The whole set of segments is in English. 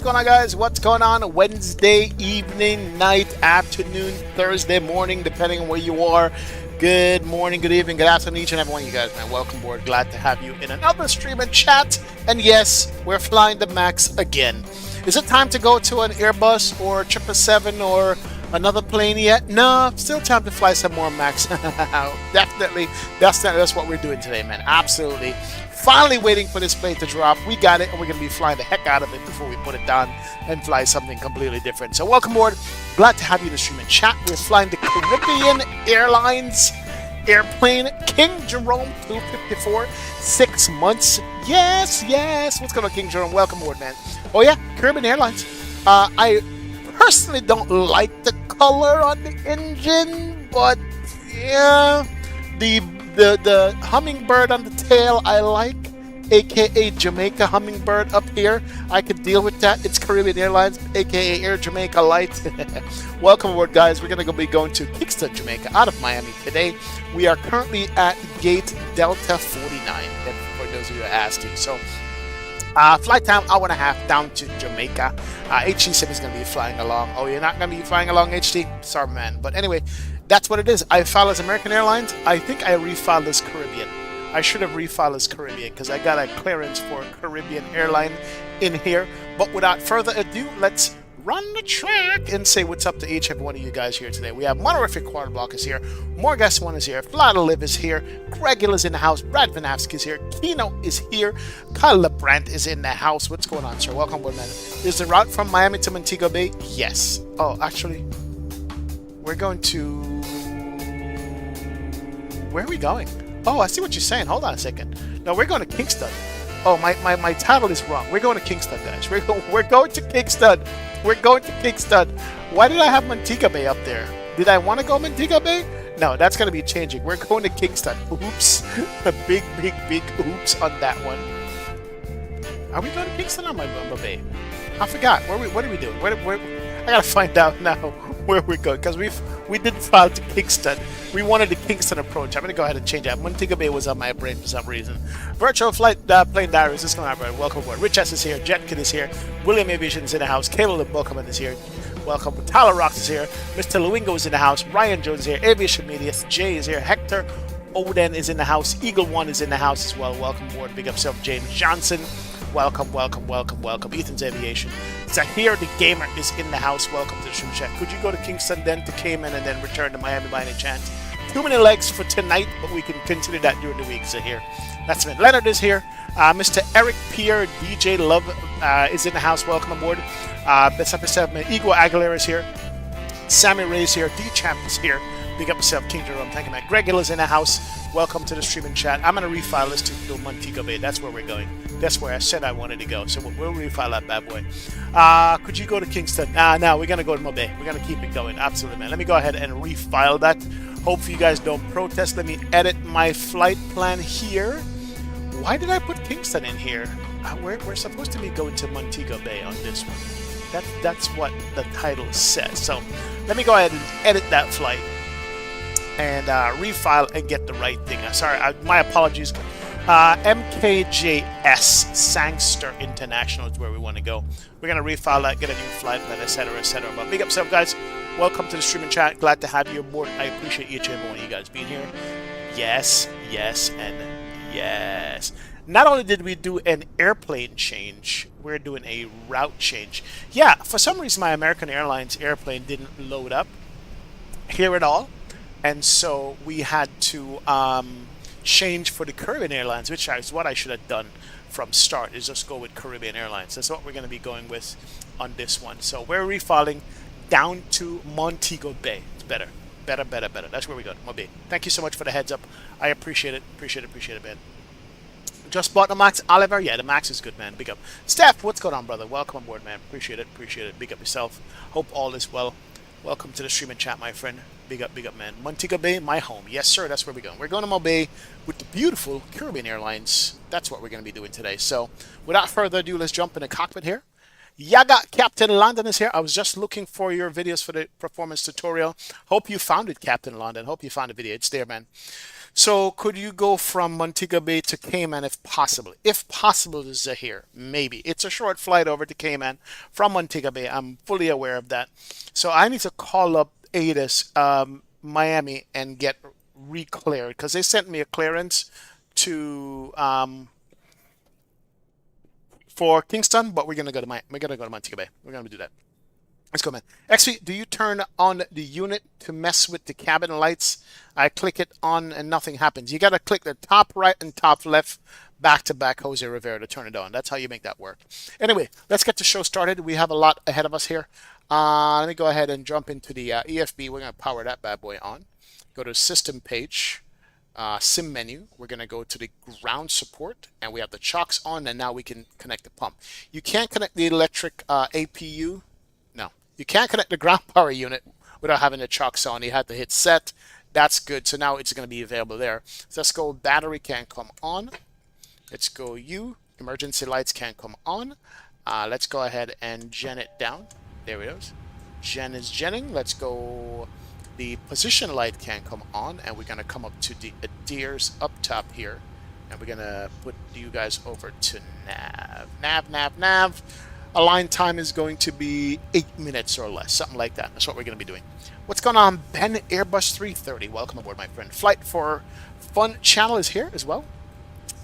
What's going on, guys? What's going on? Wednesday evening, night, afternoon, Thursday morning, depending on where you are. Good morning, good evening, good afternoon, each and every one of you guys, man. Welcome aboard. Glad to have you in another stream and chat. And yes, we're flying the MAX again. Is it time to go to an Airbus or 777 or another plane yet? No, still time to fly some more MAX. Definitely, that's what we're doing today, man. Absolutely. Finally waiting for this plane to drop. We got it, and we're going to be flying the heck out of it before we put it down and fly something completely different. So welcome aboard. Glad to have you in the stream and chat. We're flying the Caribbean Airlines airplane King Jerome 254, 6 months. Yes, yes. What's going on, King Jerome? Welcome aboard, man. Oh yeah, Caribbean Airlines. I personally don't like the color on the engine, but yeah, the hummingbird on the tail I like, aka Jamaica hummingbird up here. I could deal with that. It's Caribbean Airlines, aka Air Jamaica Light. Welcome aboard, guys. We're gonna be going to Kingston, Jamaica, out of Miami today. We are currently at gate Delta 49. For those of you who are asking, so. Flight time, hour and a half down to Jamaica. HT said he's going to be flying along. Oh, you're not going to be flying along, HT? Sorry, man. But anyway, that's what it is. I filed as American Airlines. I think I refiled as Caribbean. I should have refiled as Caribbean because I got a clearance for Caribbean airline in here. But without further ado, let's run the track and say what's up to each and every one of you guys here today. We have Monorific Quarterblock is here, Morgas One is here, Fly to Live is here, Greg Hill is in the house, Brad Vanavsky is here, Kino is here, Kyle LeBrant is in the house. What's going on, sir? Welcome, man. Is the route from Miami to Montego Bay? Yes. Oh, actually, we're going to... Where are we going? Oh, I see what you're saying. Hold on a second. No, we're going to Kingston. Oh, my title is wrong. We're going to Kingston, guys. We're going to Kingston. We're going to Kingston. Why did I have Montego Bay up there? Did I want to go Montego Bay? No, that's going to be changing. We're going to Kingston. Oops. A big oops on that one. Are we going to Kingston or Montego Bay? I forgot. What are we doing? I got to find out now where we're going because we did file to Kingston. We wanted the Kingston approach. I'm going to go ahead and change that. Montego Bay was on my brain for some reason. Virtual Flight Plane Diaries is going on. Welcome aboard. Rich S is here. Jetkid is here. William Aviation is in the house. Cable of Welcome is here. Welcome. Tyler Rocks is here. Mr. Luingo is in the house. Ryan Jones is here. Aviation Media. Jay is here. Hector Oden is in the house. Eagle One is in the house as well. Welcome aboard. Big up self. James Johnson. Welcome. Ethan's Aviation. Zahir the Gamer is in the house. Welcome to the stream chat. Could you go to Kingston, then to Cayman, and then return to Miami by any chance? Too many legs for tonight, but we can consider that during the week. Zahir. That's it. Leonard is here. Mr. Eric Pierre, DJ Love is in the house. Welcome aboard. B737, Igor Aguilera is here. Sammy Ray is here. D-Champ is here. Big up yourself, King Jerome. Thank you, man. Greg Hill is in the house. Welcome to the stream and chat. I'm going to refile this to Montego Bay. That's where we're going. That's where I said I wanted to go. So we'll refile that bad boy. Could you go to Kingston? No, we're going to go to Mobay. We're going to keep it going. Absolutely, man. Let me go ahead and refile that. Hopefully you guys don't protest. Let me edit my flight plan here. Why did I put Kingston in here? We're supposed to be going to Montego Bay on this one. That's what the title says. So let me go ahead and edit that flight and refile and get the right thing. Sorry, my apologies. MKJS Sangster International is where we want to go. We're going to refile that, get a new flight plan, etc., etc. But big up yourself, guys. Welcome to the stream and chat. Glad to have you aboard. I appreciate each and every one of you guys being here. Yes, yes, and yes. Not only did we do an airplane change, we're doing a route change. Yeah, for some reason my American Airlines airplane didn't load up here at all. And so we had to change for the Caribbean Airlines, which is what I should have done from start, is just go with Caribbean Airlines. That's what we're going to be going with on this one. So we're refiling down to Montego Bay. It's better. That's where we go. Mobay. Thank you so much for the heads up. I appreciate it, man. Just bought the Max, Oliver. Yeah, the Max is good, man. Big up. Steph, what's going on, brother? Welcome on board, man. Appreciate it. Big up yourself. Hope all is well. Welcome to the stream and chat, my friend. Big up, man. Montego Bay, my home. Yes, sir, that's where we're going. We're going to Mobay with the beautiful Caribbean Airlines. That's what we're going to be doing today. So, without further ado, let's jump in the cockpit here. Yaga Captain London is here. I was just looking for your videos for the performance tutorial. Hope you found it, Captain London. Hope you found the video. It's there, man. So could you go from Montego Bay to Cayman if possible? If possible, Zahir, maybe. It's a short flight over to Cayman from Montego Bay. I'm fully aware of that. So I need to call up ADIS Miami and get re-cleared because they sent me a clearance to for Kingston, but we're gonna go to Montego Bay. We're gonna do that. Let's go, man. XP, do you turn on the unit to mess with the cabin lights? I click it on and nothing happens. You got to click the top right and top left back to back, Jose Rivera, to turn it on. That's how you make that work. Anyway, let's get the show started. We have a lot ahead of us here. Let me go ahead and jump into the EFB. We're going to power that bad boy on. Go to System page, Sim menu. We're going to go to the ground support, and we have the chocks on, and now we can connect the pump. You can't connect the electric APU. You can't connect the ground power unit without having the chocks on. You have to hit set. That's good. So now it's going to be available there. So let's go battery can come on. Let's go U. Emergency lights can come on. Let's go ahead and gen it down. There it is. Gen is genning. Let's go. The position light can come on. And we're going to come up to the ADIRS up top here. And we're going to put you guys over to nav. Align time is going to be 8 minutes or less, something like that. That's what we're going to be doing. What's going on, Ben? Airbus 330. Welcome aboard, my friend. Flight for Fun channel is here as well.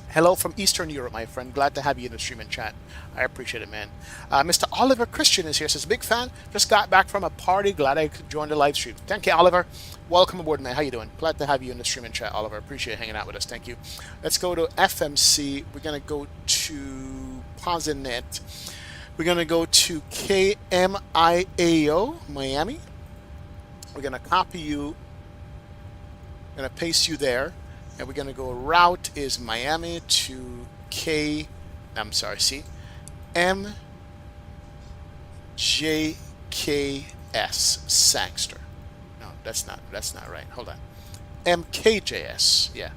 Hello from Eastern Europe, my friend. Glad to have you in the stream and chat. I appreciate it, man. Mr. Oliver Christian is here. Says, big fan. Just got back from a party. Glad I could join the live stream. Thank you, Oliver. Welcome aboard, man. How you doing? Glad to have you in the stream and chat, Oliver. Appreciate hanging out with us. Thank you. Let's go to FMC. We're going to go to Posinet. We're going to go to KMIA, Miami. We're going to copy you. We're going to paste you there. And we're going to go route is Miami to MJKS, Sangster. No, that's not right. Hold on. MKJS, yeah.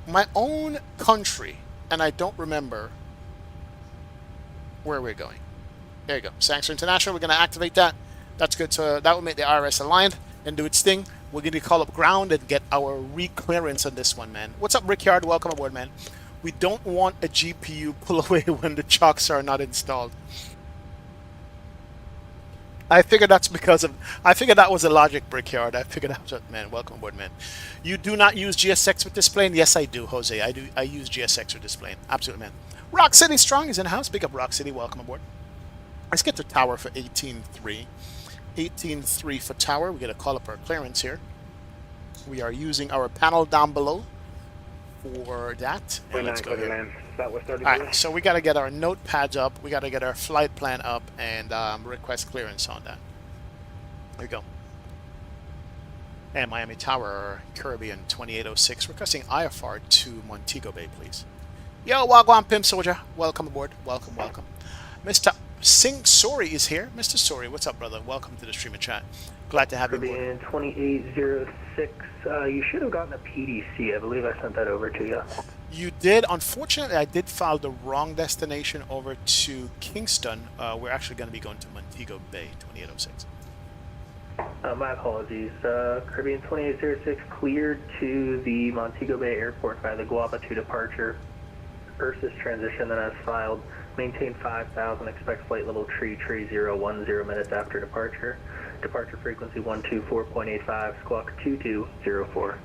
My own country, and I don't remember where we're going. There you go. Sangster International, we're going to activate that. That's good. So that will make the IRS aligned and do its thing. We're going to call up ground and get our re-clearance on this one, man. What's up, Rickyard? Welcome aboard, man. We don't want a GPU pull away when the chocks are not installed. I figured that was a logic, Brickyard. I figured out that, man. Welcome aboard, man. You do not use GSX with this plane? Yes, I do, Jose. I use GSX with this plane. Absolutely, man. Rock City Strong is in the house. Big up, Rock City. Welcome aboard. Let's get to tower for 18.3. 18.3 for tower. We got to call up our clearance here. We are using our panel down below for that. And let's go here. Alright, so we got to get our notepads up. We got to get our flight plan up and request clearance on that. There we go. And Miami Tower, Caribbean 2806. Requesting IFR to Montego Bay, please. Yo, Wagwan Pimp Soldier. Welcome aboard. Welcome. Mr. Singh Sori is here. Mr. Sori, what's up, brother? Welcome to the stream and chat. Glad to have you aboard. 2806. You should have gotten a PDC. I believe I sent that over to you. You did. Unfortunately, I did file the wrong destination over to Kingston. We're actually going to be going to Montego Bay, 2806. My apologies. Caribbean 2806 cleared to the Montego Bay Airport by the Guava 2 departure. Ursus transition that has filed. Maintain 5,000, expect flight level tree 010 minutes after departure. Departure frequency 124.85, squawk 2204.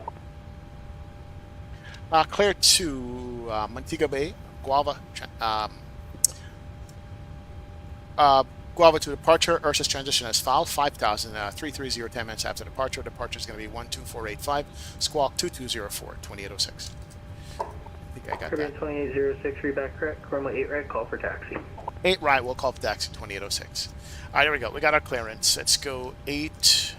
Clear to Montego Bay, Guava. Guava to departure, Ursus transition has filed, 5,000, 330, 10 minutes after departure. Departure is going to be 12485, squawk 2204, 2806. I got Caribbean 2806, read back correct. Runway 8 right, call for taxi. 8 right, we'll call for taxi, 2806. All right, there we go. We got our clearance. Let's go 8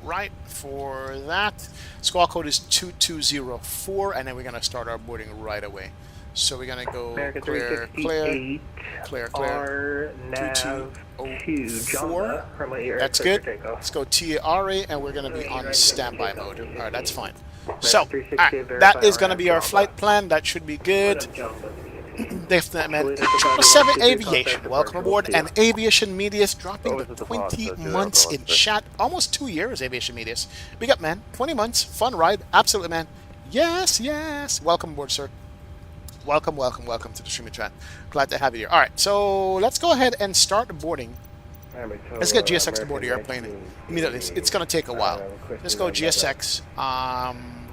right for that. Squawk code is 2204, and then we're going to start our boarding right away. So we're going to go America clear. 2204. That's good. Let's go TRA, and we're going to be on standby mode. All right, that's fine. So, that is going to be our flight plan. That should be good. Definitely, man. 7 Aviation, welcome aboard. And Aviation Media's dropping the 20 months in chat. Almost 2 years, Aviation Media's. Big up, man. 20 months, fun ride. Absolutely, man. Yes, yes. Welcome aboard, sir. Welcome, welcome, welcome to the streaming chat. Glad to have you here. All right, so let's go ahead and start boarding. Let's get GSX to board the airplane immediately. It's going to take a while. Let's go GSX.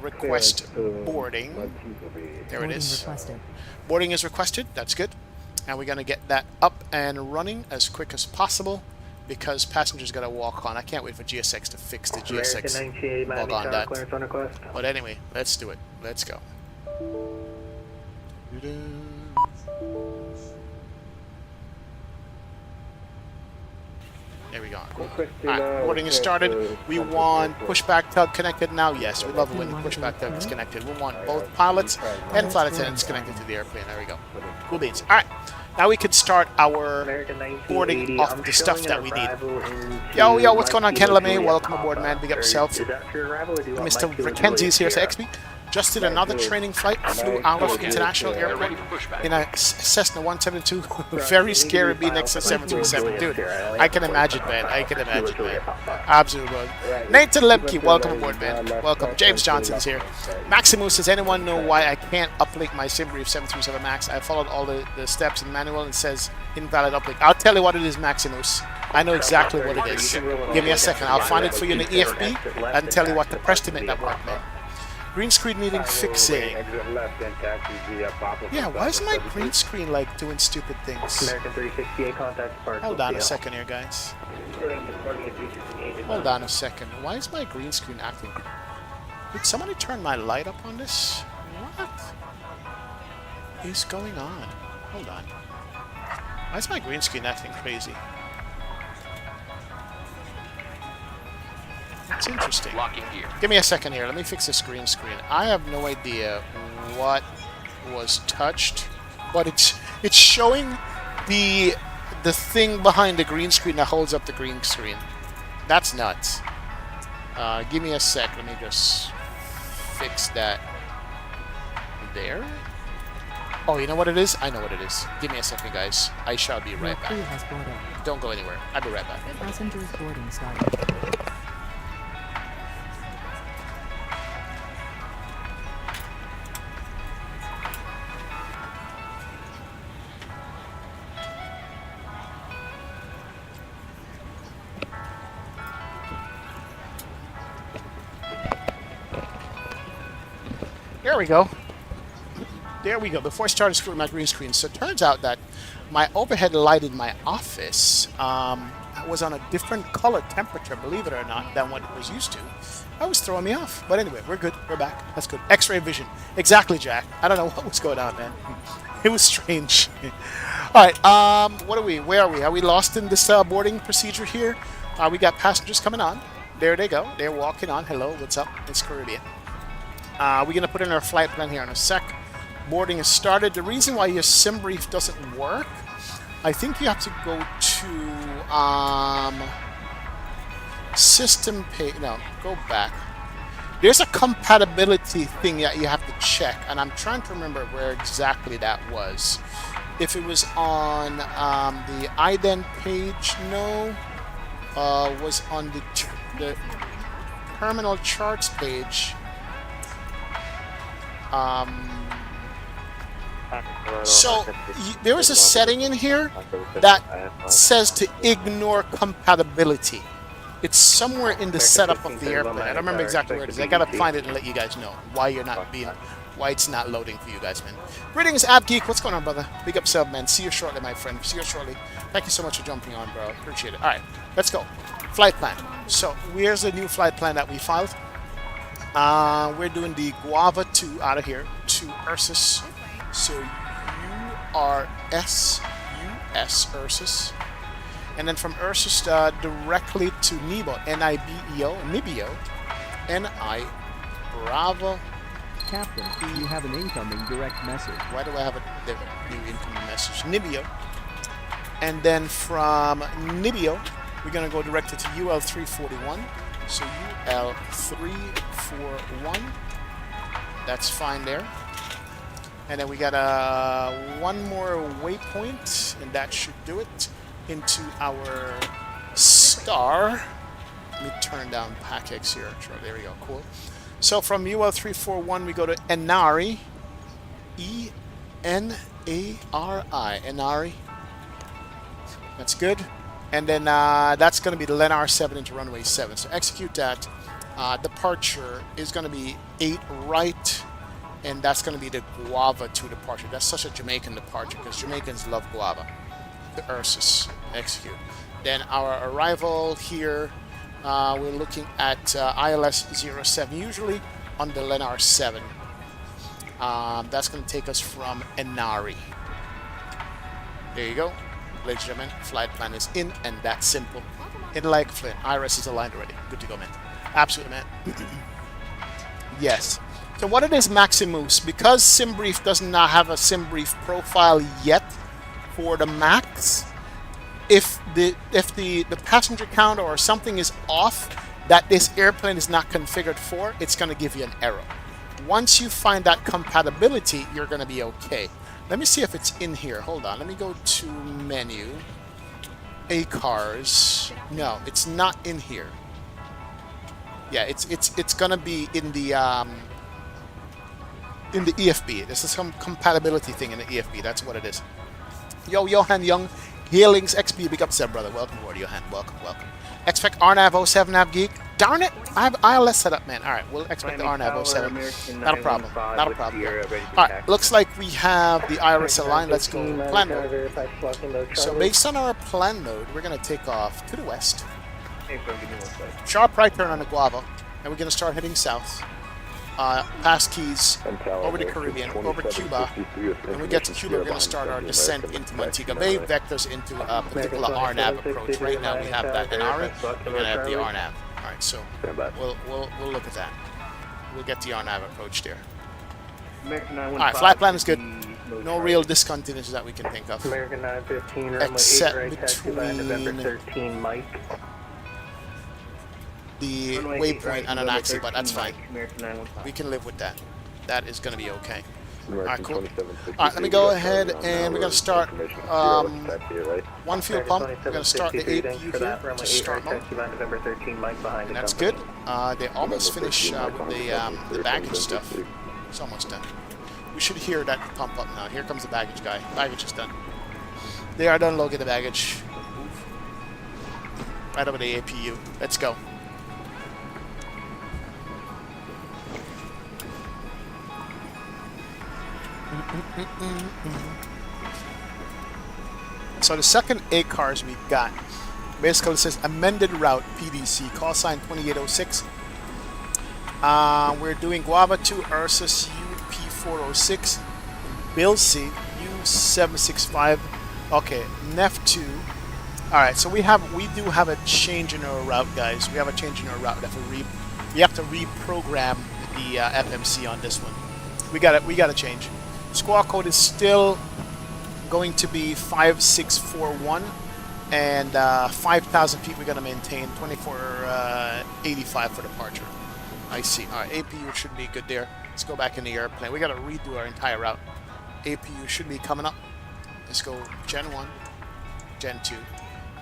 Request boarding. There it is. Boarding is requested. That's good. And we're going to get that up and running as quick as possible because passengers got to walk on. I can't wait for GSX to fix the GSX bug on that. But anyway, let's do it. Let's go. There we go. Cool. Alright, boarding is started. We want pushback tug connected now. Yes, we love it when the pushback tug is connected. We want both pilots and flight attendants connected to the airplane. There we go. Cool beans. Alright, now we can start our boarding off the stuff that we need. Yo, yo, what's going on, Ken LeMay? Welcome aboard, man. Big up yourself. Mr. Mackenzie's here, so XP. Just did another training flight, flew out of International Airport in a Cessna 172. Very scary being next to 737. Dude, I can imagine, man. I can imagine, man. Absolutely, man. Nathan Lemke, welcome aboard, man. Welcome. James Johnson's here. Maximus, does anyone know why I can't uplink my SimBrief 737 MAX? I followed all the steps in manual and it says invalid uplink. I'll tell you what it is, Maximus. I know exactly what it is. Give me a second. I'll find it for you in the EFB and tell you what to press to make that work, man. Green screen needing fixing. Yeah, why is my green screen like doing stupid things? Hold on a second here, guys. Hold on a second. Why is my green screen acting? Did somebody turn my light up on this? What is going on? Hold on. Why is my green screen acting crazy? It's interesting. Give me a second here. Let me fix this green screen. I have no idea what was touched, but it's showing the thing behind the green screen that holds up the green screen. That's nuts. Give me a sec. Let me just fix that. There. Oh, you know what it is? I know what it is. Give me a second, guys. I shall be right back. Don't go anywhere. I'll be right back. Passengers boarding started. There we go. There we go. Before I started screwing my green screen, so it turns out that my overhead light in my office was on a different color temperature, believe it or not, than what it was used to. That was throwing me off. But anyway, we're good. We're back. That's good. X-ray vision. Exactly, Jack. I don't know what was going on, man. It was strange. All right. What are we? Where are we? Are we lost in this boarding procedure here? We got passengers coming on. There they go. They're walking on. Hello. What's up? It's Caribbean. We're going to put in our flight plan here in a sec. Boarding is started. The reason why your SimBrief doesn't work, I think you have to go to system page. No, go back. There's a compatibility thing that you have to check, and I'm trying to remember where exactly that was. If it was on the IDEN page, no. Was on the terminal charts page. So there is a setting in here that says to ignore compatibility. It's somewhere in the setup of the airplane. I don't remember exactly where it is. I gotta find it and let you guys know why it's not loading for you guys, man. Greetings, AppGeek. What's going on, brother? Big up self, man. See you shortly, my friend. See you shortly. Thank you so much for jumping on, bro. Appreciate it. All right, let's go. Flight plan. So here's the new flight plan that we filed. We're doing the Guava 2 out of here to Ursus. So URSUS Ursus. And then from Ursus directly to Nebo, N-I-B-E-O, Nibio, N-I, Bravo. Captain, you have an incoming direct message. Why do I have the new incoming message? Nibio. And then from Nibio, we're going to go directly to UL341. So UL341. That's fine there. And then we got one more waypoint, and that should do it into our star. Let me turn down PACX here. Sure, there we go. Cool. So from UL341, we go to Enari. E-N-A-R-I. Enari. That's good. And then that's going to be the Lenar 7 into runway 7. So execute that. Departure is going to be 8 right. And that's going to be the Guava 2 departure. That's such a Jamaican departure because Jamaicans love guava. The Ursus. Execute. Then our arrival here, we're looking at ILS 07, usually on the Lenar 7. That's going to take us from Enari. There you go. Ladies and gentlemen, flight plan is in, and that's simple. In like Flynn. IRS is aligned already. Good to go, man. Absolutely, man. Yes. So what it is, Maximus, because SimBrief does not have a SimBrief profile yet for the Max, if the passenger count or something is off that this airplane is not configured for, it's going to give you an error. Once you find that compatibility, you're going to be okay. Let me see if it's in here. Hold on. Let me go to menu. ACARS. No, it's not in here. Yeah, it's going to be in the EFB. This is some compatibility thing in the EFB. That's what it is. Yo, Johan Young. Healings XP. Big up, brother. Welcome aboard, Johan. Welcome, welcome. Expect RNAV 07 Nav Geek. Darn it! I have ILS set up, man. Alright, we'll expect the RNAV 07. Not a problem. Not a problem. Alright, looks like we have the IRS aligned. Let's go plan mode. So based on our plan mode, we're going to take off to the west. Sharp right turn on the Guava. And we're going to start heading south. Past Keys, over the Caribbean, over Cuba. When we get to Cuba, we're going to start our descent into Montego Bay, vectors into a particular RNAV approach. Right now we have that in Ari. We're going to have the RNAV. Alright, so we'll look at that. We'll get the RNAV approach there. Alright, flight plan is good. No real discontinuities that we can think of. American 915, runway 8 right, taxi by November 13, Mike. The waypoint on an axis, but that's fine. We can live with that. That is going to be okay. Alright, cool. Alright, let me go ahead and we're going to start one fuel pump. We're going to start the APU here to start mode. And that's good. They almost finished with the baggage stuff. It's almost done. We should hear that pump up now. Here comes the baggage guy. Baggage is done. They are done loading the baggage. Right over the APU. Let's go. So the second ACARS we got basically says amended route PDC, call sign 2806. We're doing Guava 2 Ursus UP406, Bilsey U765. Okay, NEF 2. Alright, so we do have a change in our route, guys. We have a change in our route. We have to reprogram the FMC on this one. We got to change. Squawk code is still going to be 5641, and 5,000 feet we're going to maintain, 2485 for departure. I see. All right, APU should be good there. Let's go back in the airplane. We got to redo our entire route. APU should be coming up. Let's go Gen 1, Gen 2,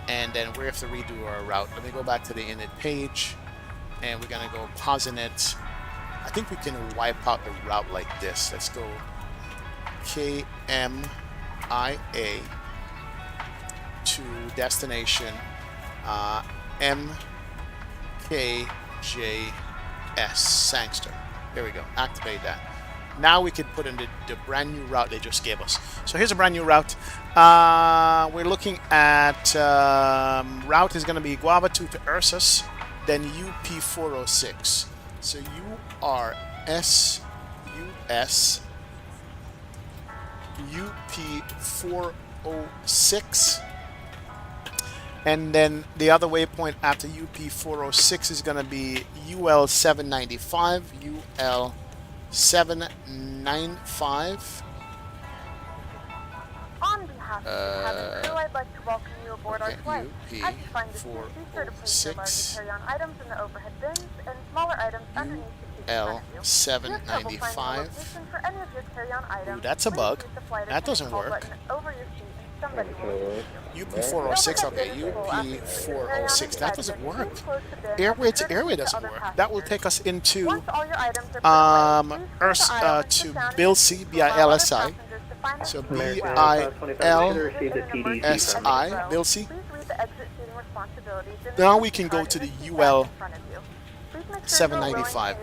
and then we have to redo our route. Let me go back to the init page, and we're going to go Posinet. I think we can wipe out the route like this. Let's go KMIA to destination MKJS Sangster. There we go. Activate that. Now we can put in the brand new route they just gave us. So here's a brand new route. We're looking at route is going to be Guava 2 to Ursus, then UP406. So URSUS UP406, and then the other waypoint after UP406 is going to be UL795, UL795. On behalf of the cabin crew, I'd like to welcome you aboard our flight. As you find the seat, be sure to place your larger carry-on items in the overhead bins and smaller items underneath the UL795. Ooh, that's a bug. That doesn't work. UP406, okay, UP406, that doesn't work. Airway to airway doesn't work. That will take us into to BILSI, BILSI. So BILSI, BILSI. Now we can go to the UL795.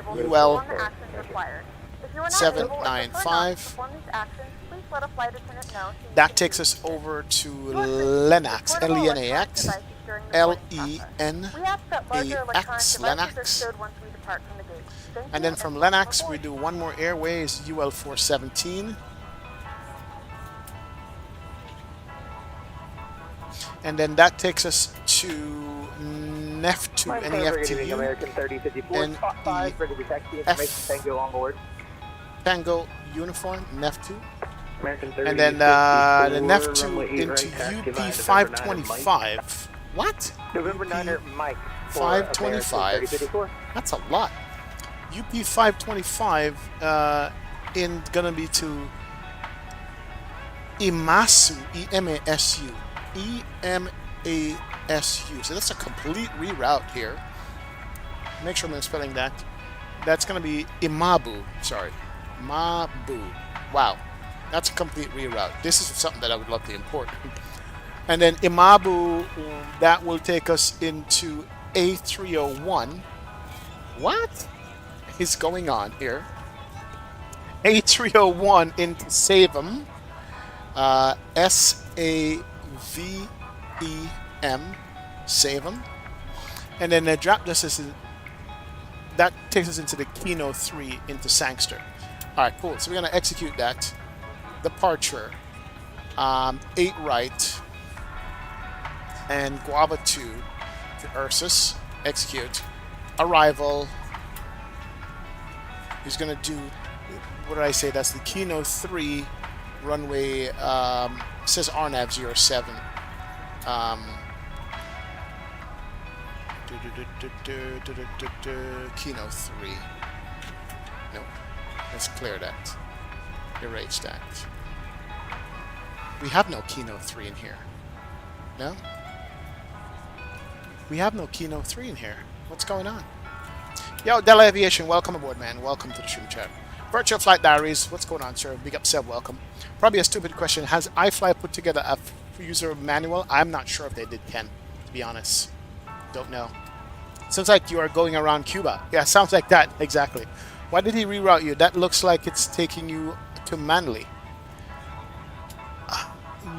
UL795. That takes us over to Lenax, L-E-N-A-X, L-E-N-A-X, Lenax. And then from Lenax, we do one more airway, is UL417. And then that takes us to NEF2, N-E-F-T-U, N-E-F, Tango Uniform, NEF2. And then the NEF2 into UP525. What? November 9er, Mike. 525. That's a lot. UP525 in gonna be to Imasu, E-M-A-S-U. E-M-A-S-U. So that's a complete reroute here. Make sure I'm spelling that. That's gonna be Imabu. Sorry. Mabu. Wow. That's a complete reroute. This is something that I would love to import. And then Imabu, that will take us into A301. What is going on here? A301 into Savem. S-A-V-E-M. Savem. And then the drop distance, that takes us into the Kino 3 into Sangster. Alright, cool. So we're going to execute that. Departure, 8 right, and Guava 2 to Ursus, execute. Arrival, he's going to do, what did I say, that's the Kino 3 runway, says RNAV 07. Kino 3. Nope, let's clear that. Erase that. We have no Kino 3 in here. No? We have no Kino 3 in here. What's going on? Yo, Dell Aviation, welcome aboard, man. Welcome to the stream chat. Virtual Flight Diaries, what's going on, sir? Big up, Seb, welcome. Probably a stupid question. Has iFly put together a user manual? I'm not sure if they did, Ken, to be honest. Don't know. Sounds like you are going around Cuba. Yeah, sounds like that, exactly. Why did he reroute you? That looks like it's taking you to Manly.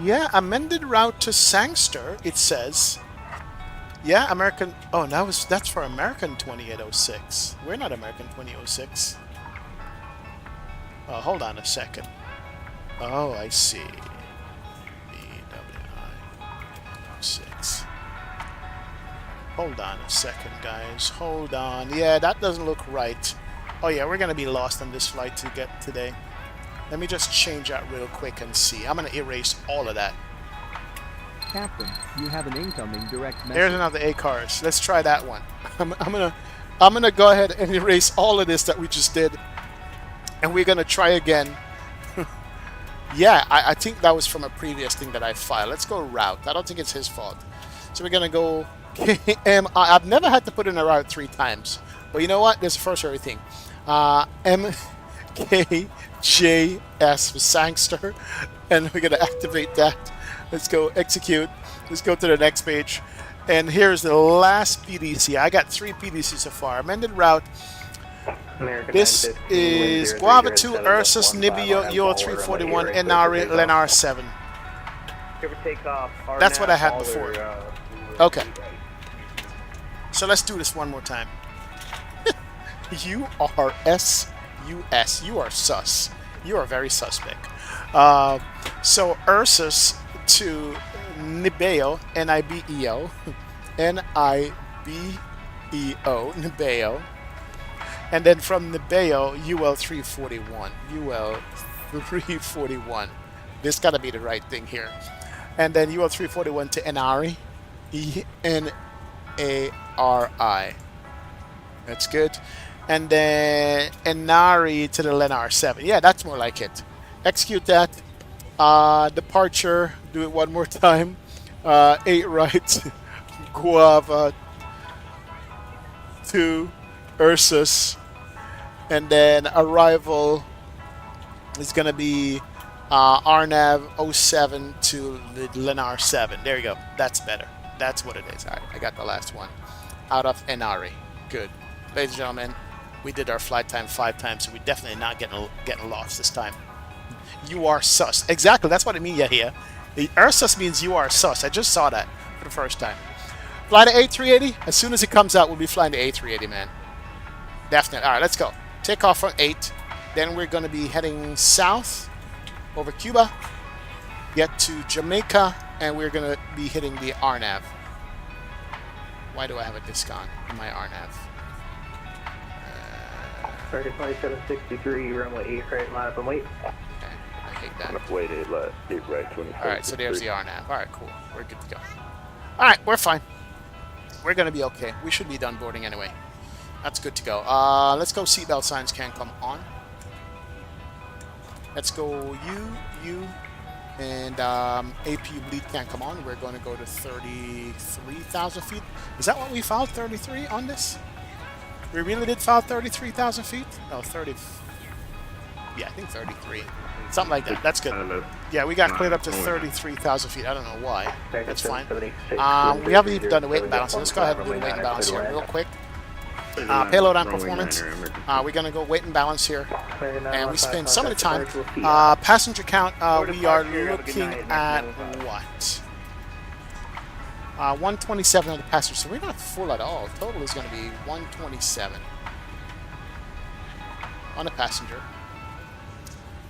Yeah, amended route to Sangster, it says. Yeah, American. Oh, that's for American 2806. We're not American 2006. Oh, hold on a second. Oh, I see. BWI 06. Hold on a second, guys. Hold on. Yeah, that doesn't look right. Oh yeah, we're gonna be lost on this flight to get today. Let me just change that real quick and see. I'm gonna erase all of that. Captain, you have an incoming direct message. There's another ACARS. Let's try that one. I'm gonna go ahead and erase all of this that we just did, and we're gonna try again. Yeah, I think that was from a previous thing that I filed. Let's go route. I don't think it's his fault. So we're gonna go KMIA. I've never had to put in a route 3 times, but you know what? There's a first for everything. MKJS for Sangster, and we're gonna activate that. Let's go execute. Let's go to the next page, and here's the last PDC. I got 3 PDC so far. Amended route. This is Guava 2, Ursus, Nibio, UO341, NRE, Lenar 7. That's what I had before. Okay. So let's do this one more time. U-R-S-U-S. You are sus. You are very suspect. So Ursus to Nibeo, N-I-B-E-O. N-I-B-E-O. Nibeo. And then from Nibeo, UL341. UL341. This gotta be the right thing here. And then UL341 to Enari. E-N-A-R-I. That's good. and then Inari to the Lennar 7. Yeah, that's more like it. Execute that. Departure. Do it one more time. 8 right. Guava to Ursus, and then arrival is going to be RNAV 07 to the Lennar 7. There you go. That's better. That's what it is. All right, I got the last one out of Inari. Good. Ladies and gentlemen, we did our flight time 5 times, so we're definitely not getting lost this time. You are sus. Exactly, that's what I mean, yeah. The sus means you are sus. I just saw that for the first time. Fly to A380. As soon as it comes out, we'll be flying to A380, man. Definitely. All right, let's go. Take off from 8. Then we're going to be heading south over Cuba. Get to Jamaica, and we're going to be hitting the RNAV. Why do I have a disc on in my RNAV? Target 2763, runway 8 right, line up and wait. Okay, I hate that. Wait, 8 left, 8 right, 25. All right, so there's the RNAV. All right, cool. We're good to go. All right, we're fine. We're going to be okay. We should be done boarding anyway. That's good to go. Let's go. Seatbelt signs can come on. Let's go U, and APU bleed can come on. We're going to go to 33,000 feet. Is that what we filed, 33 on this? We really did file 33,000 feet? No, 30. Yeah, I think 33. Something like that. That's good. Yeah, we got cleared up to 33,000 feet. I don't know why. That's fine. We haven't even done the weight and balance. So let's go ahead and do the weight and balance here real quick. Payload on performance. We're going to go weight and balance here. And we spend some of the time. Passenger count, we are looking at what? 127 on the passengers. So we're not full at all. Total is going to be 127 on a passenger.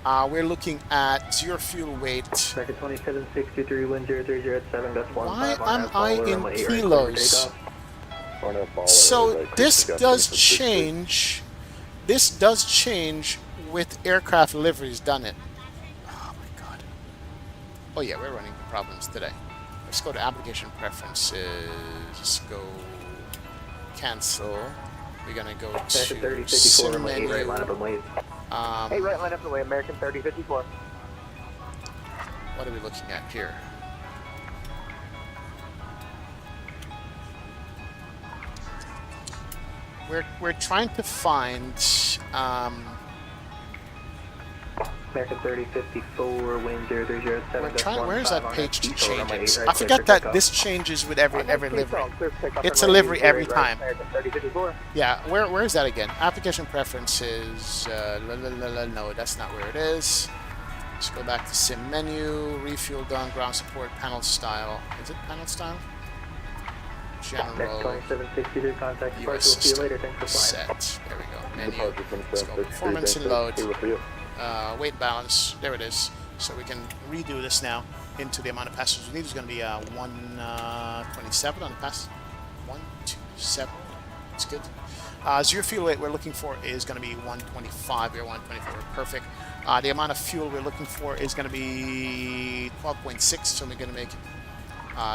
We're looking at 0 fuel weight. 2763, wind 030 at 7, that's 1. Why am I in kilos? So this does change. This does change with aircraft liveries, doesn't it? Oh my god. Oh yeah, we're running into problems today. Let's go to application preferences. Go cancel. We're gonna go to sim menu. Hey, right, line up and wait, American 3054. What are we looking at here? We're trying to find American 3054, wind 030 we're trying. Where's that page to change it? I forgot that this changes with every livery. It's a livery every time. Yeah, where is that again? Application preferences. No, that's not where it is. Let's go back to sim menu, refuel done, ground support, panel style. Is it panel style? General. 2763, contact US see you system. later. Thanks for flying. Set. There we go. Menu. Let's go performance and load. Weight balance. There it is. So we can redo this now into the amount of passengers we need. Is going to be 127 on the pass. 127. That's good. 0 fuel weight we're looking for is going to be 125. We're 124. Perfect. The amount of fuel we're looking for is going to be 12.6. So we're going to make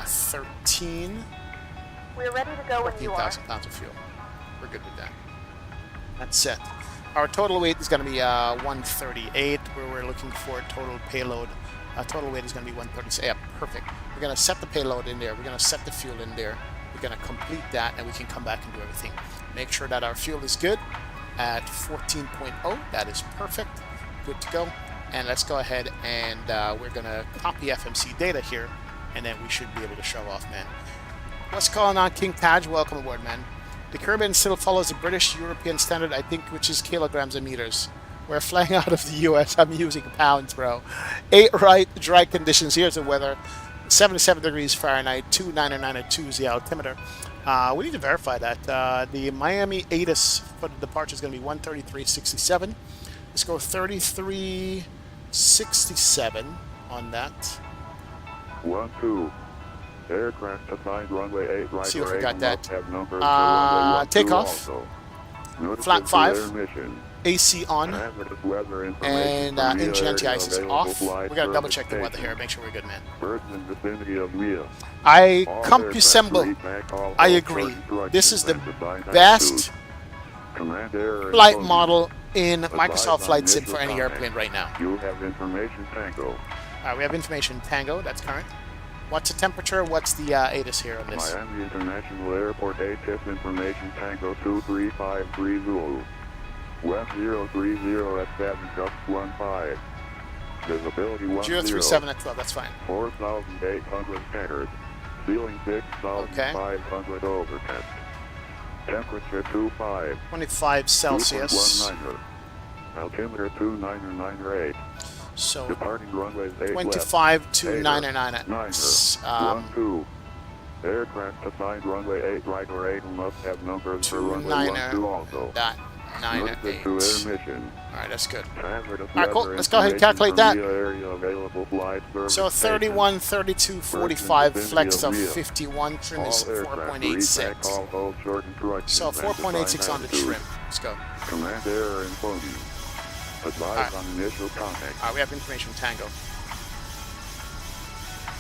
13. We're ready to go when you are. 13,000 pounds of fuel. We're good with that. That's set. Our total weight is going to be 138, where we're looking for total payload. Total weight is going to be 136. Yeah, perfect. We're going to set the payload in there. We're going to set the fuel in there. We're going to complete that, and we can come back and do everything. Make sure that our fuel is good at 14.0. That is perfect. Good to go. And let's go ahead and we're going to copy FMC data here, and then we should be able to show off, man. What's going on, King Taj? Welcome aboard, man. The Caribbean still follows the British-European standard, I think, which is kilograms and meters. We're flying out of the U.S. I'm using pounds, bro. 8 right, dry conditions. Here's the weather. 77 degrees Fahrenheit, 299.2 is the altimeter. We need to verify that. The Miami ATIS for the departure is going to be 133.67. Let's go 33.67 on that. 1-2. Aircraft assigned runway 8 right. See if we got that. Takeoff. Flat 5. AC on. And engine anti-ice is off. We got to double check the weather here. Make sure we're good, man. I compussemble. I agree. This is the best Command error. flight encoding. model in Advise Microsoft on Flight Sim initial for any contact. airplane right now. You have information Tango. We have information Tango, that's current. What's the temperature? What's the ATIS here on this? Miami International Airport ATIS information Tango 23530. West 030 at 7 just 15. Visibility 10. 037 at 12, that's fine. 4,800 meters. Ceiling 6,500 overhead. Temperature 25. 25 Celsius. 2.19. Altimeter 2998. So Departing runways 8 25 to left. 99 at 12. Aircraft assigned runway 8 right or 8 must have numbers for runway 12 also. dot 9 at 8. To intermission. Alright, that's good. Alright, cool. Let's go ahead and calculate that. So 31, 31, 32, 45, flex of 51, trim is 4.86. So 4.86 on the trim. Let's go. Command error encoding. Advise on initial contact. Alright, we have information Tango.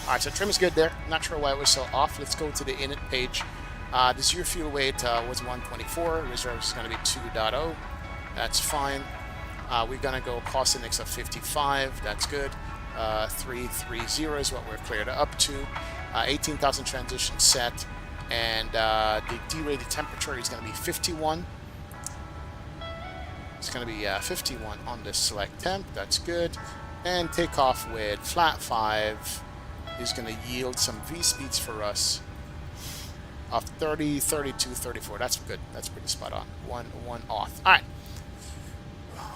Alright, so trim is good there. Not sure why it was so off. Let's go to the init page. The zero fuel weight was 124. Reserve is going to be 2.0. That's fine. We're going to go cost index of 55. That's good. 330 is what we're cleared up to. 18,000 transition set. And the derated temperature is going to be 51. It's going to be 51 on this select temp. That's good. And takeoff with flat 5 is going to yield some V speeds for us of 30, 32, 34. That's good. That's pretty spot on. One off. All right.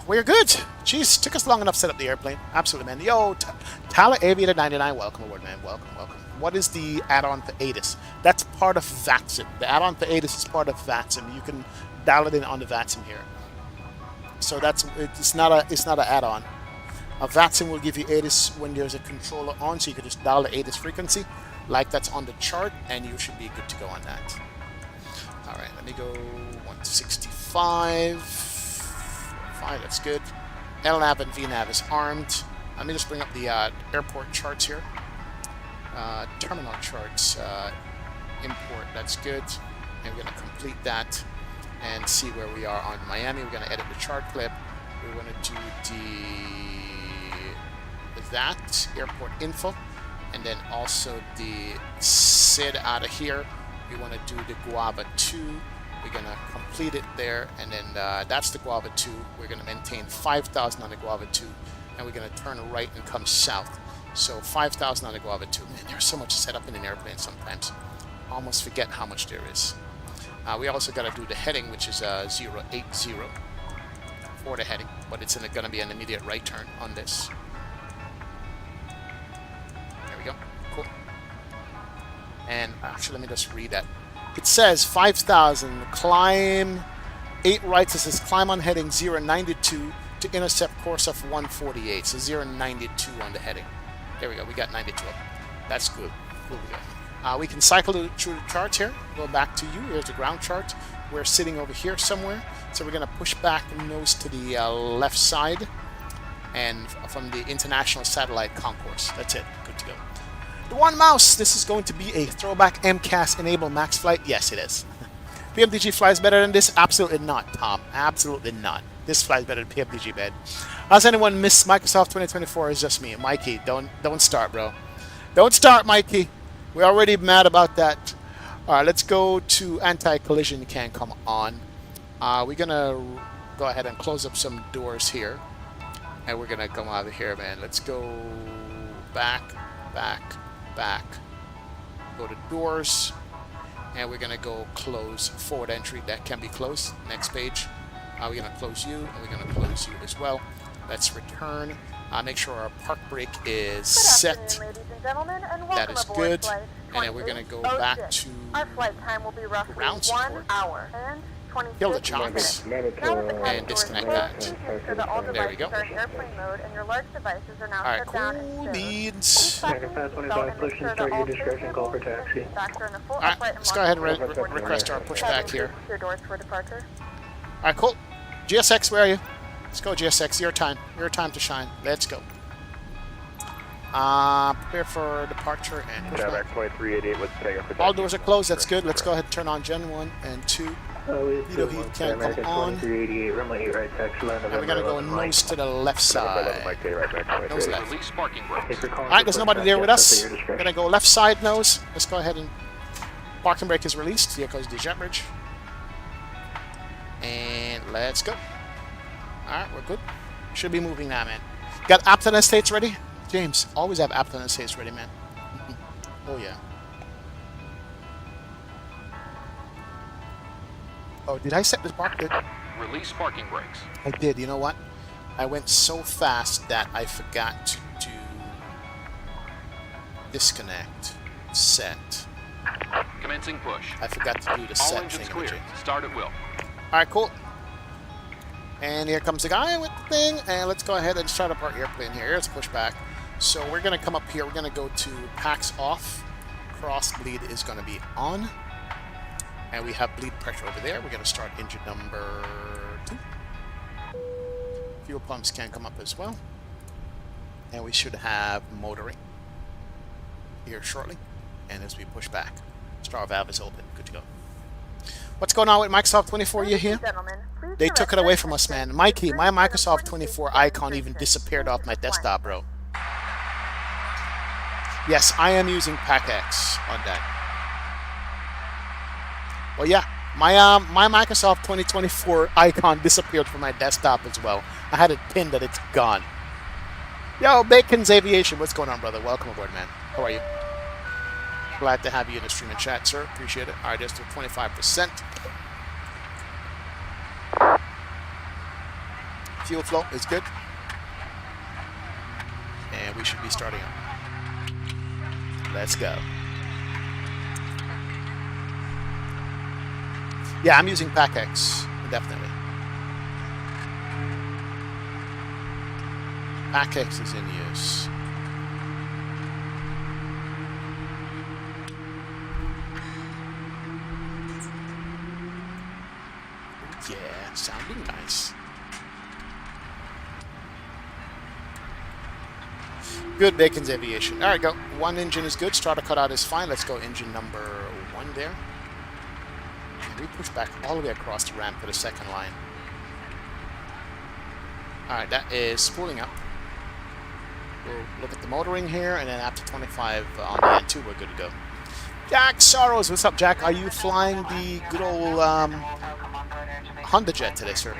We're good. Jeez, took us long enough to set up the airplane. Absolutely, man. Yo, Tyler Aviator 99, welcome aboard, man. Welcome. What is the add-on for ATIS? That's part of VATSIM. The add-on for ATIS is part of VATSIM. You can dial it in on the VATSIM here. So it's not an add-on. A VATSIM will give you ATIS when there's a controller on, so you can just dial the ATIS frequency, like that's on the chart, and you should be good to go on that. All right, let me go 165. 5, that's good. LNAV and VNAV is armed. Let me just bring up the airport charts here. Terminal charts, import, that's good. And we're going to complete that and see where we are on Miami. We're going to edit the chart clip. We're going to do that airport info, and then also the SID out of here. We want to do the Guava 2. We're going to complete it there, and then that's the Guava 2. We're going to maintain 5,000 on the Guava 2, and we're going to turn right and come south. So 5,000 on the Guava 2. Man, there's so much to set up in an airplane sometimes. Almost forget how much there is. We also got to do the heading, which is 080 for the heading, but it's going to be an immediate right turn on this. There we go. Cool. And actually, let me just read that. It says 5,000, climb 8 rights. It says climb on heading 092 to intercept course of 148. So 092 on the heading. There we go. We got 92 up. That's good. Cool. We can cycle through the charts here. Go back to you. Here's the ground chart. We're sitting over here somewhere. So we're going to push back nose to the left side, and from the International Satellite Concourse. That's it. Good to go. The one mouse. This is going to be a throwback MCAS enabled max flight. Yes, it is. PMDG flies better than this? Absolutely not, Tom. Absolutely not. This flies better than PMDG, bed. Has anyone missed Microsoft 2024? It's just me. Mikey, don't start, bro. Don't start, Mikey. We're already mad about that. All right, let's go to anti-collision. Can come on. We're going to go ahead and close up some doors here. And we're going to come out of here, man. Let's go back. Go to doors. And we're going to go close forward entry. That can be closed. Next page. We're going to close you, and we're going to close you as well. Let's return. Make sure our park brake is set. That is good. And then we're going to go back to ground support. Kill the chunks and disconnect that. There we go. Alright, cool beans. Alright, let's go ahead and request our pushback here. Alright, cool. GSX, where are you? Let's go, GSX. Your time. Your time to shine. Let's go. Prepare for departure and pushback. All doors are closed. That's good. Let's go ahead and turn on Gen 1 and 2. Pitot heat can come on. 2388, runway 8 right taxi line. And we're gonna go nose to the left side. Nose left. Release parking brakes. Alright, there's nobody there with us. We're gonna go left side nose. Let's go ahead and parking brake is released. Here goes the jet bridge. And let's go. Alright, we're good. Should be moving now, man. Got apt and states ready? James, always have apt and states ready, man. Oh yeah. Oh, did I set this park? Release parking brakes. I did. You know what? I went so fast that I forgot to disconnect, set. Commencing push. I forgot to do the All set engines thing. clear. Start at will. Alright, cool. And here comes the guy with the thing, and let's go ahead and start up our airplane here. Here's pushback. So we're going to come up here. We're going to go to packs off. Cross bleed is going to be on. And we have bleed pressure over there. We're going to start engine number 2. Fuel pumps can come up as well. And we should have motoring here shortly. And as we push back, star valve is open. Good to go. What's going on with Microsoft 24? You here? They took it away from us, man. Mikey, my Microsoft 24 icon even disappeared off my desktop, bro. Yes, I am using PACX on that. Well, yeah, my Microsoft 2024 icon disappeared from my desktop as well. I had it pinned that it's gone. Yo, Bacon's Aviation, what's going on, brother? Welcome aboard, man. How are you? Glad to have you in the stream and chat, sir. Appreciate it. All right, just to 25%. Fuel flow is good. And we should be starting up. Let's go. Yeah, I'm using PACX, definitely. PACX is in use. Yeah, sounding nice. Good, Bacon's Aviation. All right, go. One engine is good. Starter cutout is fine. Let's go engine number 1 there. We push back all the way across the ramp to the second line. Alright, that is spooling up. We'll look at the motoring here, and then after 25 on the N2, we're good to go. Jack Sorrows, what's up, Jack? Are you flying the good old Honda Jet today, sir?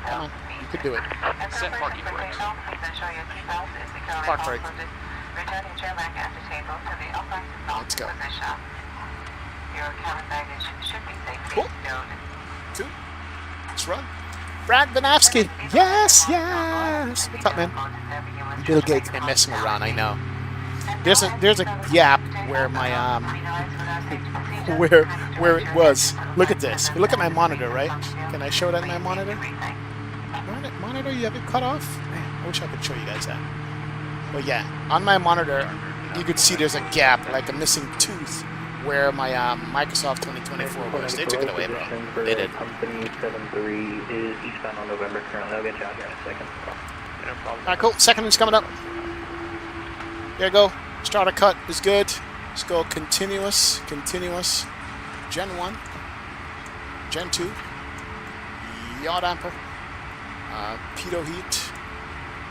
Come on, you could do it. Set parking brakes. Park brake. Let's go. Cool. 2. Let's run. Brad Banafsky. Yes, yes. What's up, man? Bill Gates ain't messing around, I know. There's a gap where my where it was. Look at this. Look at my monitor, right? Can I show that in my monitor? Monitor, you have it cut off? Man, I wish I could show you guys that. But yeah, on my monitor, you could see there's a gap, like a missing tooth, where my Microsoft 2024 was. They took it away, bro. They did. Company 73 is eastbound on November currently. I'll get you out here in a second. No problem. All right, cool. Second one's coming up. There you go. Starter cut is good. Let's go continuous. Gen 1. Gen 2. Yaw damper. Pitot heat.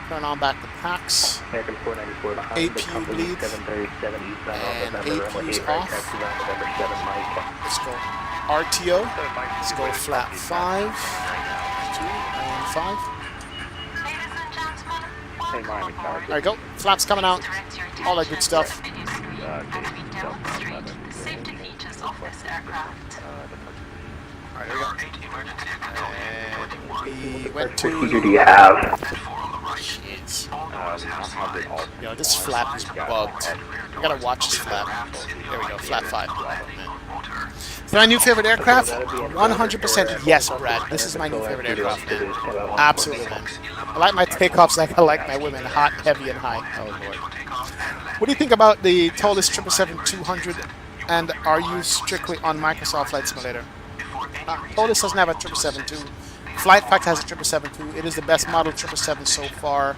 Turn on back the packs. American 494 behind AP the company bleed. 737 eastbound on And November AP runway is 8 right off. taxi line November 7 Mike. Let's go RTO. Let's go flat 5. 2 and 5. There you go. Flaps coming out. All that good stuff. Alright, there we go. And we went to... What do you have? Shit. Yo, this flap is bugged. I gotta watch this flap. There we go, flap 5. Man. Is that my new favorite aircraft? 100% yes, Brad. This is my new favorite aircraft, man. Absolutely, man. I like my takeoffs like I like my women, hot, heavy, and high. Oh, Lord. What do you think about the Tolis 777-200, and are you strictly on Microsoft Flight Simulator? Tolis doesn't have a 777-2, Flight Fact has a 777 too. It is the best model 777 so far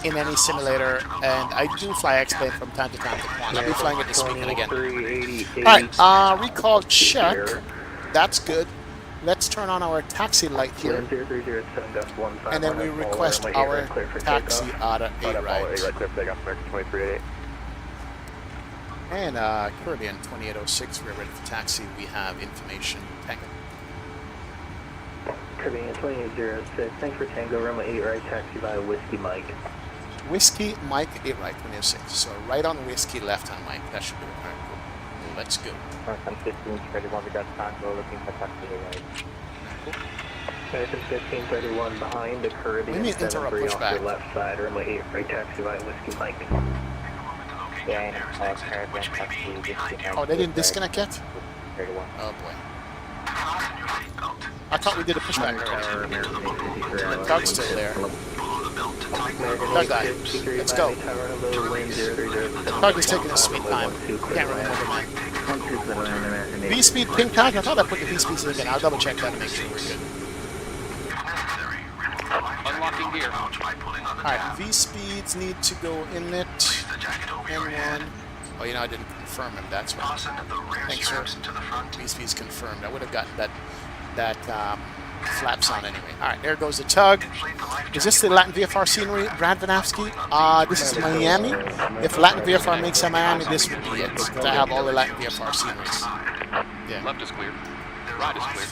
in any simulator, and I do fly X-plane from time to time. I'll be flying it this weekend again. Alright, recall check. That's good. Let's turn on our taxi light here, and then we request our taxi out of A-Right. And Caribbean 2806, we're ready for taxi. We have information. Tango. Caribbean 2806, thanks for Tango, runway 8 right, taxi via Whiskey Mike. Whiskey Mike 8 right, 26. So right on Whiskey, left on Mike. That should do it. All right, cool. Let's go. 1531, we got Tango looking for taxi right. American 1531 behind the Caribbean. We need to interrupt 73 off pushback. your left side, runway 8 right, taxi via Whiskey Mike. Yeah, Caribbean taxi, Oh, they didn't disconnect yet? 31. Oh boy. I thought we did a pushback already. Doug's still there. Doug died. Let's go. Doug is taking his sweet time. Can't remember, man. V-speed ping tag? I thought I put the V-speeds in again. I'll double check that to make sure we're good. Unlocking gear. Alright, V-speeds need to go inlet. N1. Oh, you know, I didn't confirm him. That's right. Thanks, sir. V-speeds confirmed. I would have gotten that flaps on anyway. Alright, there goes the tug. Is this the Latin VFR scenery, Brad Vanafsky? This is Miami. If Latin VFR makes a Miami, this would be it. I have all the Latin VFR sceneries. Yeah. Left is clear. Right is clear.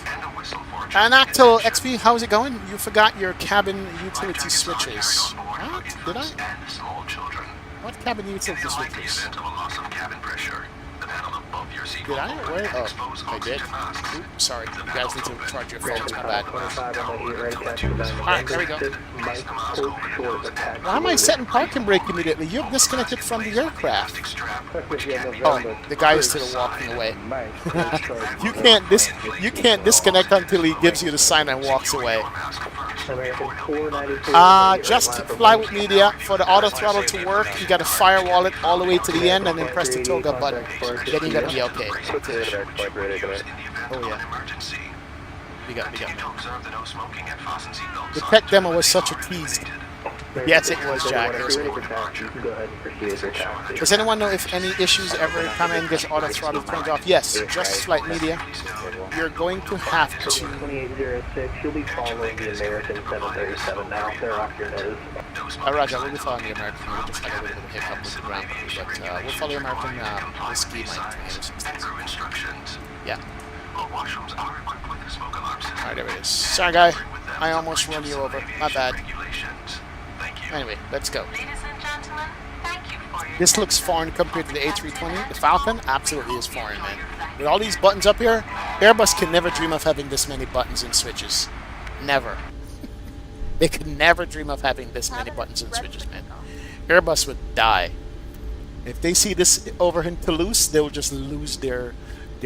And Actil XP, how's it going? You forgot your cabin utility switches. What? Did I? What cabin utility switches? Did I? Where? Oh, I did. Oops, sorry. You guys need to charge your phones. My bad. Alright, there we go. Why am I setting parking brake immediately? You're disconnected from the aircraft. Oh, the guy is still walking away. you can't disconnect until he gives you the sign and walks away. Just fly with media. For the auto throttle to work, you gotta firewall it all the way to the end and then press the toga button. Then you're gonna be okay. Oh yeah. We got. The tech demo was such a tease. Yes, it was, Jack. Does anyone know if any issues ever come and get auto throttle turned off? Yes, just flight media. You're going to have to. 2806, you'll be following the American 737 now. They're off your nose. Roger, we'll be following the American. We just had a little bit of a hiccup with the ground crew, but we'll follow the American Whiskey Mike 2806. Yeah. Alright, there it is. Sorry, guy. I almost run you over. My bad. Anyway, let's go. This looks foreign compared to the A320. The Falcon absolutely is foreign, man. With all these buttons up here, Airbus can never dream of having this many buttons and switches. Never. They could never dream of having this many buttons and switches, man. Airbus would die. If they see this over in Toulouse, they will just lose their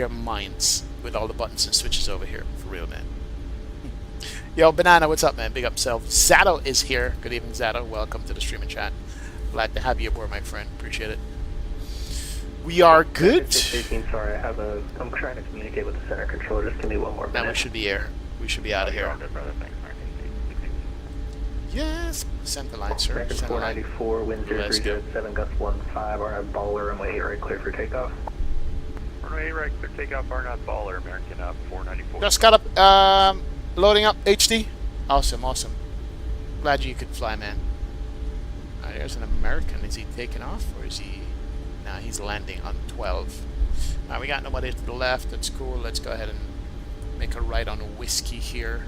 minds with all the buttons and switches over here. For real, man. Yo, Banana, what's up, man? Big up self. Zato is here. Good evening, Zato. Welcome to the stream and chat. Glad to have you aboard, my friend. Appreciate it. We are good. Sorry, I'm trying to communicate with the center controller. Just give me one more minute. Now we should be here. We should be out of here. Yes. Send the line, sir. American 494, wind 0307, gust 15, RNAV baller, runway 8 right, clear for takeoff. Runway 8 right, clear takeoff, RNAV baller, American 494. Just got up, loading up HD. Awesome, awesome. Glad you could fly, man. There's an American. Is he taking off or is he? Nah, he's landing on 12. We got nobody to the left. That's cool. Let's go ahead and make a right on Whiskey here.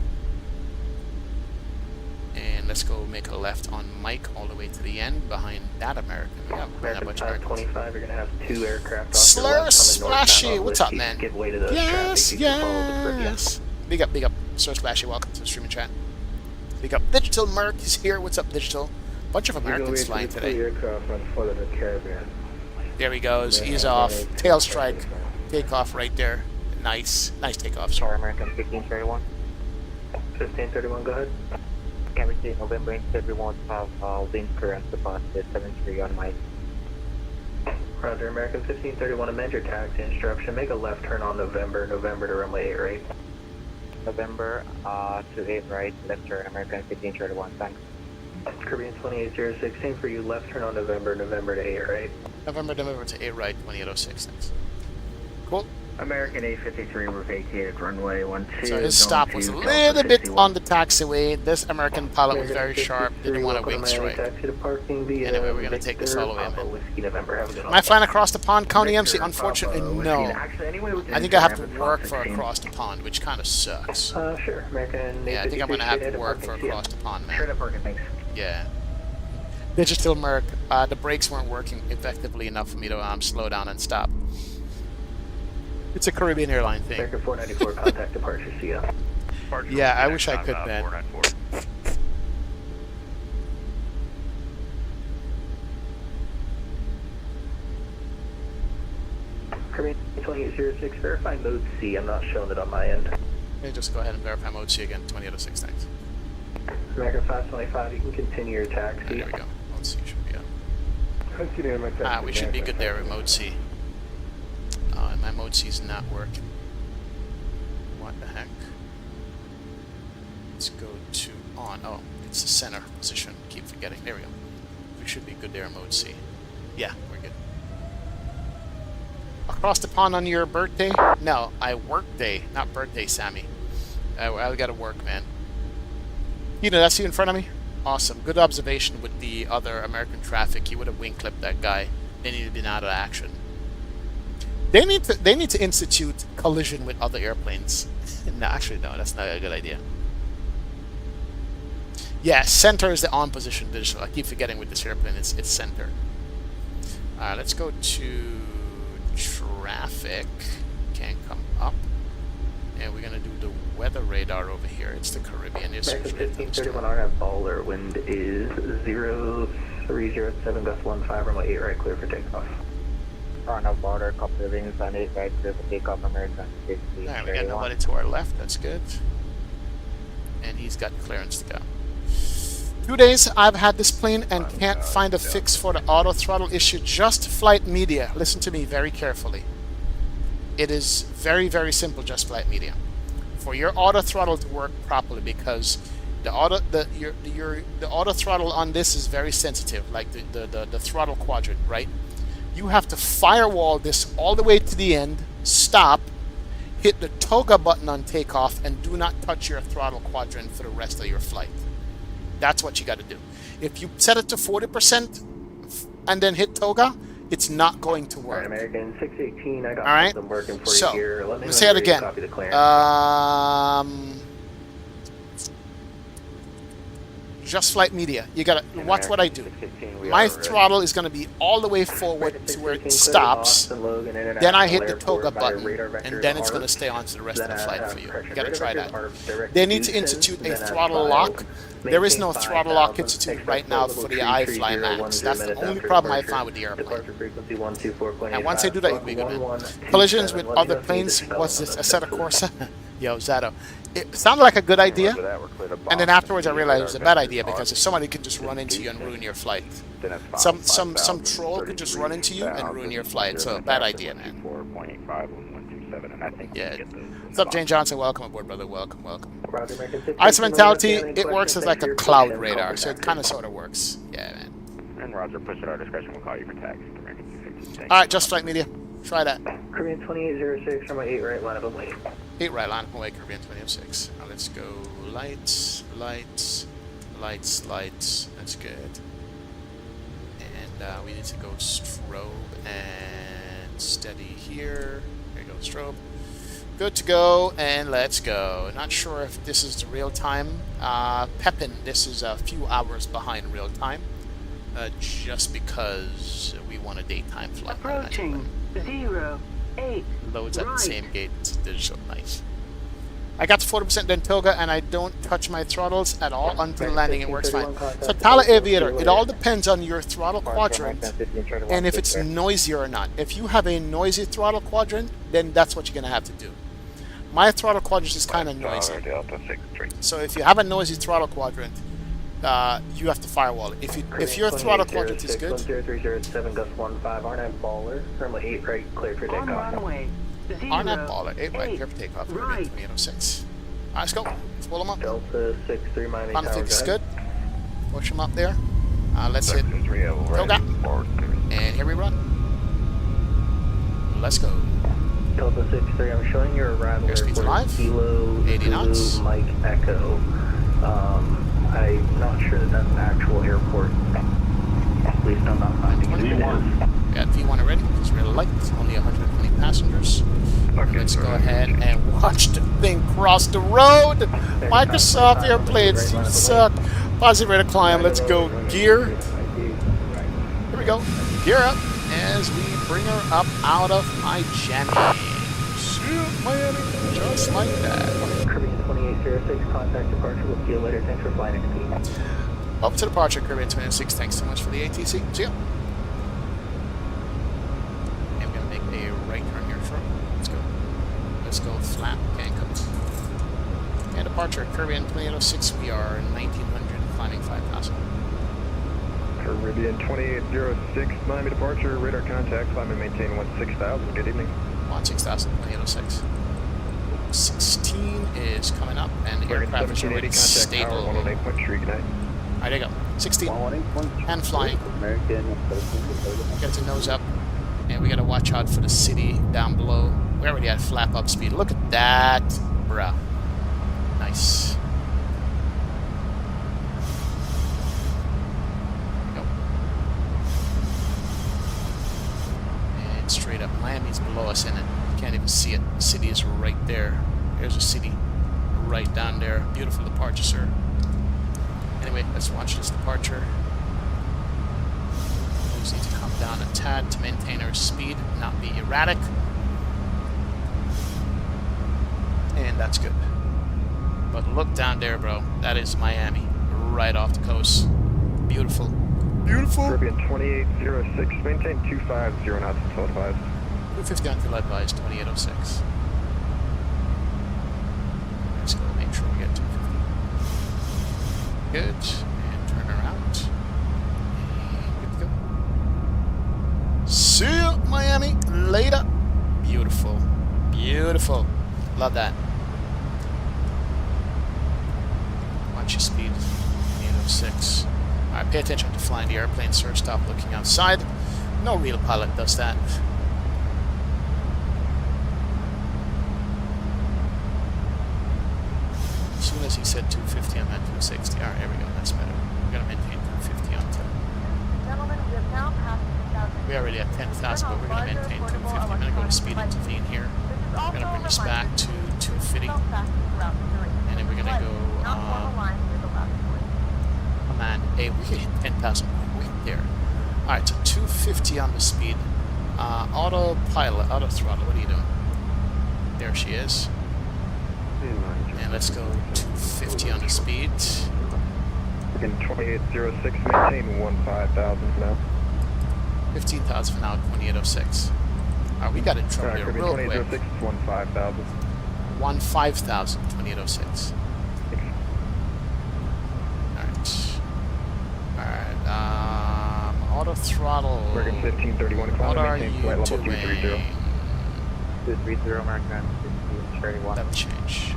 And let's go make a left on Mike all the way to the end behind that American. We got a bunch of Americans. 25, you're going to have 2 aircraft off Slur Splashy, what's up, man? Give way to those Yes, traffic. You can follow the Caribbean. yes. Big up. Slur Splashy, welcome to the streaming chat. Big up. Digital Merc is here. What's up, Digital? Bunch of Americans flying today. There he goes. He's off. Tail strike. Takeoff right there. Nice takeoff. Sorry, American 1531. 1531, go ahead. Can we see November and everyone have wind current about the 73 on Mike? Roger, American 1531, amend your taxi instruction. Make a left turn on November to runway 8 right. November 28 right, left turn, American 1531, thanks. Caribbean 2806, same for you, left turn on November to 8 right. November to 8 right, 2806. Thanks. Cool. American 853, we're vacated runway 12. So his stop was a little bit on the taxiway. This American pilot was very sharp, didn't want a wing strike. Anyway, we're going to take this all the way, man. Am I flying across the pond, County MC? Unfortunately, no. I think I have to work for across the pond, which kind of sucks. Sure, American. Yeah, I think I'm going to have to work for across the pond, man. Straight up working, thanks. Yeah. Digital Merc, the brakes weren't working effectively enough for me to slow down and stop. It's a Caribbean airline thing. American 494, contact departure, see ya. Yeah, I wish I could, man. 494. Caribbean 2806, verify mode C. I'm not showing it on my end. Okay, just go ahead and verify mode C again, 2806, thanks. American 525, you can continue your taxi. There we go. Mode C should be up. We should be good there with mode C. And my mode C is not working. What the heck? Let's go to on. Oh, it's the center position. Keep forgetting. There we go. We should be good there in mode C. Yeah, we're good. Across the pond on your birthday? No, I work day, not birthday, Sammy. I gotta work, man. You know, that's you in front of me? Awesome. Good observation with the other American traffic. You would have wing clipped that guy. Then he'd have been out of action. They need to institute collision with other airplanes. No, actually, no, that's not a good idea. Yeah, center is the on position digital. I keep forgetting with this airplane, it's center. Let's go to traffic. Can't come up. And we're gonna do the weather radar over here. It's the Caribbean. American 1531 RF Baller, wind is 0307 gust 15, runway 8 right, clear for takeoff. On a border, couple of wings on 8 right, clear for takeoff, American 1531. Alright, we got nobody to our left. That's good. And he's got clearance to go. 2 days I've had this plane and can't find a fix for the auto throttle issue. Just Flight Media. Listen to me very carefully. It is very, very simple, Just Flight Media. For your auto throttle to work properly, because the auto throttle on this is very sensitive, like the throttle quadrant, right? You have to firewall this all the way to the end, stop, hit the toga button on takeoff, and do not touch your throttle quadrant for the rest of your flight. That's what you got to do. If you set it to 40% and then hit toga, it's not going to work. All right, American 618, I got right. something working for So, you here. Let me say it again. Copy the clearance. Just Flight Media. You gotta watch what I do. My throttle is gonna be all the way forward to where it stops. Then I hit the toga button, and then it's gonna stay on to the rest of the flight for you. You gotta try that. They need to institute a throttle lock. There is no throttle lock institute right now for the iFly MAX. That's the only problem I found with the airplane. And once I do that, you'll be good, man. Collisions with other planes. What's this? A set of Corsa? Yo, Zato. It sounded like a good idea, and then afterwards I realized it was a bad idea, because if somebody could just run into you and ruin your flight. Some troll could just run into you and ruin your flight, so bad idea, man. Yeah. What's up, Jane Johnson? Welcome aboard, brother. Welcome, welcome. Ice mentality, it works as like a cloud radar, so it kind of sort of works. Yeah, man. And Roger, push at our discretion. We'll call you for taxi. Alright, Just Flight Media. Try that. Caribbean 2806, runway 8 right, line up and wait. 8 right, line up and wait, Caribbean 2006. Now let's go lights, lights, lights, lights. That's good. And we need to go strobe and steady here. There you go, strobe. Good to go, and let's go. Not sure if this is the real time. Pepin, this is a few hours behind real time. Just because we want a daytime flight. Approaching 08. Loads at the right. same gate. It's digital. Nice. I got to 40% then toga, and I don't touch my throttles at all until landing. It works fine. So Tala Aviator, it all depends on your throttle quadrant and if it's noisy or not. If you have a noisy throttle quadrant, then that's what you're going to have to do. My throttle quadrant is kind of noisy. So if you have a noisy throttle quadrant, you have to firewall it. If your throttle quadrant is good. 0307 gust 15, R9 baller, runway 8 right, clear for takeoff. On runway R9 baller, 8 right, clear for takeoff. right. 2806. Alright, let's go. Let's pull them up. Delta 6-3 Miami Tower. Config is go good. ahead. Push them up there. Let's hit Toga. And here we run. Let's go. Delta 6-3, I'm showing your arrival Airspeed's airport alive. Kilo 80 knots. Zulu Mike Echo. I'm not sure that that's an actual airport. At least I'm not finding it. We got V1 already. It's real light. Only 120 passengers. Let's go ahead and watch the thing cross the road. Microsoft airplanes, you suck. Positive rate of climb. Let's go. Gear. Here we go. Gear up as we bring her up out of Miami. Miami, just like that. Caribbean 2806, contact departure. We'll see you later. Thanks for flying XP. Up to departure, Caribbean 26. Thanks so much for the ATC. See ya. And we're going to make a right turn here short. Let's go. Let's go flat. Handcuffs. And departure, Caribbean 2806. We are 1900, climbing 5,000. Caribbean 2806, Miami departure, radar contact, climb and maintain 16,000. Good evening. 16,000, 2806. 16 is coming up, and the aircraft is already stable. 118.3, good night. Alright, there you go. 16. And flying. Get the nose up. And we gotta watch out for the city down below. We already had flap up speed. Look at that, bruh. Nice. Go. And straight up. Miami's below us, and you can't even see it. The city is right there. There's a city right down there. Beautiful departure, sir. Anyway, let's watch this departure. We just need to come down a tad to maintain our speed, not be erratic. And that's good. But look down there, bro. That is Miami, right off the coast. Beautiful. Beautiful. Caribbean 2806, maintain 250 knots until advised. 250 until advised, 2806. Let's go make sure we get 250. Good. And turn around. And good to go. See you, Miami. Later. Beautiful. Beautiful. Love that. Watch your speed. 806. Alright, pay attention to flying the airplane, sir. Stop looking outside. No real pilot does that. As soon as he said 250, I'm at 260. Alright, here we go. That's better. We're going to maintain 250 until. Gentlemen, we have now passed 10,000. We're already at 10,000, but we're going to maintain 250. I'm going to go to speed intervene here. We're going to bring this back to 250. And then we're going to go. Oh man, hey, we hit 10,000 quick there. Alright, so 250 on the speed. Autopilot, auto throttle, what are you doing? There she is. And let's go 250 on the speed. Again, 2806, maintain 15,000 for now. 15,000 for now, 2806. Alright, we got in trouble here real quick. 2806 is 15,000. 15,000, 2806. Alright, auto throttle. American 1531, What are maintain you flight level doing? 230. 230, American 1531. That would change.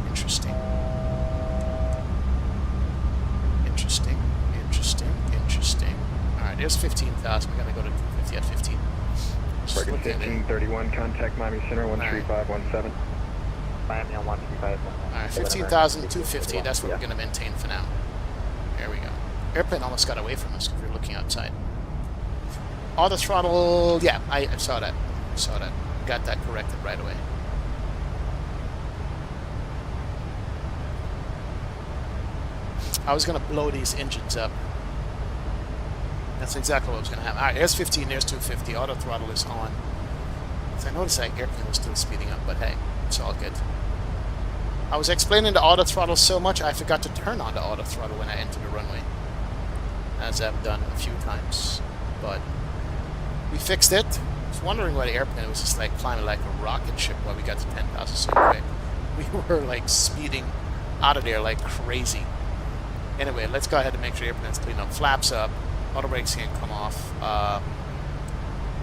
Interesting. Interesting. Interesting. Interesting. Alright, there's 15,000. We gotta go to 250 at 15. Just American look at it. 1531, contact Miami Center 13517. Miami on 135. Alright, 15,000, 250. That's what we're gonna maintain for now. There we go. Airplane almost got away from us because we were looking outside. Auto throttle, yeah, I saw that. I saw that. Got that corrected right away. I was going to blow these engines up. That's exactly what was going to happen. Alright, there's 15, there's 250. Auto throttle is on. So I noticed that airplane was still speeding up, but hey, it's all good. I was explaining the auto throttle so much, I forgot to turn on the auto throttle when I entered the runway. As I've done a few times. But we fixed it. I was wondering why the airplane was just like climbing like a rocket ship while we got to 10,000 so quick. We were like speeding out of there like crazy. Anyway, let's go ahead and make sure the airplane's clean up. Flaps up. Auto brakes can come off.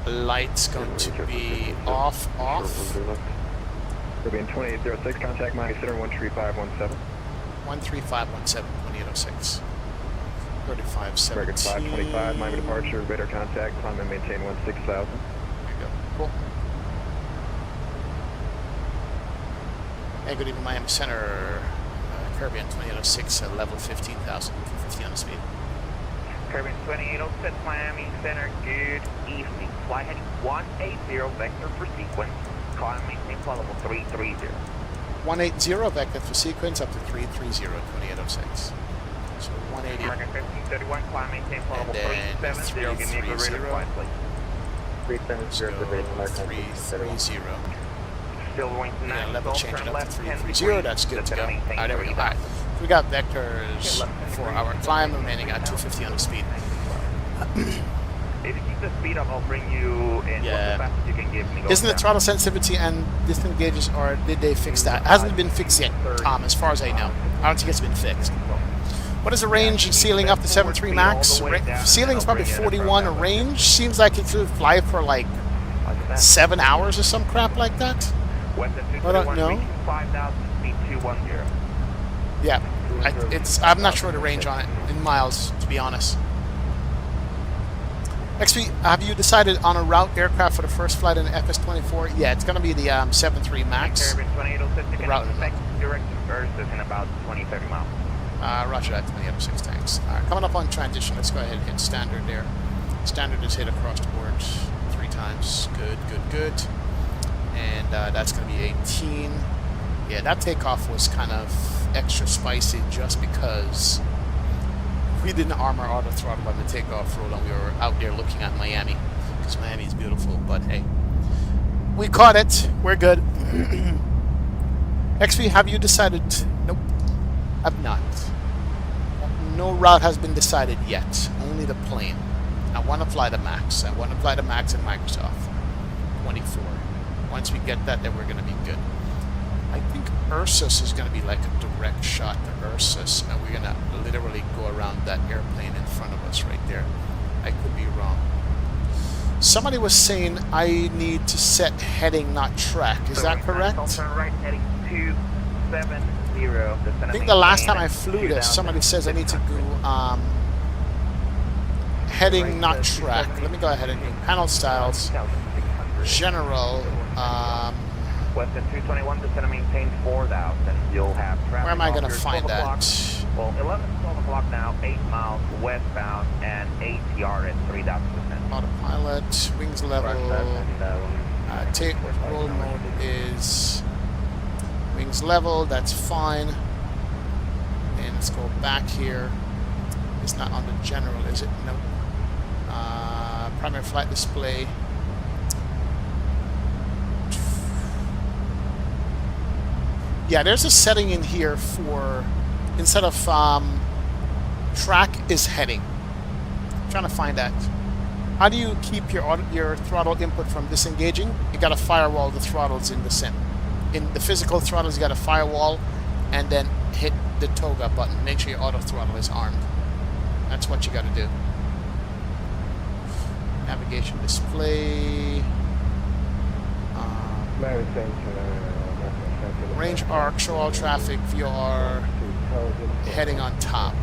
Lights going to be off. Caribbean 2806, contact Miami Center 13517. 13517, 2806. 3517. American 525, Miami departure, radar contact, climb and maintain 16,000. There you go. Cool. Hey, good evening, Miami Center. Caribbean 2806, level 15,000, 15 on the speed. Caribbean 2806, Miami Center, good evening. Fly heading 180, vector for sequence. Climb and maintain flight level 330. 180 vector for sequence up to 330, 2806. So 180. American 1531, climb and maintain flight level 370. You can make a radar flight, please. 370, So repeating American 330. Still going to Yeah, 9, level don't change turn it up to left 10 330. That's good to go. Alright, there we go. Alright. We got vectors for our climb remaining at 250 on the speed. If you keep the speed up, I'll bring you in. Yeah. What's the fastest you can give me? Isn't the throttle sensitivity and disengages, or did they fix that? It hasn't been fixed yet, Tom, as far as I know. I don't think it's been fixed. What is the range in ceiling up to 73 max? Ceiling is probably 41. A range seems like it could fly for like 7 hours or some crap like that. I don't know. 5,000 speed 210. Yeah, I'm not sure the range on it in miles, to be honest. XP, have you decided on a route aircraft for the first flight in the FS-24? Yeah, it's going to be the 73 MAX. Caribbean 2806, you The can route. expect direct versus in about 20-30 miles. Roger that, 2806, thanks. Alright, coming up on transition, let's go ahead and hit standard there. Standard is hit across the board 3 times. Good, good, good. And that's going to be 18. Yeah, that takeoff was kind of extra spicy just because we didn't arm our auto throttle on the takeoff roll and we were out there looking at Miami, because Miami is beautiful. But hey, we caught it. We're good. XP, have you decided? Nope, I've not. No route has been decided yet. Only the plane. I want to fly the MAX. I want to fly the MAX in Microsoft 24. Once we get that, then we're going to be good. I think Ursus is going to be like a direct shot to Ursus, and we're going to literally go around that airplane in front of us right there. I could be wrong. Somebody was saying I need to set heading, not track. Is that correct? Right, heading 270. I think the last time I flew this, somebody says I need to do heading, not track. Let me go ahead and do panel styles, general. Western 221, descend and maintain 4,000. You'll have traffic. Where am I going to find that? Well, 12 o'clock now, 8 miles westbound, and ATR at 3,000%. Autopilot, wings level, take roll mode is wings level, that's fine. And let's go back here. It's not on the general, is it? No. Primary flight display. Yeah, there's a setting in here for, instead of track is heading. I'm trying to find that. How do you keep your throttle input from disengaging? You got to firewall the throttles in the sim. In the physical throttles, you got to firewall and then hit the toga button. Make sure your auto throttle is armed. That's what you got to do. Navigation display. Range arc, show all traffic, VOR, heading on top.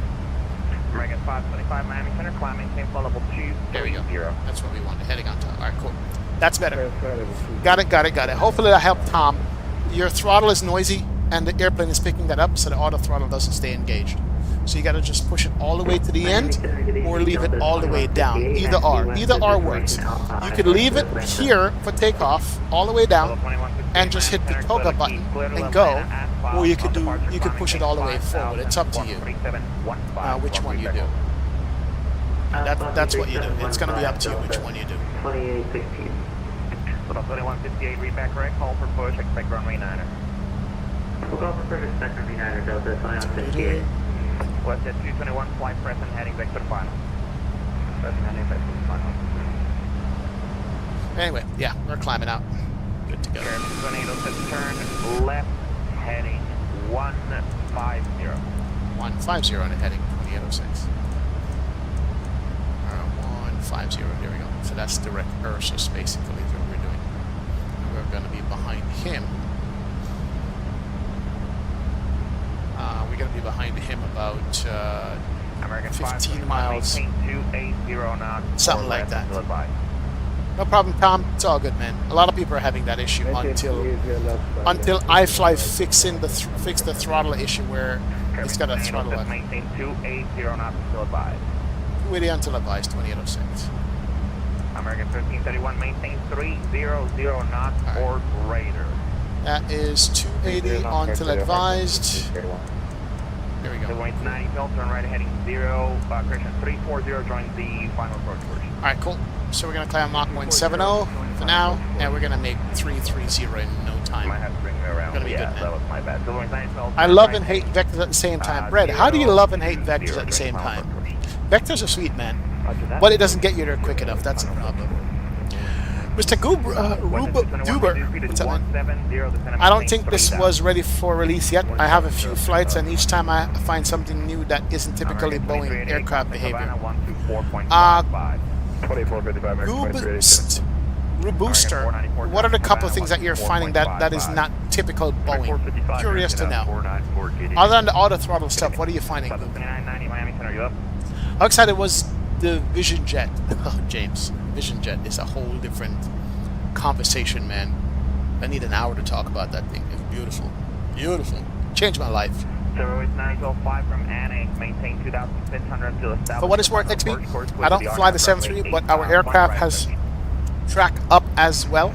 American 525, Miami Center, climb, maintain flight level 230. There we go. That's what we wanted, heading on top. Alright, cool. That's better. Got it, got it, got it. Hopefully that helped Tom. Your throttle is noisy, and the airplane is picking that up, so the auto throttle doesn't stay engaged. So you got to just push it all the way to the end, or leave it all the way down. Either or. Either or works. You could leave it here for takeoff, all the way down, and just hit the toga button and go, or you could push it all the way forward. It's up to you which one you do. That's what you do. It's going to be up to you which one you do. 2816. Little 2158, read back correct, call for push, expect runway 9er. We'll go for push, expect runway 9er, Delta 2158. Westjet 221, flight present, heading back to the final. Present, heading back to the final. Anyway, yeah, we're climbing out. Good to go. 2806, turn left, heading 150. 150 on it, heading 2806. 150, there we go. So that's direct Ursus, basically, is what we're doing. And we're going to be behind him. we're going to be behind him about American 15 miles. 280 knots. Something like that. Still advised. No problem, Tom. It's all good, man. A lot of people are having that issue until iFly fix the throttle issue where it's got a throttle left. Maintain 280 knots. Still advised. 280 until advised, 2806. American 1531, maintain 300 knots or greater. That is 280 until advised. There we go. The wind's 90 mil, turn right heading 0, correction 340, join the final approach course. Alright, cool. So we're going to climb Mach 170 for now, and we're going to make 330 in no time. Might have to bring me around. Gonna be Yeah, good, man. that was my bad. So the wind's 90 mil, I turn love right and hate heading, vectors at the same time. Brett, how do you love and hate vectors at the same time? Vectors are sweet, man, but it doesn't get you there quick enough. That's the problem. Mr. Duber, what's up, man? I don't think this was ready for release yet. I have a few flights, and each time I find something new that isn't typically Boeing aircraft behavior. Rebooster, what are the couple of things that you're finding that is not typical Boeing? Curious to know. Other than the auto throttle stuff, what are you finding? How excited was the Vision Jet? Oh, James, Vision Jet is a whole different conversation, man. I need an hour to talk about that thing. It's beautiful. Beautiful. Changed my life. So it's 905 from Annex, maintain 2,600 to establish. For what it's worth, XP, I don't fly the 73, but our aircraft has track up as well.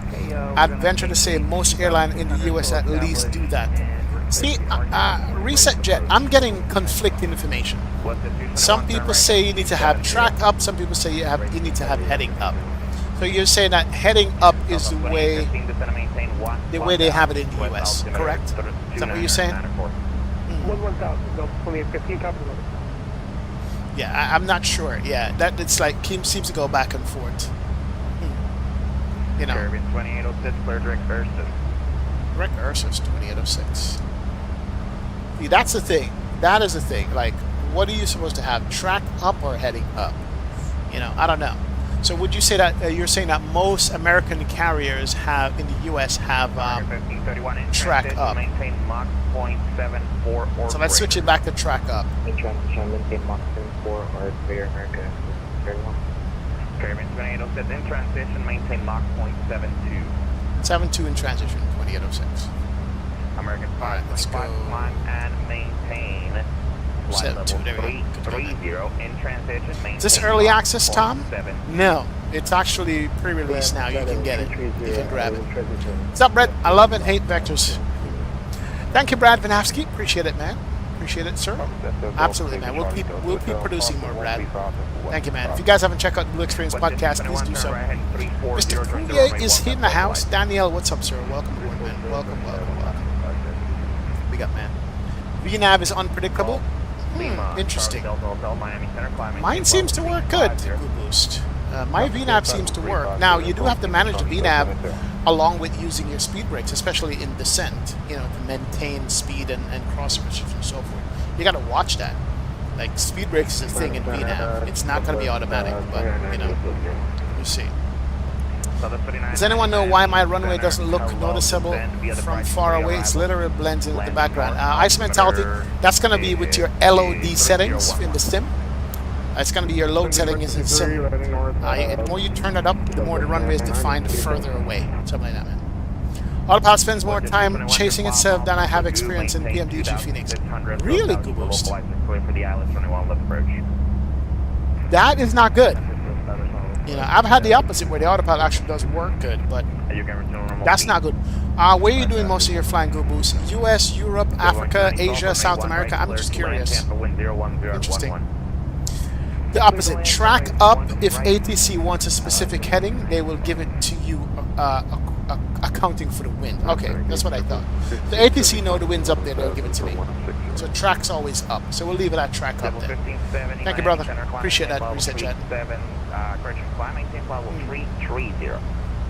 I'd venture to say most airlines in the US at least do that. See, Reset Jet, I'm getting conflicting information. Some people say you need to have track up, some people say you need to have heading up. So you're saying that heading up is the way they have it in the US, correct? Is that what you're saying? Yeah, I'm not sure. Yeah, that it's like seems to go back and forth. You know. 2806, clear direct Ursus. Direct Ursus, 2806. See, that's the thing. That is the thing. Like, what are you supposed to have? Track up or heading up? You know, I don't know. So would you say that you're saying that most American carriers have in the U.S. have track up? Maintain Mach 0.74 or so let's switch it back to track up. Maintain Mach 0.4 or greater America. Caribbean 2806 in transition, maintain Mach 0.72. 72 in transition, 2806. American 525 climb and maintain flight level 330 in transition. Maintain Is this early access, Tom? 7. No, it's actually pre-release now. You can get it. You can grab it. What's up, Brett? I love and hate vectors. Thank you, Brad Vanavsky. Appreciate it, man. Appreciate it, sir. Absolutely, man. We'll keep producing more, Brad. Thank you, man. If you guys haven't checked out the Blue Experience podcast, please do so. Mr. Coulier is here in the house. Danielle, what's up, sir? Welcome aboard, man. Welcome. Big up, man. VNAV is unpredictable. Interesting. Mine seems to work good. Boost. My VNAV seems to work. Now, you do have to manage the VNAV along with using your speed brakes, especially in descent, you know, to maintain speed and cross positions and so forth. You got to watch that. Like, speed brakes is a thing in VNAV. It's not going to be automatic, but, you know, we'll see. Does anyone know why my runway doesn't look noticeable from far away? It's literally blends into the background. Ice mentality, that's going to be with your LOD settings in the sim. It's going to be your load setting in the sim. The more you turn it up, the more the runway is defined further away. Something like that, man. Autopilot spends more time chasing itself than I have experience in PMDG Phoenix. Really, Good Boost. That is not good. You know, I've had the opposite where the autopilot actually does work good, but that's not good. Where are you doing most of your flying, Good Boost? US, Europe, Africa, Asia, South America? I'm just curious. Interesting. The opposite. Track up. If ATC wants a specific heading, they will give it to you accounting for the wind. Okay, that's what I thought. The ATC know the wind's up there, they'll give it to me. So track's always up. So we'll leave it at track up there. Thank you, brother. Appreciate that. Reset chat.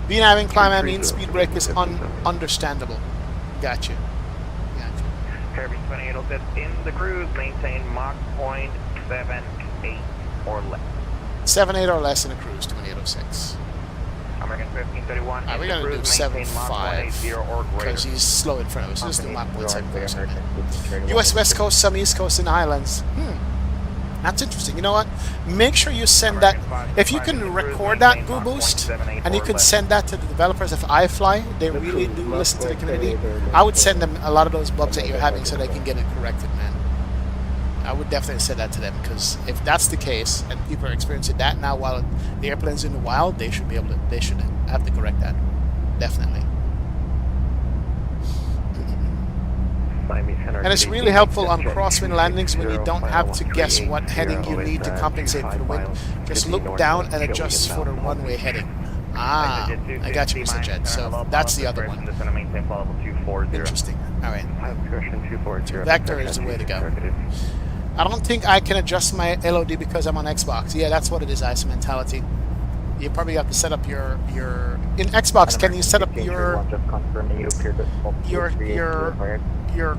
VNAV in climb, I mean speed brake is understandable. Gotcha. Caribbean 2806 in the cruise, maintain Mach 0.78 or less. 78 or less in the cruise, 2806. American 1531. We're going to do 7.5 because he's slow in front of us. Let's do Mach 1.7 for a second. US West Coast, some East Coast and Islands. That's interesting. You know what? Make sure you send that. If you can record that, Go Boost, and you can send that to the developers of iFly, they really do listen to the community. I would send them a lot of those bugs that you're having so they can get it corrected, man. I would definitely send that to them, because if that's the case and people are experiencing that now while the airplane's in the wild, they should be able to. They should have to correct that. Definitely. And it's really helpful on crosswind landings when you don't have to guess what heading you need to compensate for the wind. Just look down and adjust for the runway heading. Ah, I got you, Mr. Jet. So that's the other one. Interesting. All right. Vector is the way to go. I don't think I can adjust my LOD because I'm on Xbox. Yeah, that's what it is, Ice Mentality. You probably have to set up your in Xbox. Can you set up your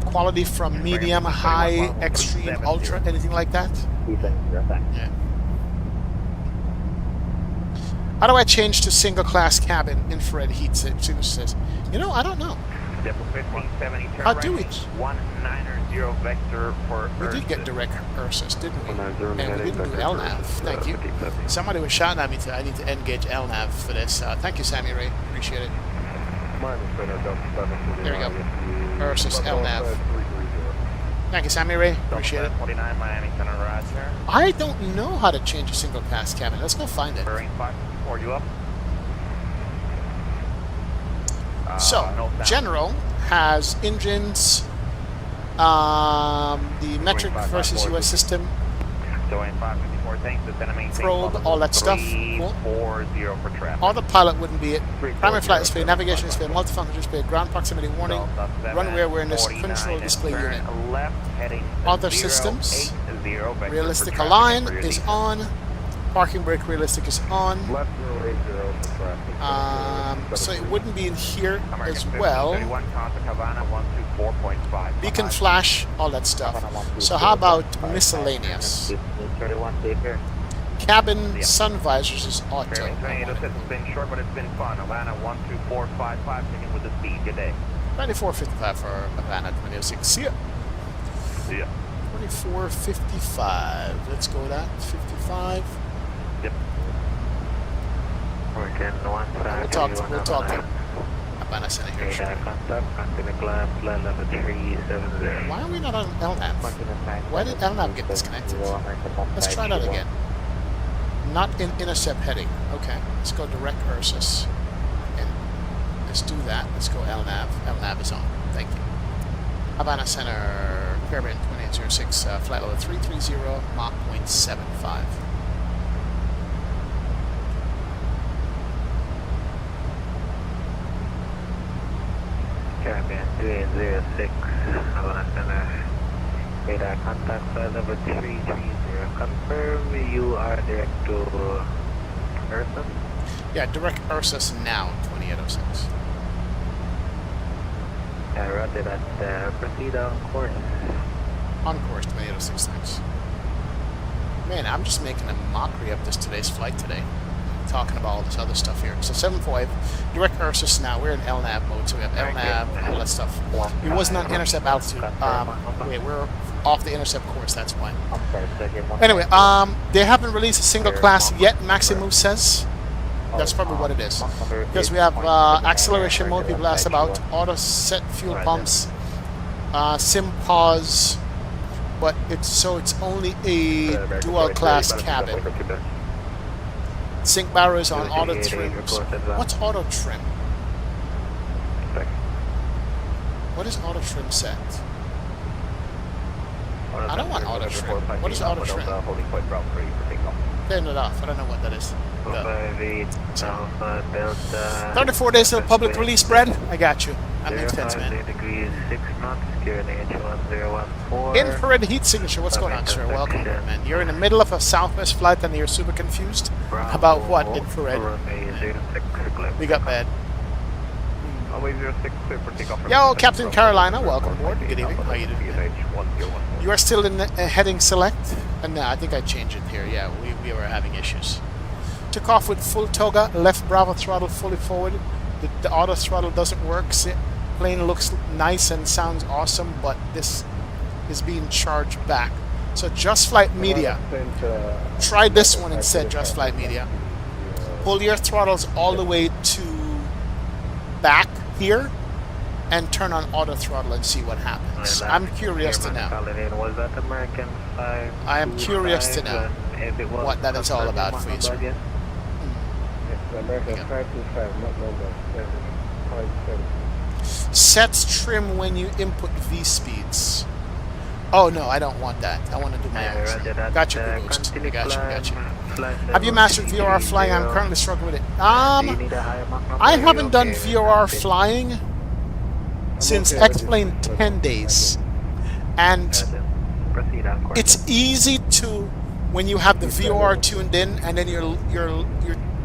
quality from medium, high, extreme, ultra, anything like that? Yeah. How do I change to single class cabin infrared heat signatures? You know, I don't know. How do we? 190 vector for we did get direct Ursus, didn't we? And we didn't do LNAV. Thank you. Somebody was shouting at me I need to engage LNAV for this. Thank you, Sammy Ray. Appreciate it. There we go. Ursus LNAV. Thank you, Sammy Ray. Appreciate it. I don't know how to change a single class cabin. Let's go find it. So, General has engines, the metric versus US system, probe, all that stuff. Autopilot wouldn't be it. Primary flight display, navigation display, multifunction display, ground proximity warning, runway awareness, control display unit. Other systems, realistic align is on. Parking brake realistic is on. So it wouldn't be in here as well. Beacon flash, all that stuff. So how about miscellaneous? Cabin sun visors is auto. It's been short, but it's been fun. Havana 12455, taking with the speed. Good day. 2455 for Havana 2006. See ya. See ya. 2455. Let's go that. 55. Yep. We'll talk to Havana Center here. Why are we not on LNAV? Why did LNAV get disconnected? Let's try that again. Not in intercept heading. Okay, let's go direct Ursus. And let's do that. Let's go LNAV. LNAV is on. Thank you. Havana Center, Caribbean 2806, flight level 330, Mach 0.75. Caribbean 306, Havana Center. Radar contact flight level 330. Confirm you are direct to Ursus? Yeah, direct Ursus now, 2806. Roger that. Proceed on course. On course, 2806, thanks. Man, I'm just making a mockery of today's flight today. Talking about all this other stuff here. So 7.5, direct Ursus now. We're in LNAV mode, so we have LNAV, all that stuff. It wasn't on intercept altitude. Wait, we're off the intercept course, that's why. Anyway, they haven't released a single class yet, Maximove says. That's probably what it is. Because we have acceleration mode, people asked about, auto set fuel pumps, sim pause, but it's only a dual class cabin. Sync barrels on auto trim. What's auto trim? What is auto trim set? I don't want auto trim. What is auto trim? Turn it off. I don't know what that is. 34 days till public release, Brad. I got you. That makes sense, man. Infrared heat signature. What's going on, sir? Welcome, man. You're in the middle of a Southwest flight and you're super confused about what infrared. We got bad. Yo, Captain Carolina, welcome aboard. Good evening. How you doing? You are still in heading select? No, I think I changed it here. Yeah, we were having issues. Took off with full toga, left Bravo throttle fully forward. The auto throttle doesn't work. Plane looks nice and sounds awesome, but this is being charged back. So Just Flight Media, try this one instead, Just Flight Media. Pull your throttles all the way to back here and turn on auto throttle and see what happens. I'm curious to know. I am curious to know what that is all about for you, sir. Sets trim when you input V speeds. Oh no, I don't want that. I want to do my own. Gotcha, Boost. Gotcha. Have you mastered VOR flying? I'm currently struggling with it. I haven't done VOR flying since X-Plane 10 days. And it's easy to, when you have the VOR tuned in and then you're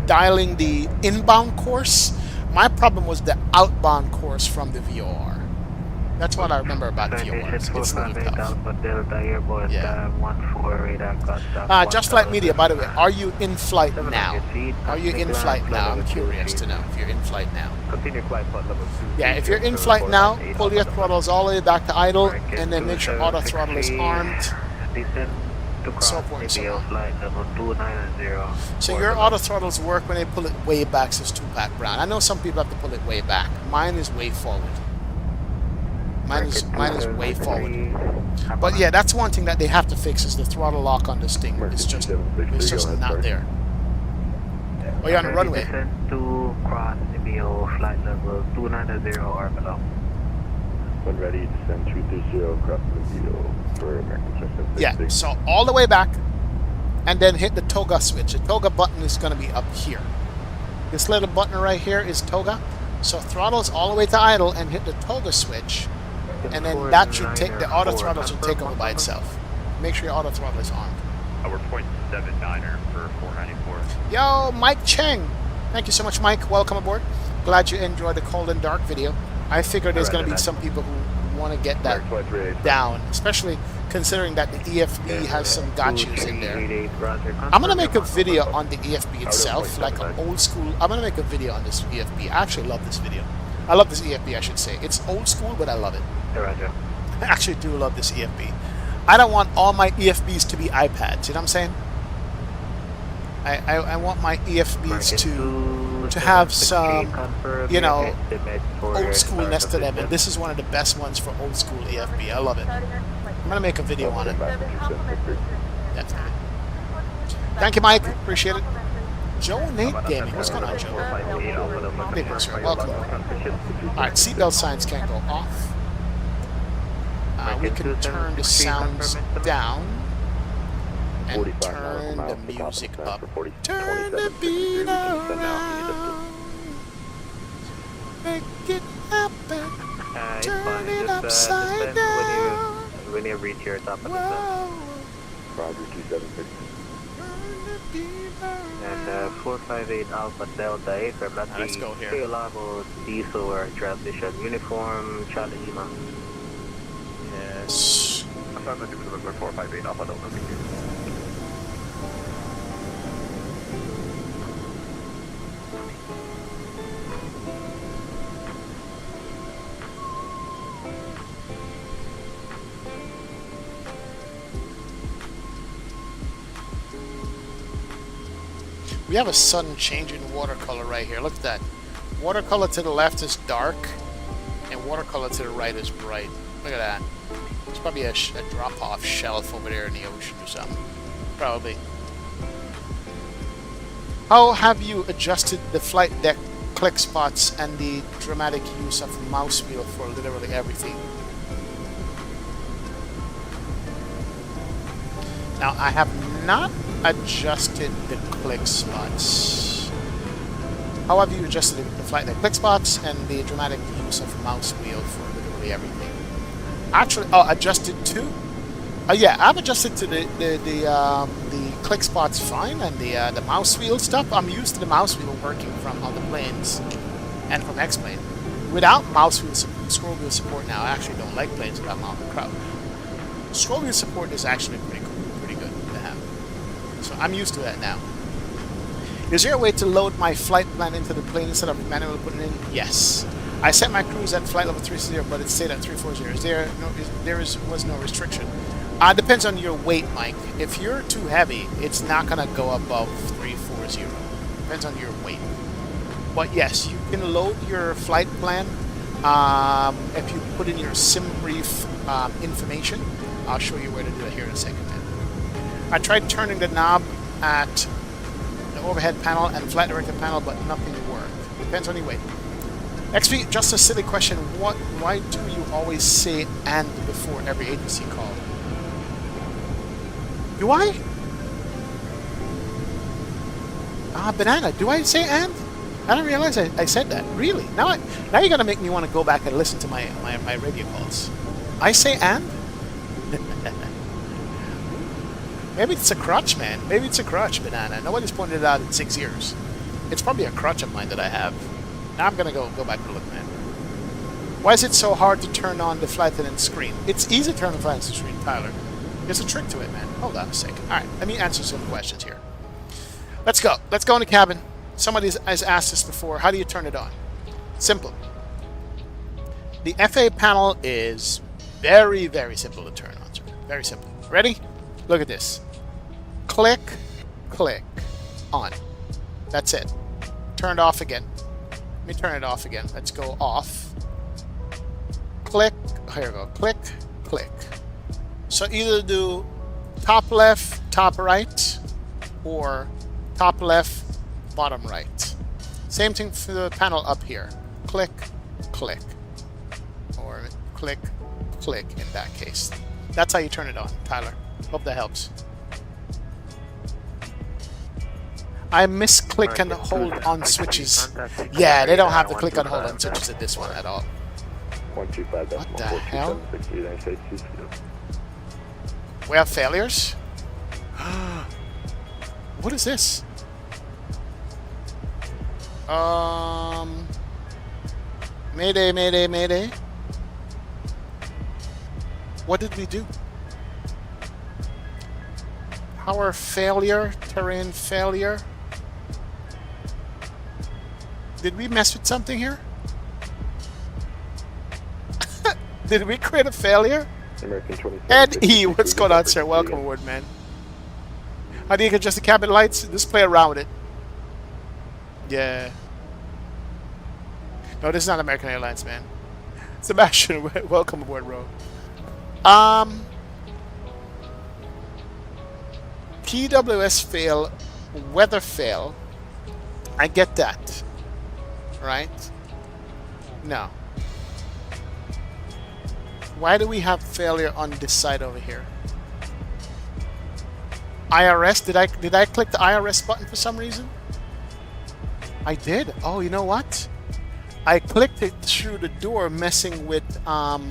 dialing the inbound course. My problem was the outbound course from the VOR. That's what I remember about VOR. It's a little tough. Yeah. Just Flight Media, by the way, are you in flight now? Are you in flight now? I'm curious to know if you're in flight now. Yeah, if you're in flight now, pull your throttles all the way back to idle, and then make sure auto throttle is armed. So forth and so on. So your auto throttles work when they pull it way back, says Tupac Brown. I know some people have to pull it way back. Mine is way forward. Mine is way forward. But yeah, that's one thing that they have to fix is the throttle lock on this thing. It's just not there. Oh, you're on the runway. To cross CBO flight level 290 or below. When ready, descend 230 cross CBO for American. Yeah, so all the way back, and then hit the toga switch. The toga button is going to be up here. This little button right here is toga. So throttles all the way to idle and hit the toga switch, and then that should take the auto throttle should take over by itself. Make sure your auto throttle is armed. We're 0.79er for 494. Yo, Mike Cheng. Thank you so much, Mike. Welcome aboard. Glad you enjoyed the cold and dark video. I figured there's going to be some people who want to get that down, especially considering that the EFB has some gotchas in there. I'm going to make a video on the EFB itself, like an old school. I'm going to make a video on this EFB. I actually love this video. I love this EFB, I should say. It's old school, but I love it. I actually do love this EFB. I don't want all my EFBs to be iPads, you know what I'm saying? I want my EFBs to have some, you know, old schoolness to them, and this is one of the best ones for old school EFB. I love it. I'm going to make a video on it. Definitely. Thank you, Mike. Appreciate it. Joe Nate Gaming. What's going on, Joe? Big one, sir. Welcome. Alright, seatbelt signs can't go off. We can turn the sounds down and turn the music up. Turn the beat around. Make it happen. Turn it upside down. When you reach your top of the Roger 276. And 458 Alpha Delta 8 for Let's go here. Level diesel or transition uniform Charlie Lima. Yes. I'm not looking for the 458 Alpha Delta. We have a sudden change in watercolor right here. Look at that. Watercolor to the left is dark, and watercolor to the right is bright. Look at that. It's probably a drop-off shelf over there in the ocean or something. Probably. How have you adjusted the flight deck click spots and the dramatic use of mouse wheel for literally everything? Now, I have not adjusted the click spots. How have you adjusted the flight deck click spots and the dramatic use of mouse wheel for literally everything? Actually, adjusted to? Yeah, I've adjusted to the click spots fine, and the mouse wheel stuff. I'm used to the mouse wheel working from other planes and from X-Plane. Without mouse wheel scroll wheel support now, I actually don't like planes without scroll wheel support is actually pretty cool, pretty good to have. So I'm used to that now. Is there a way to load my flight plan into the plane instead of manually putting it in? Yes. I set my cruise at flight level 360, but it stayed at 340. Was no restriction. Depends on your weight, Mike. If you're too heavy, it's not gonna go above 340. Depends on your weight. But yes, you can load your flight plan if you put in your sim brief information. I'll show you where to do it here in a second. I tried turning the knob at the overhead panel and flight director panel, but nothing worked. Depends on your weight. XP, just a silly question. Why do you always say "and" before every agency call? Do I? Banana, do I say "and"? I didn't realize I said that. Really? Now you're gonna make me want to go back and listen to my radio calls. I say "and"? Maybe it's a crutch, man. Maybe it's a crutch, Banana. Nobody's pointed it out in 6 years. It's probably a crutch of mine that I have. Now I'm gonna go back and look, man. Why is it so hard to turn on the flight attendant screen? It's easy to turn on the flight attendant screen, Tyler. There's a trick to it, man. Hold on a second. Alright, let me answer some questions here. Let's go. Let's go in the cabin. Somebody has asked this before. How do you turn it on? Simple. The FA panel is very, very simple to turn on, sir. Very simple. Ready? Look at this. Click, click, on. That's it. Turned off again. Let me turn it off again. Let's go off. Click. Here we go. Click, click. So either do top left, top right, or top left, bottom right. Same thing for the panel up here. Click, click. Or click, click in that case. That's how you turn it on, Tyler. Hope that helps. I miss click and hold on switches. Yeah, they don't have the click and hold on switches in this one at all. What the hell? We have failures? What is this? Mayday, mayday, mayday. What did we do? Power failure, terrain failure. Did we mess with something here? Did we create a failure? Ed E, what's going on, sir? Welcome aboard, man. How do you adjust the cabin lights? Just play around with it. Yeah. No, this is not American Airlines, man. Sebastian, welcome aboard, bro. PWS fail, weather fail. I get that. Right? No. Why do we have failure on this side over here? IRS, did I click the IRS button for some reason? I did. Oh, you know what? I clicked it through the door, messing with the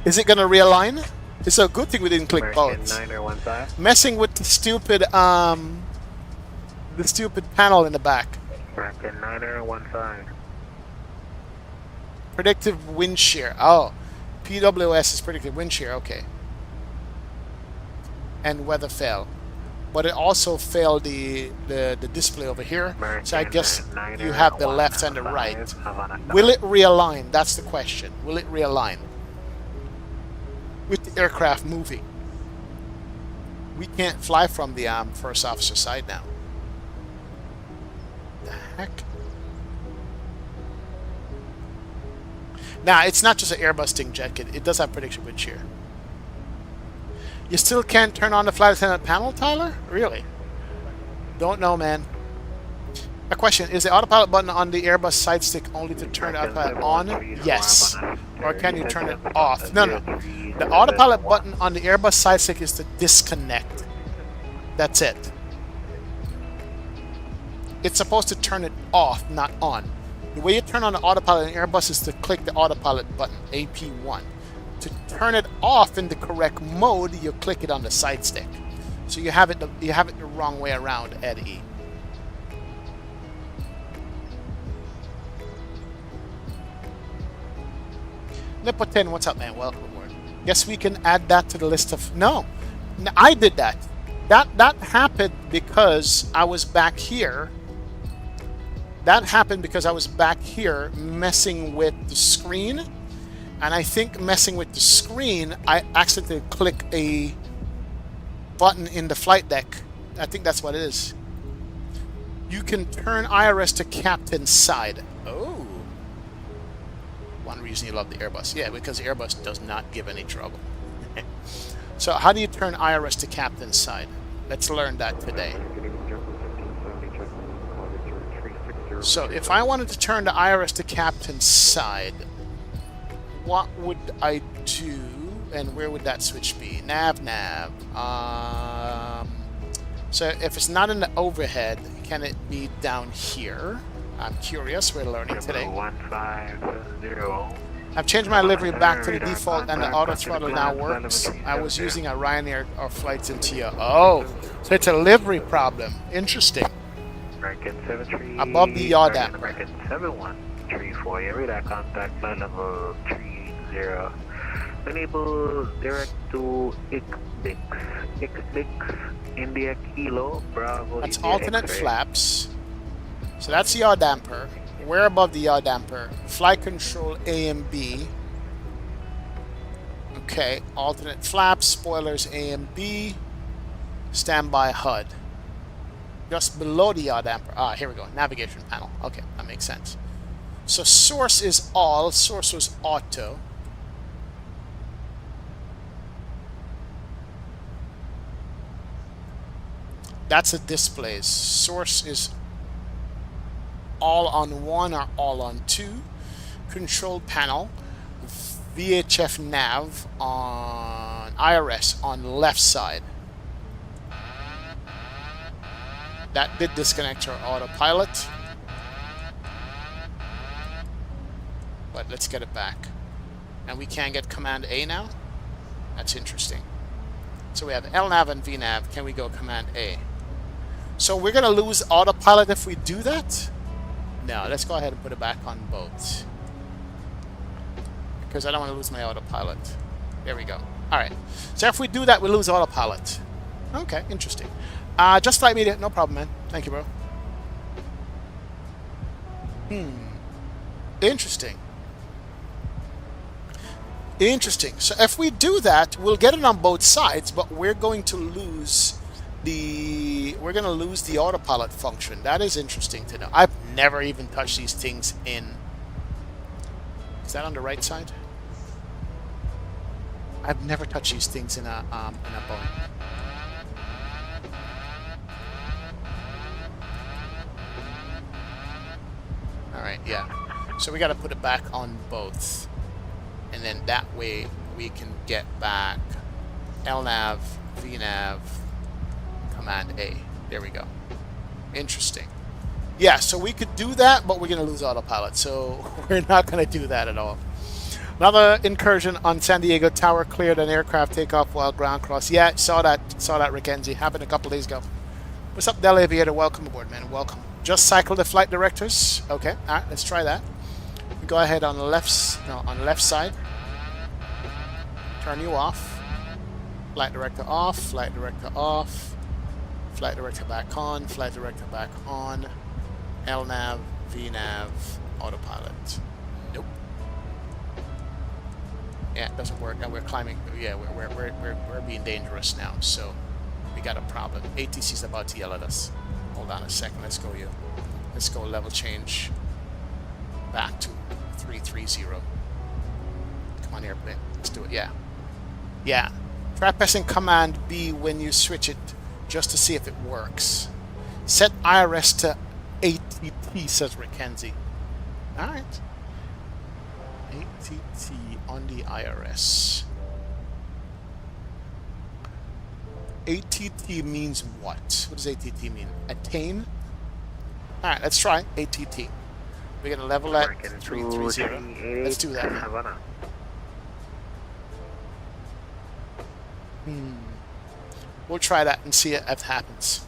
is it gonna realign? It's a good thing we didn't click both. Messing with the stupid panel in the back. American 9015. Predictive wind shear. Oh, PWS is predictive wind shear. Okay. And weather fail, but it also failed the display over here. So I guess you have the left and the right. Will it realign? That's the question. Will it realign with the aircraft moving? We can't fly from the first officer side now. The heck? Now, it's not just an Airbus thing, Jet Kit. It does have prediction wind shear. You still can't turn on the flight attendant panel, Tyler? Really? Don't know, man. A question, is the autopilot button on the Airbus side stick only to turn the autopilot on? Yes. Or can you turn it off? No, no. The autopilot button on the Airbus side stick is to disconnect. That's it. It's supposed to turn it off, not on. The way you turn on the autopilot in Airbus is to click the autopilot button, AP1. To turn it off in the correct mode, you click it on the side stick. So you have it the wrong way around, Eddie. Nipoten, what's up, man? Welcome aboard. Guess we can add that to the list of... No, I did that. that happened because I was back here. That happened because I was back here messing with the screen, and I think messing with the screen, I accidentally click a button in the flight deck. I think that's what it is. You can turn IRS to captain side. Oh. One reason you love the Airbus. Yeah, because the Airbus does not give any trouble. So how do you turn IRS to captain side? Let's learn that today. So if I wanted to turn the IRS to captain side, what would I do, and where would that switch be? Nav. So if it's not in the overhead, can it be down here? I'm curious. We're learning today. 150. I've changed my livery back to the default, and the auto throttle now works. I was using a Ryanair or Flightsim TO. Oh, so it's a livery problem. Interesting. American 73. Above the yaw damper. American 7134. Radar contact flight level 30. Enable direct to X6 India Kilo Bravo. That's India alternate X-ray. flaps. So that's the yaw damper. We're above the yaw damper. Flight control A and B. Okay, alternate flaps, spoilers A and B. Standby HUD. Just below the yaw damper. Ah, here we go. Navigation panel. Okay, that makes sense. So source is all. Source was auto. That's a displays. Source is all on 1 or all on 2. Control panel. VHF nav on IRS on left side. That did disconnect our autopilot. But let's get it back. And we can get Command A now? That's interesting. So we have LNAV and VNAV. Can we go Command A? So we're going to lose autopilot if we do that? No, let's go ahead and put it back on both. Because I don't want to lose my autopilot. There we go. Alright. So if we do that, we lose autopilot. Okay, interesting. Just flight media. No problem, man. Thank you, bro. Interesting. Interesting. So if we do that, we'll get it on both sides, but we're going to lose the autopilot function. That is interesting to know. I've never even touched these things in. Is that on the right side? I've never touched these things in a Boeing. All right, yeah. So we got to put it back on both, and then that way we can get back LNAV, VNAV, Command A. There we go. Interesting. Yeah, so we could do that, but we're going to lose autopilot, so we're not going to do that at all. Another incursion on San Diego Tower cleared an aircraft takeoff while ground cross. Yeah, saw that, Rickenzie. Happened a couple days ago. What's up, Del Aviator? Welcome aboard, man. Welcome. Just cycle the flight directors. Okay, all right, let's try that. We go ahead on the left side. Turn you off. Flight director off. Flight director off. Flight director back on. Flight director back on. LNAV, VNAV, autopilot. Nope. Yeah, it doesn't work. And we're climbing. Yeah, we're being dangerous now. So we got a problem. ATC's about to yell at us. Hold on a second. Let's go. Let's go level change back to 330. Come on, airplane. Let's do it. Yeah. Yeah. Try pressing Command B when you switch it, just to see if it works. Set IRS to ATT, says Rickenzie. All right. ATT on the IRS. ATT means what? What does ATT mean? Attain? Alright, let's try ATT. We're going to level at 330. Let's do that now. We'll try that and see if it happens.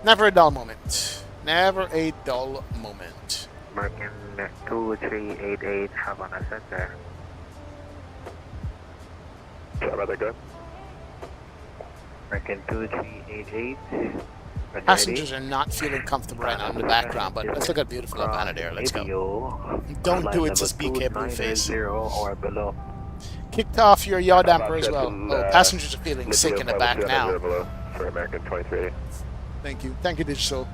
Never a dull moment. Never a dull moment. American 2388 Havana Center. Sorry about that, guy. American 2388. Passengers are not feeling comfortable right now in the background, but let's look at beautiful Havana there. Let's go. Don't do it, says BK Blueface. Or below. Kicked off your yaw damper as well. Oh, passengers are feeling sick in the back now. For American 23. Thank you. Thank you, Digital.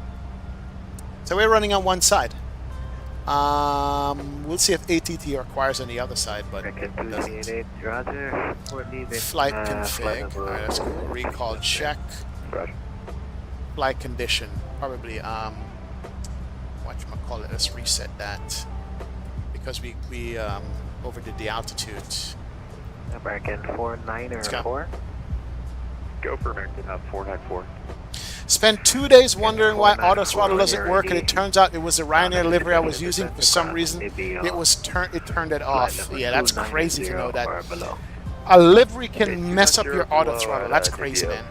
So we're running on one side. We'll see if ATT requires on the other side, but it doesn't. Roger. We're leaving. Flight config. Alright, let's go. Recall check. Roger. Flight condition. Probably, whatchamacallit, let's reset that. Because we overdid the altitude. American 494. Go for American 494. Spent 2 days wondering why auto throttle doesn't work, and it turns out it was the Ryanair livery I was using. For some reason, it turned it off. Yeah, that's crazy to know that a livery can mess up your auto throttle. That's crazy, man.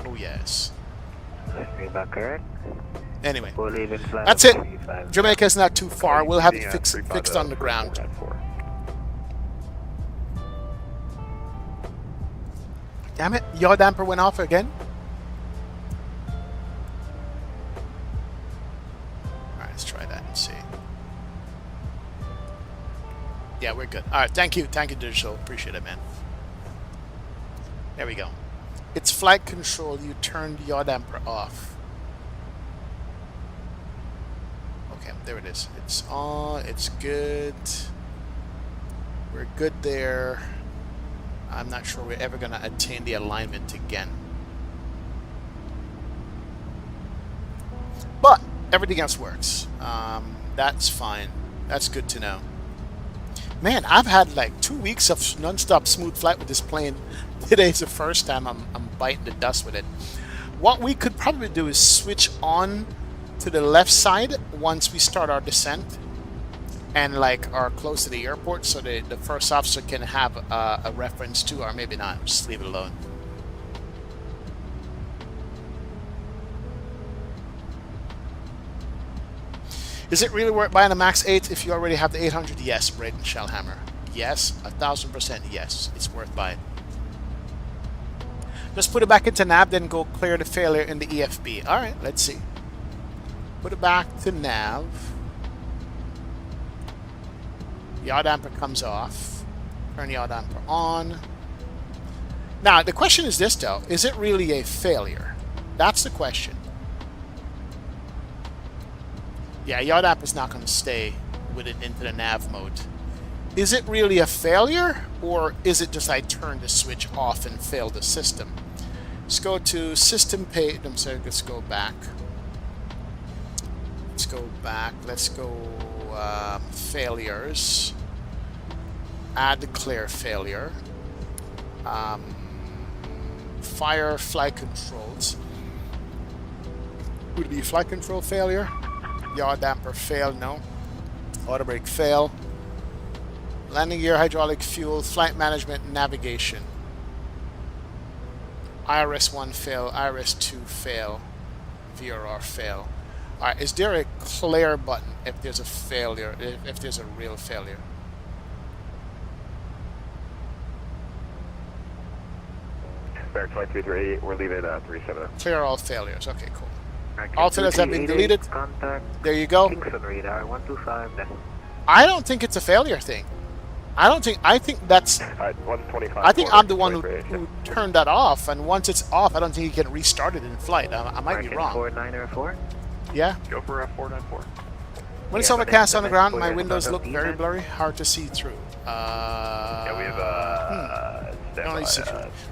Oh yes. Anyway, that's it. Jamaica is not too far. We'll have it fixed on the ground. Damn it, yaw damper went off again. Let's try that and see. Yeah, we're good. Alright, thank you, Digital. Appreciate it, man. There we go. It's flight control. You turned the yaw damper off. Okay, there it is. It's on. It's good. We're good there. I'm not sure we're ever going to attain the alignment again. But everything else works. That's fine. That's good to know. Man, I've had like 2 weeks of non-stop smooth flight with this plane. Today's the first time I'm biting the dust with it. What we could probably do is switch on to the left side once we start our descent and like are close to the airport, so the first officer can have a reference to, or maybe not, just leave it alone. Is it really worth buying a MAX8 if you already have the 800? Yes, Braden Shellhammer. Yes, 1000% yes, it's worth buying. Just put it back into nav, then go clear the failure in the EFB. Alright, let's see. Put it back to nav. Yaw damper comes off. Turn yaw damper on. Now, the question is this though. Is it really a failure? That's the question. Yeah, yaw damper is not going to stay with it into the nav mode. Is it really a failure, or is it just I turned the switch off and failed the system? Let's go to system page. I'm sorry, let's go back. Let's go back. Let's go failures. Add clear failure. Fire flight controls. Would be flight control failure. Yaw damper fail, no. Auto brake fail. Landing gear, hydraulic fuel, flight management, navigation. IRS-1 fail, IRS-2 fail, VRR fail. Alright, is there a clear button if there's a failure, if there's a real failure? Bear 2338, we're leaving at 37. Clear all failures. Okay, cool. All failures have been deleted. There you go. I don't think it's a failure thing. I think that's. I think I'm the one who turned that off, and once it's off, I don't think you can restart it in flight. I might be wrong. 4904. Yeah. Go for F494. When it's overcast on the ground, my windows look very blurry, hard to see through. Yeah, we have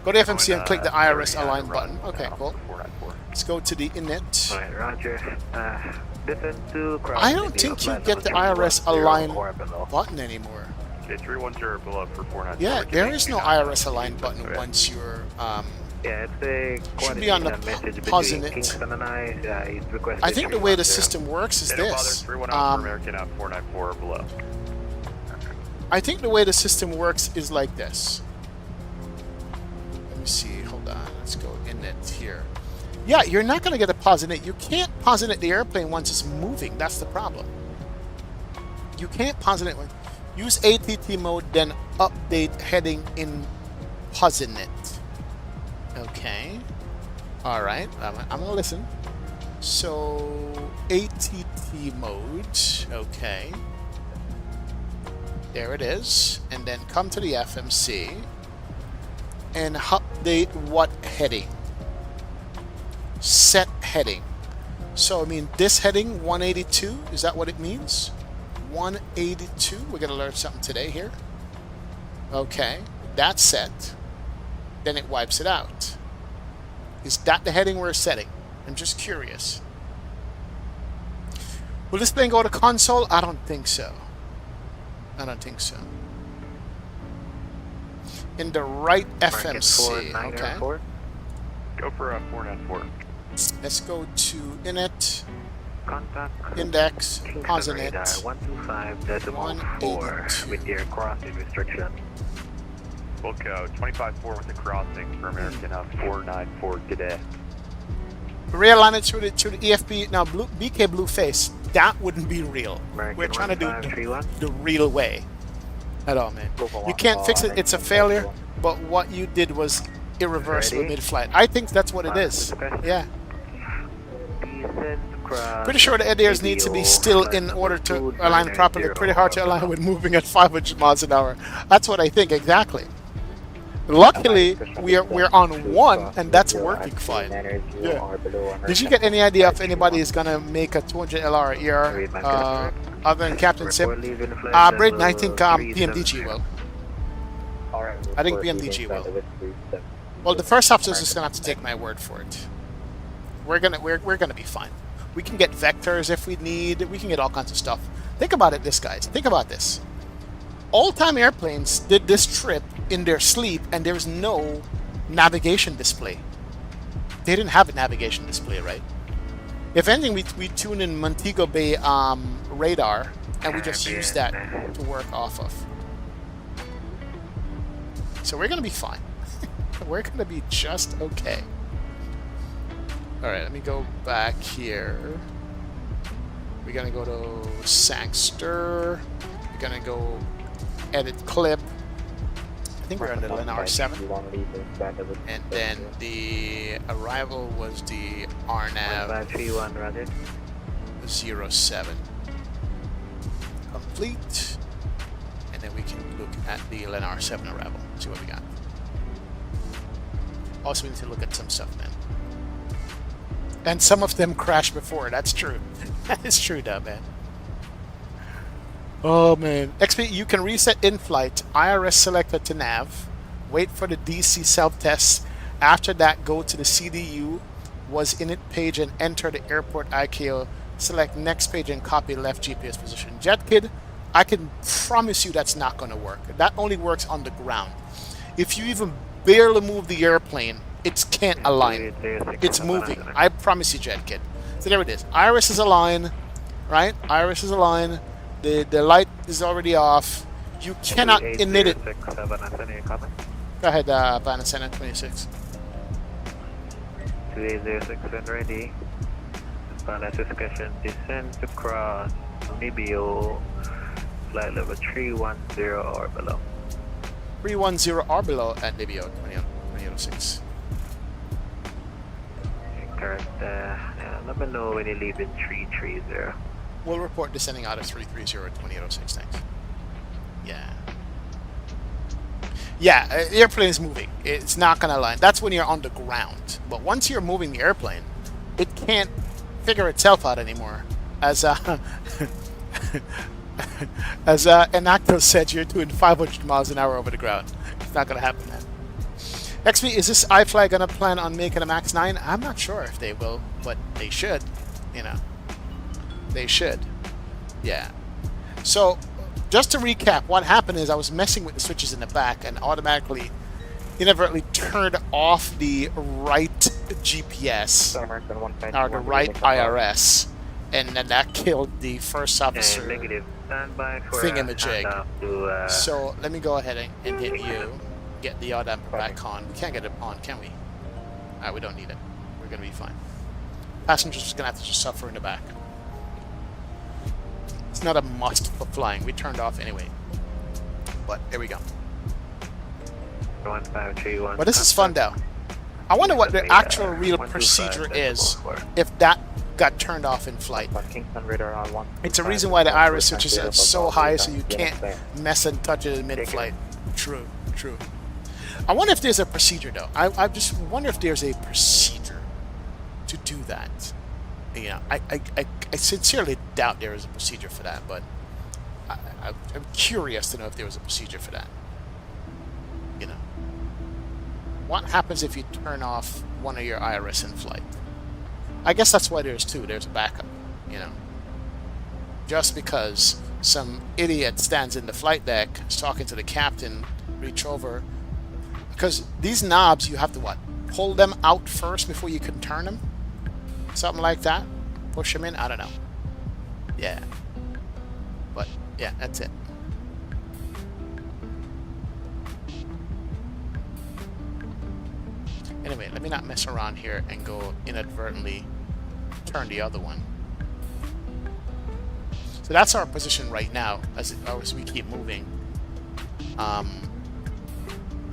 Go to FMC and click the IRS align button. Okay, cool. Let's go to the init. Alright, Roger. I don't think you get the IRS align button anymore. 310 below for 494. Yeah, there is no IRS align button once you're yeah, it's a should be on the pause in it. I think the way the system works is this. I think the way the system works is like this. Let me see, hold on, let's go init here. Yeah, you're not going to get a pause in it. You can't pause in it the airplane once it's moving. That's the problem. You can't pause in it. Use ATT mode, then update heading in pause in it. Okay. All right. I'm gonna listen. So ATT mode. Okay. There it is. And then come to the FMC and update what heading? Set heading. So I mean this heading 182, is that what it means? 182. We're gonna learn something today here. Okay, that's set. Then it wipes it out. Is that the heading we're setting? I'm just curious. Will this plane go to console? I don't think so. I don't think so. In the right FMC. Okay. Go for a 494. Let's go to init, Contact index, Kingston posinet, radar 125.4 with your crossing restriction. We'll go 25-4 with the crossing for American 494 today. realign it through the EFB. Now, BK Blue Face, that wouldn't be real. American We're trying to do 1531. the real way. At all, man. You can't fix it. It's a failure. But what you did was irreversible Ready? mid-flight. I think that's what it is. Yeah. Pretty sure the ADRs need to be still in order to align properly. Pretty hard to align with moving at 500 miles an hour. That's what I think exactly. Luckily, we're on 1, and that's working fine. Yeah. Did you get any idea if anybody is gonna make a 200 LR ER other than Captain Sim? Braden, I think PMDG will. I think PMDG will. Well, the first officer is just gonna have to take my word for it. We're gonna be fine. We can get vectors if we need. We can get all kinds of stuff. Think about it, guys. Think about this. All-time airplanes did this trip in their sleep, and there's no navigation display. They didn't have a navigation display, right? If anything, we tune in Montego Bay radar, and we just use that to work off of. So we're gonna be fine. We're gonna be just okay. All right, let me go back here. We're gonna go to Sangster. We're gonna go edit clip. I think we're on the Lennar 7. And then the arrival was the RNAV 07. Complete. And then we can look at the Lennar 7 arrival. See what we got. Also, we need to look at some stuff, man. And some of them crashed before. That's true. That is true, though, man. Oh, man. XP, you can reset in-flight, IRS selector to nav, wait for the DC self-test. After that, go to the CDU, was init page, and enter the airport ICAO. Select next page and copy left GPS position. JetKid, I can promise you that's not going to work. That only works on the ground. If you even barely move the airplane, it can't align. It's moving. I promise you, JetKid. So there it is. Iris is aligned, right? Iris is aligned. The light is already off. You cannot init it. Go ahead, Vanessa 26. 2806 when ready. Pilot discussion, descend to cross Nibio, flight level 310 or below. 310 or below at Libyo 2806. Correct. Let me know when you leave in 330. We'll report descending out of 330 at 2806. Thanks. Yeah. Yeah, the airplane is moving. It's not going to align. That's when you're on the ground. But once you're moving the airplane, it can't figure itself out anymore. As Enacto said, you're doing 500 miles an hour over the ground. It's not going to happen, man. XP, is this iFly going to plan on making a MAX8? I'm not sure if they will, but they should. You know. They should. Yeah. So, just to recap, what happened is I was messing with the switches in the back and automatically, inadvertently turned off the right GPS, or the right IRS, and then that killed the first officer thingamajig. So, let me go ahead and hit you, get the odometer back on. We can't get it on, can we? Alright, we don't need it. We're going to be fine. Passengers are going to have to just suffer in the back. It's not a must for flying. We turned off anyway. But there we go. 1531. But this is fun, though. I wonder what the actual real procedure is if that got turned off in flight. Kingston radar on 1. It's a reason why the iris switch is so high so you can't mess and touch it in mid-flight. True, true. I wonder if there's a procedure though. I just wonder if there's a procedure to do that. You know, I sincerely doubt there is a procedure for that, but I'm curious to know if there was a procedure for that. You know, what happens if you turn off one of your iris in flight? I guess that's why there's two. There's a backup, you know. Just because some idiot stands in the flight deck, is talking to the captain, reach over. Because these knobs, you have to what? Pull them out first before you can turn them? Something like that? Push them in? I don't know. Yeah. But, yeah, that's it. Anyway, let me not mess around here and go inadvertently turn the other one. So that's our position right now as we keep moving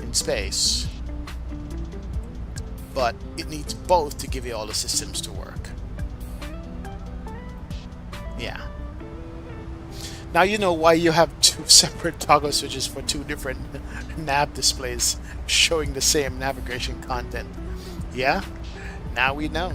in space. But it needs both to give you all the systems to work. Yeah. Now you know why you have two separate toggle switches for two different nav displays showing the same navigation content. Yeah? Now we know.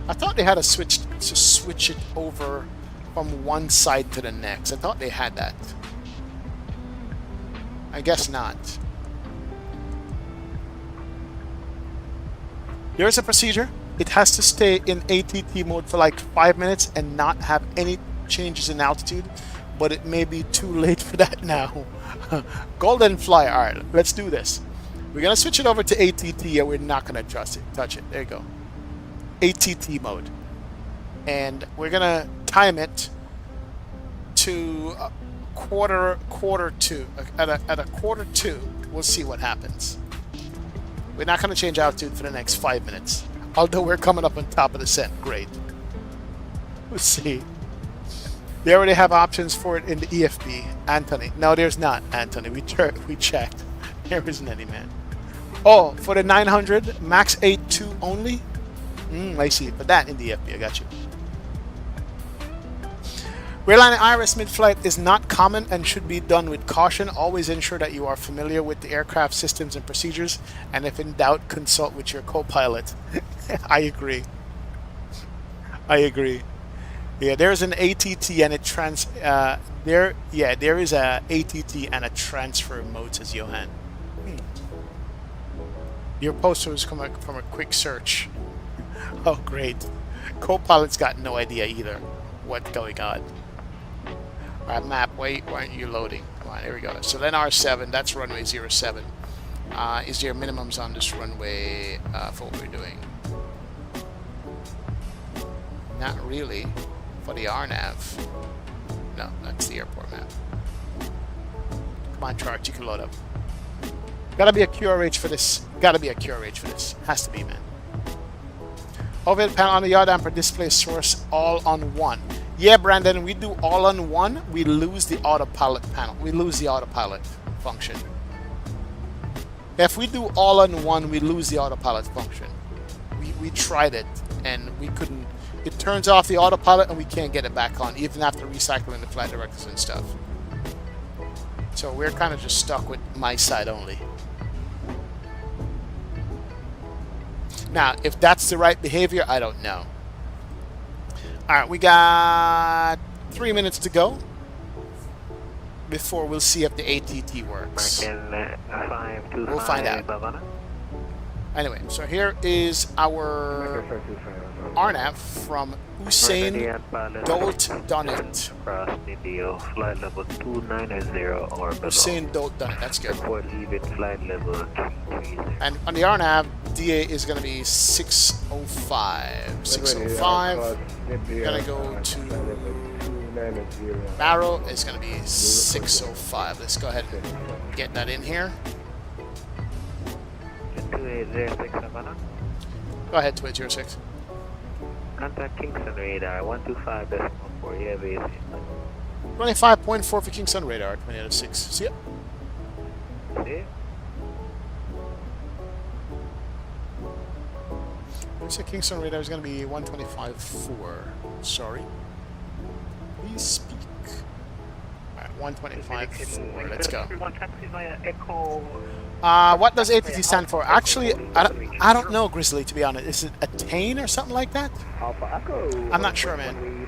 I thought they had a switch to switch it over from one side to the next. I thought they had that. I guess not. There's a procedure. It has to stay in ATT mode for like 5 minutes and not have any changes in altitude, but it may be too late for that now. Golden fly. All right, let's do this. We're gonna switch it over to ATT and we're not gonna touch it. There you go. ATT mode, and we're gonna time it to quarter two. At a quarter two, we'll see what happens. We're not gonna change altitude for the next 5 minutes. Although we're coming up on top of the set. Great. We'll see. They already have options for it in the EFB. Anthony. No, there's not, Anthony. We checked. There isn't any, man. Oh, for the 900, MAX8 2 only? I see it. But that in the EFB. I got you. Realigning iris mid-flight is not common and should be done with caution. Always ensure that you are familiar with the aircraft systems and procedures, and if in doubt, consult with your co-pilot. I agree. I agree. Yeah, there's an ATT and it there is a ATT and a transfer mode, says Johan. Your poster was coming from a quick search. Oh, great. Co-pilot's got no idea either what's going on. Alright, map, why aren't you loading? Come on, here we go. So then R7, that's runway 07. Is there minimums on this runway for what we're doing? Not really. For the RNAV. No, that's the airport map. Come on, chart, you can load up. Gotta be a QRH for this. Gotta be a QRH for this. Has to be, man. Overhead panel on the yaw damper display source all on one. Yeah, Brandon, we do all on one, we lose the autopilot panel. We lose the autopilot function. If we do all on one, we lose the autopilot function. We tried it and we couldn't. It turns off the autopilot and we can't get it back on, even after recycling the flight directors and stuff. So we're kind of just stuck with my side only. Now, if that's the right behavior, I don't know. Alright, we got 3 minutes to go before we'll see if the ATT works. We'll find out. Anyway, so here is our RNAV from Usain Dolt Dunnett. Usain Dolt Dunnett, that's good. And on the RNAV, DA is going to be 605. 605. We're going to go to Barrow is going to be 605. Let's go ahead and get that in here. 2806 Havana. Go ahead, 2806. Contact Kingston radar 125.4 airbase. 25.4 for Kingston radar, 2806. See ya. We said Kingston radar is going to be 125.4. Sorry. Please speak. Alright, 125.4. Let's go. What does ATT stand for? Actually, I don't know, Grizzly, to be honest. Is it attain or something like that? I'm not sure, man.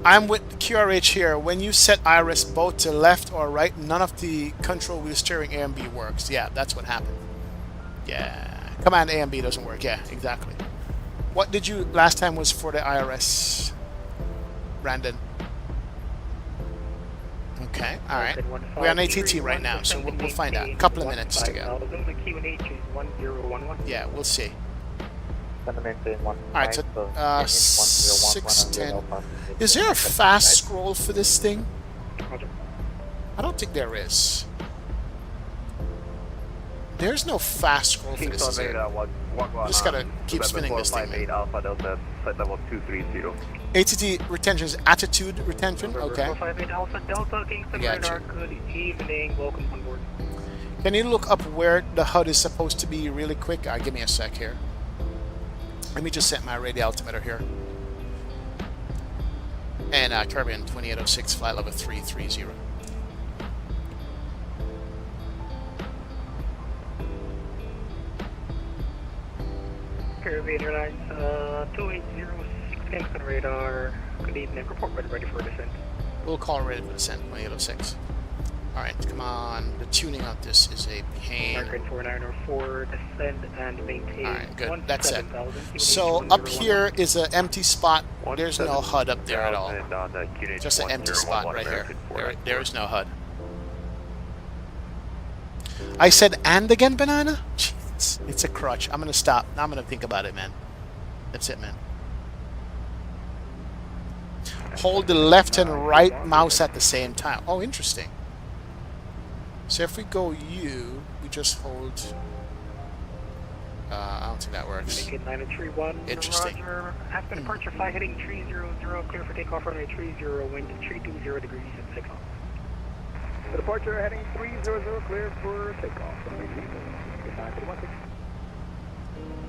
I'm with QRH here. When you set iris both to left or right, none of the control wheel steering A and B works. Yeah, that's what happened. Yeah. Command A and B doesn't work. Yeah, exactly. What did you last time was for the IRS, Brandon? Okay, alright. We're on ATT right now, so we'll find out. A couple of minutes to go. Yeah, we'll see. Alright, so 610. Is there a fast scroll for this thing? I don't think there is. There's no fast scroll for this, is there? Just gotta keep spinning this thing, man. ATT retention is attitude retention? Okay. Gotcha. Can you look up where the HUD is supposed to be really quick? Give me a sec here. Let me just set my radial altimeter here. And Caribbean 2806, flight level 330. Caribbean Airlines 2806 Kingston radar. Good evening. Report ready for descent. We'll call ready for descent, 2806. Alright, come on. The tuning of this is a pain. American 4904, descend and maintain. Alright, good. That's it. So up here is an empty spot. There's no HUD up there at all. Just an empty spot right here. There is no HUD. I said and again, Banana? Jeez, it's a crutch. I'm gonna stop. I'm gonna think about it, man. That's it, man. Hold the left and right mouse at the same time. Oh, interesting. So if we go U, we just hold... I don't think that works. Interesting. After departure, fly heading 300, clear for takeoff, runway 30, wind 320 degrees and takeoff. For departure, heading 300, clear for takeoff.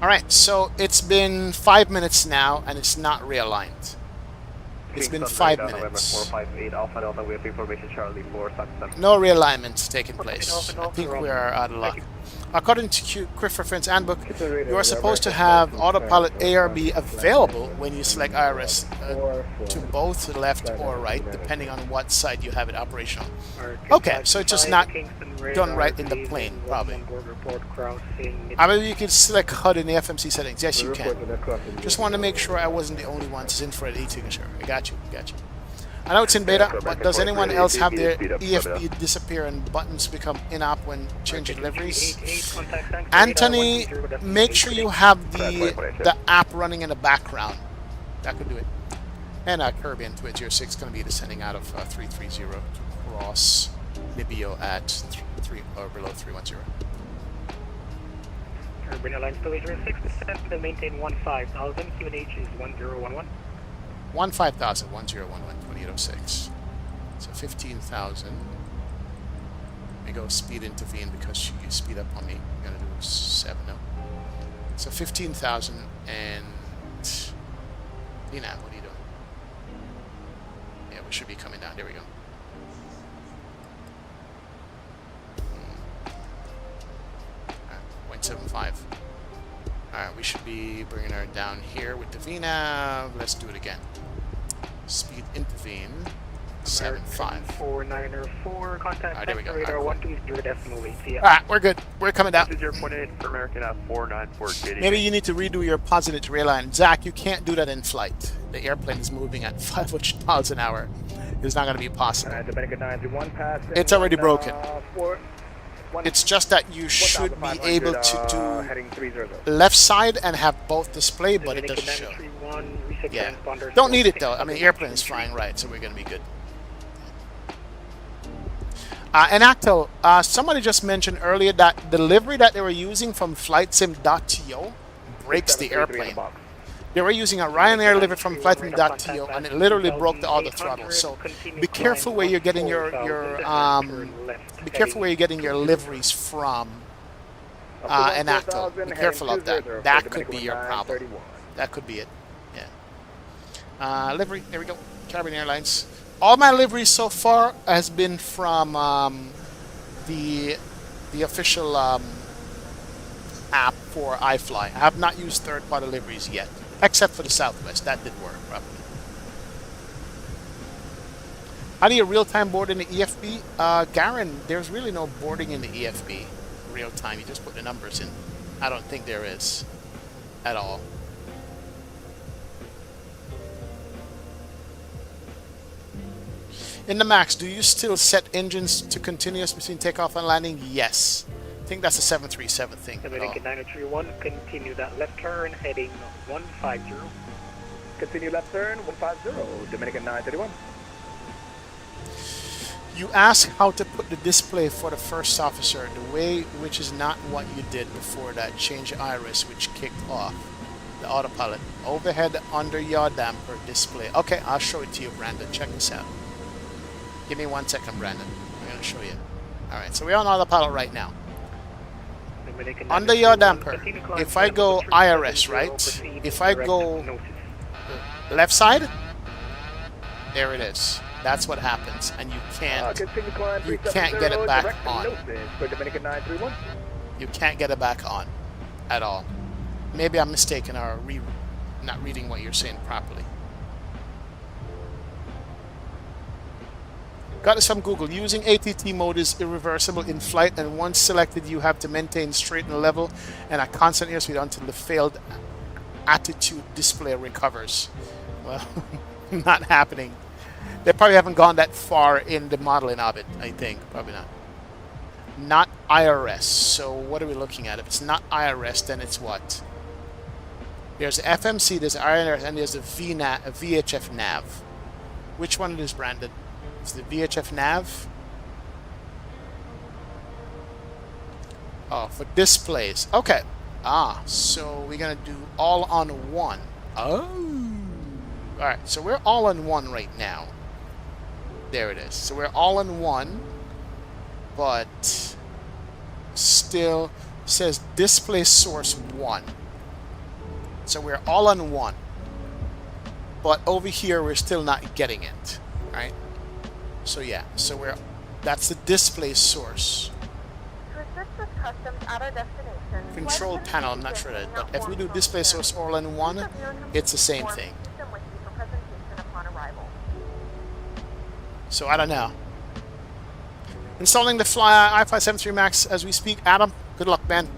Alright, so it's been 5 minutes now, and it's not realigned. It's been 5 minutes. No realignments taking place. I think we are out of luck. According to Quick Reference Handbook, you are supposed to have autopilot ARB available when you select IRS to both left or right, depending on what side you have it operational. Okay, so it's just not done right in the plane, probably. I mean, you can select HUD in the FMC settings. Yes, you can. Just want to make sure I wasn't the only one to infrared e-signature. I got you. I know it's in beta, but does anyone else have their EFB disappear and buttons become in-app when changing liveries? Anthony, make sure you have the app running in the background. That could do it. And Caribbean 2806 going to be descending out of 330 to cross Libya at 3 or below 310. Caribbean Airlines 2806 descend and maintain 15,000. QNH is 1011. 15,000, 1011, 2806. So 15,000. Let me go speed intervene because you speed up on me. I'm going to do 7 now. So 15,000 and... Lina, what are you doing? Yeah, we should be coming down. There we go. 0.75. Alright, we should be bringing her down here with the VNAV. Let's do it again. Speed intervene. 7.5. 4904, contact Alright, there we go. radar 120.8. Alright, we're good. We're coming down. 0.8 for American at 494. Maybe you need to redo your positive rail line. Zach, you can't do that in flight. The airplane is moving at 500 miles an hour. It's not going to be possible. It's already broken. It's just that you should be able to do left side and have both display, but it doesn't show. Yeah. Don't need it though. I mean, airplane is flying right, so we're going to be good. And Acto, somebody just mentioned earlier that the livery that they were using from Flightsim.to breaks the airplane. They were using a Ryanair livery from Flightsim.to, and it literally broke the auto throttle. So be careful where you're getting your be careful where you're getting your liveries from. Enacto. Be careful of that. That could be your problem. That could be it. Yeah. Livery. There we go. Caribbean Airlines. All my liveries so far has been from the official app for iFly. I have not used third-party liveries yet, except for the Southwest. That did work properly. How do you real-time board in the EFB? Garen, there's really no boarding in the EFB real-time. You just put the numbers in. I don't think there is at all. In the MAX, do you still set engines to continuous between takeoff and landing? Yes. I think that's a 737 thing. American 931, continue that left turn, heading 150. Continue left turn, 150, Dominican 931. You ask how to put the display for the first officer, the way which is not what you did before that. Change iris, which kicked off the autopilot. Overhead under yaw damper display. Okay, I'll show it to you, Brandon. Check this out. Give me 1 second, Brandon. I'm going to show you. Alright, so we're on autopilot right now. Under yaw damper, if I go IRS, right? If I go left side, there it is. That's what happens, and you can't get it back on. You can't get it back on at all. Maybe I'm mistaken or not reading what you're saying properly. Got this from Google. Using ATT mode is irreversible in flight, and once selected, you have to maintain straight and level and a constant airspeed until the failed attitude display recovers. Well, not happening. They probably haven't gone that far in the modeling of it, I think. Probably not. Not IRS. So what are we looking at? If it's not IRS, then it's what? There's FMC, there's IRS, and there's a VHF nav. Which one it is, Brandon? It's the VHF nav. Oh, for displays. Okay. So we're going to do all on one. Oh. Alright, so we're all on one right now. There it is. So we're all in one, but still says display source 1. So we're all on one, but over here we're still not getting it, right? So yeah, so that's the display source. To assist with customs at our destination, Control panel, I'm not sure that, but if we do display source all in one, it's the same thing. So I don't know. Installing the iFly 73 Max as we speak. Adam, good luck, man.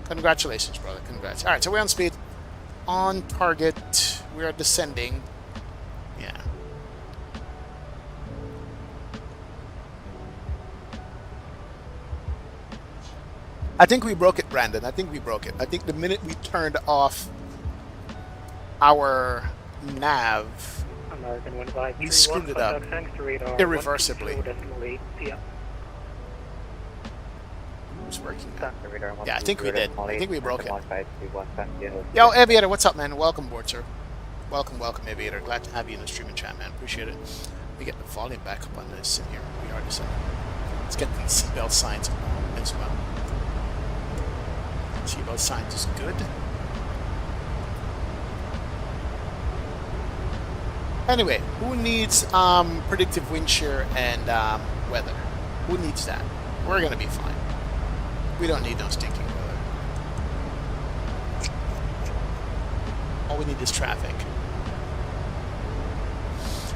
Congratulations, brother. Congrats. All right, so we're on speed. On target. We are descending. Yeah. I think we broke it, Brandon. I think we broke it. I think the minute we turned off our nav, we screwed it up irreversibly. Who's working now? Yeah, I think we did. I think we broke it. Yo, Aviator, what's up, man? Welcome aboard, sir. Welcome, Aviator. Glad to have you in the streaming chat, man. Appreciate it. Let me get the volume back up on this in here. We are descending. Let's get the seatbelt signs as well. Seatbelt signs is good. Anyway, who needs predictive wind shear and weather? Who needs that? We're going to be fine. We don't need no stinking weather. All we need is traffic.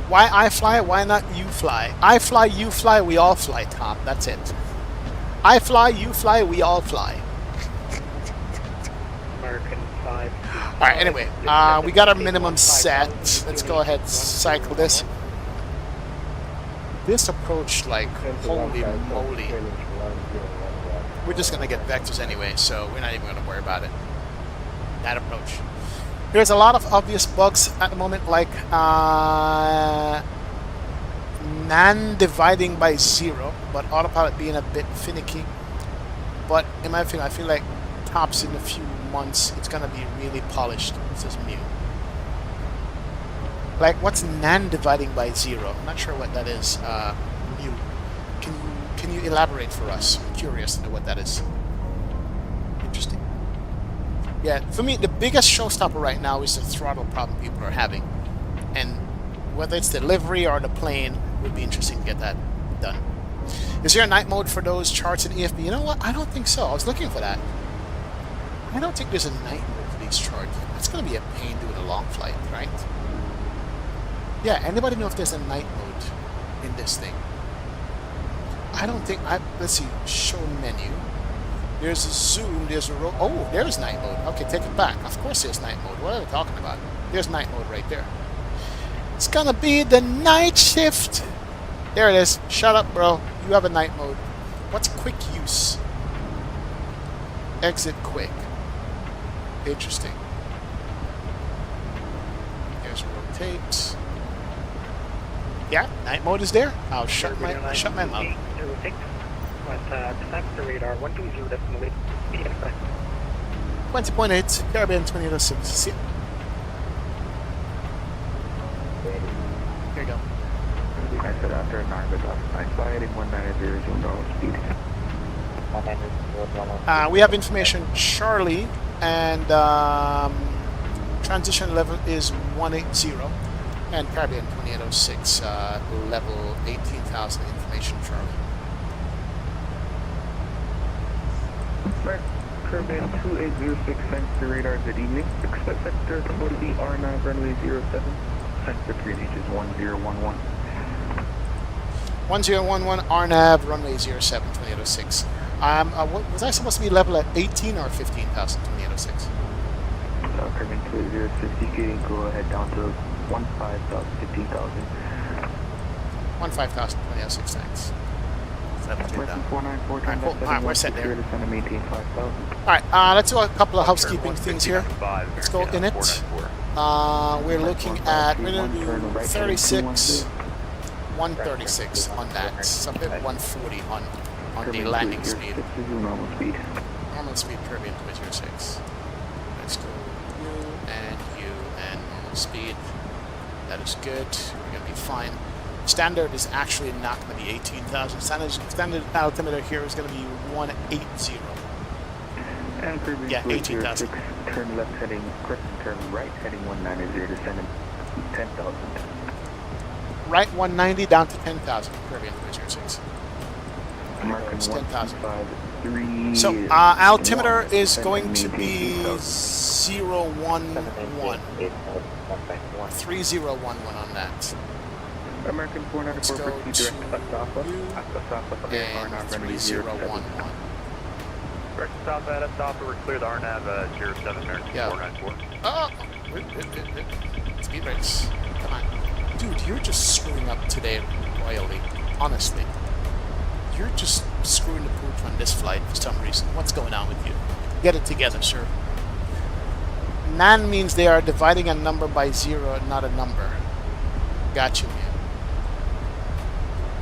Why iFly? Why not you fly? I fly, you fly, we all fly, Tom. That's it. I fly, you fly, we all fly. American 5. Alright, anyway, we got our minimum set. Let's go ahead and cycle this. This approach, like, holy moly. We're just going to get vectors anyway, so we're not even going to worry about it. That approach. There's a lot of obvious bugs at the moment, like non-dividing by 0, but autopilot being a bit finicky. But in my opinion, I feel like tops in a few months, it's going to be really polished. This is new. Like, what's NAND dividing by 0? I'm not sure what that is. New. Can you elaborate for us? I'm curious to know what that is. Interesting. Yeah, for me, the biggest showstopper right now is the throttle problem people are having. And whether it's delivery or the plane, would be interesting to get that done. Is there a night mode for those charts in EFB? You know what? I don't think so. I was looking for that. I don't think there's a night mode for these charts. That's going to be a pain doing a long flight, right? Yeah, anybody know if there's a night mode in this thing? I don't think... let's see. Show menu. There's a zoom. There's a roll. Oh, there's night mode. Okay, take it back. Of course there's night mode. What are they talking about? There's night mode right there. It's going to be the night shift. There it is. Shut up, bro. You have a night mode. What's quick use? Exit quick. Interesting. There's rotate. Yeah, night mode is there. I'll shut my mouth. 20.8, Caribbean 2006. See ya. Here you go. I said after a 9 iFly heading 190 normal speed. We have information, Charlie, and transition level is 180, and Caribbean 2806, level 18,000 information, Charlie. Caribbean 2806, thanks to radar, good evening. Expect sector to be R9 runway 07, sector 3 reaches 1011. 1011 RNAV, runway 07, 2806. Was I supposed to be level at 18 or 15,000, 2806? Caribbean 2806, you can go ahead down to 15,000, 15,000. 15,000, 2806, thanks. Alright, we're set there. Alright, let's do a couple of housekeeping things here. Let's go in it. We're looking at, we're going to do 36, 136 on that. Something 140 on the landing speed. Normal speed, Caribbean 206. Let's go you and normal speed. That is good. We're going to be fine. Standard is actually not going to be 18,000. Standard altimeter here is going to be 180. And yeah, 18,000. Turn left heading, turn right heading 190, descending 10,000. Right 190 down to 10,000. Caribbean 206. It's 10,000. So altimeter is going to be 011. 3011 on that. American 494 direct Asafa and 3011. Direct Asafa at Asafa, we're clear the RNAV 07 American 494. Oh! Wait. Speed brakes. Come on. Dude, you're just screwing up today royally. Honestly. You're just screwing the pooch on this flight for some reason. What's going on with you? Get it together, sir. NAN means they are dividing a number by 0, not a number. Got you, man.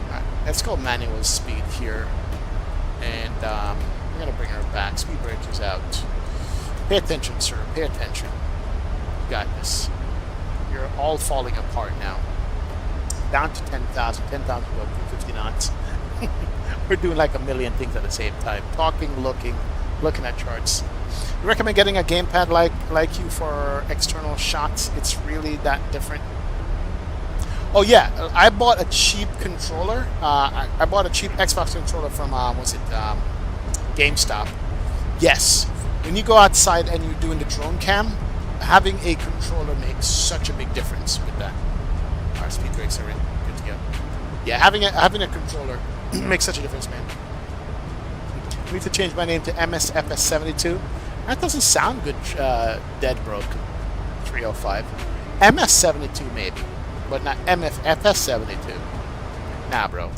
Alright, let's go manual speed here. And we're going to bring her back. Speed brake is out. Pay attention, sir. Pay attention. You got this. You're all falling apart now. Down to 10,000. 10,000 about 250 knots. We're doing like a million things at the same time. Talking, looking at charts. You recommend getting a gamepad like you for external shots? It's really that different. Oh yeah, I bought a cheap controller. I bought a cheap Xbox controller from GameStop. Yes, when you go outside and you're doing the drone cam, having a controller makes such a big difference with that. Our speed brakes are in. Good to go. Yeah, having a controller makes such a difference, man. I need to change my name to MSFS 72. That doesn't sound good, Dead Broke 305. MS 72 maybe, but not MFFS 72. Nah, bro.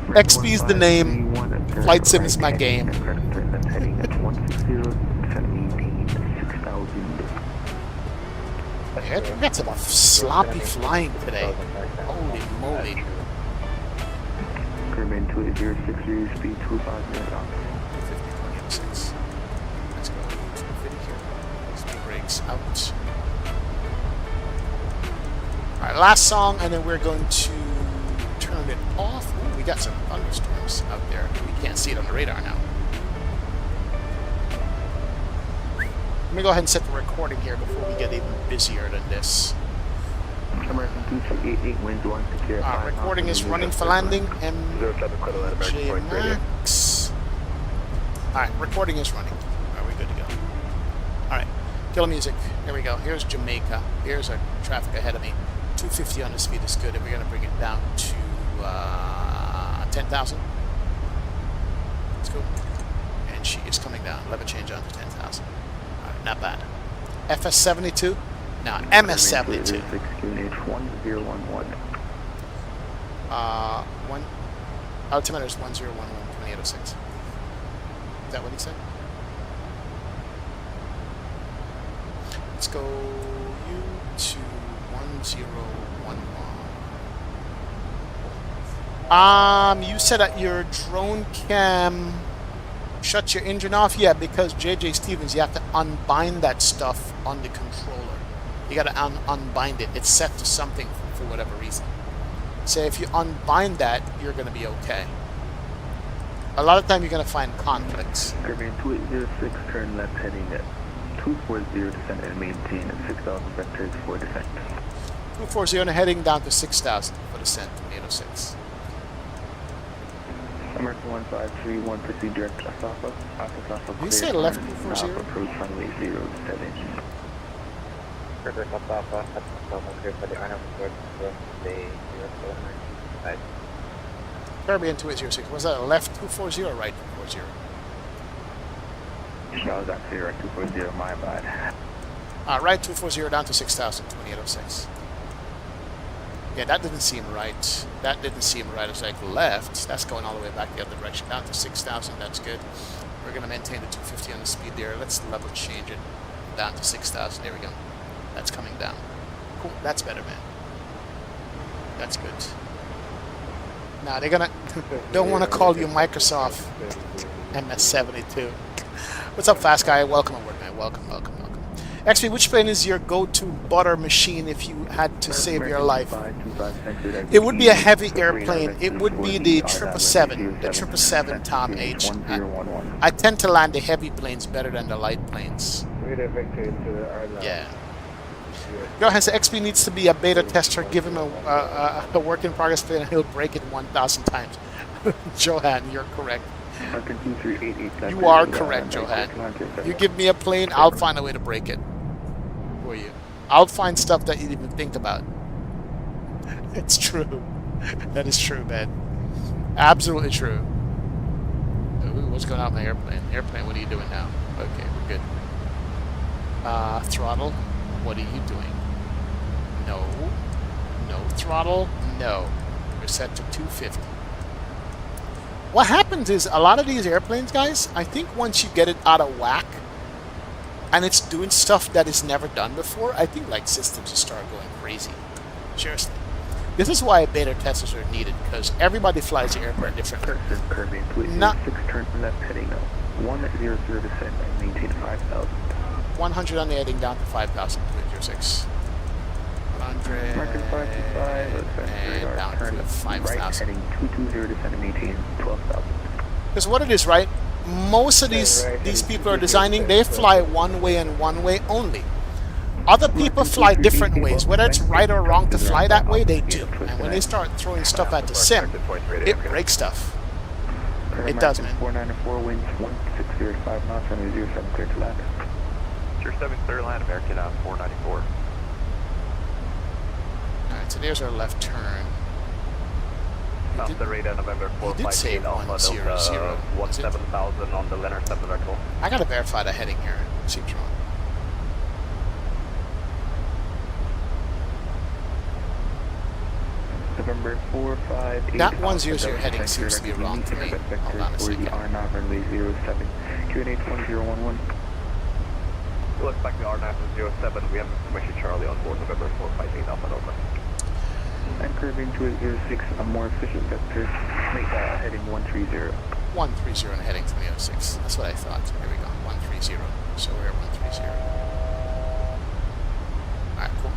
XP's the name. Flightsim is my game. Yeah, we got some sloppy flying today. Holy moly. Caribbean 2806, rear speed 250 250, 26. Let's go. Speed brakes out. last song, and then we're going to turn it off. Ooh, we got some thunderstorms out there. We can't see it on the radar now. Let me go ahead and set the recording here before we get even busier than this. American 2388, winds 1 secure. Recording is running for landing. MKJS. Alright, recording is running. Are we good to go? Alright, kill music. Here we go. Here's Jamaica. Here's our traffic ahead of me. 250 on the speed is good, and we're going to bring it down to 10,000. Let's go. And she is coming down. Level change on to 10,000. Alright, not bad. FS72? No, MS72. 1011. Altimeter is 1011, 2806. Is that what he said? Let's go U to 1011. You said that your drone cam shuts your engine off? Yeah, because JJ Stevens, you have to unbind that stuff on the controller. You got to unbind it. It's set to something for whatever reason. So if you unbind that, you're going to be okay. A lot of time you're going to find conflicts. Caribbean 2806, turn left heading at 240, descend and maintain at 6,000 vectors for descent. 240 and heading down to 6,000 for descent, 806. American 1531, proceed direct to Asafa. Did you say left 240? Approach runway 07. Caribbean 2806. Was that a left 240 or right 240? That was actually right 240, my bad. Right 240 down to 6,000, 2806. Yeah, that didn't seem right. That didn't seem right. It's like left. That's going all the way back the other direction. Down to 6,000. That's good. We're going to maintain the 250 on the speed there. Let's level change it down to 6,000. There we go. That's coming down. Cool. That's better, man. That's good. Now they're gonna don't want to call you Microsoft MS72. What's up, fast guy? Welcome aboard, man. Welcome. XP, which plane is your go-to butter machine if you had to save your life? It would be a heavy airplane. It would be the 777, the 777 Tom H. I tend to land the heavy planes better than the light planes. Yeah. Go ahead and say XP needs to be a beta tester. Give him a work in progress plane and he'll break it 1,000 times. Johan, you're correct. You are correct, Johan. You give me a plane, I'll find a way to break it for you. I'll find stuff that you didn't even think about. It's true. That is true, man. Absolutely true. Ooh, what's going on with my airplane? Airplane, what are you doing now? Okay, we're good. Throttle, what are you doing? No. No throttle, no. We're set to 250. What happens is, a lot of these airplanes, guys, I think once you get it out of whack, and it's doing stuff that is never done before, I think like systems just start going crazy. Seriously. This is why beta testers are needed, because everybody flies the airplane differently. Kirby, Not 6 turn left heading now. 100 descent and maintain 5,000. 100 on the heading down to 5,000, 206. 100 and down to 5,000. Right heading 220 descent and maintain 12,000. Because what it is, right? Most of these people are designing, they fly one way and one way only. Other people fly different ways. Whether it's right or wrong to fly that way, they do. And when they start throwing stuff at the sim, it breaks stuff. It does, man. 494 winds 1605 knots, runway 07 clear to land. 07 clear land, American 494. Alright, so there's our left turn. Off the radar, November 4, did say 100. 17,000 on the Leonard 7 vertical. I gotta verify the heading here. Seems wrong. November 4, 5, 8. That 100 heading seems to be wrong to me. Hold on a second. R9 runway 07. QNH 1011. Looks like the R9 is 07. We have information Charlie on board November 4, 5, 8 Alpha Nova. And curving to a 06, a more efficient vector, heading 130. 130 and heading 306. That's what I thought. Here we go. 130. So we're at 130. Alright, cool.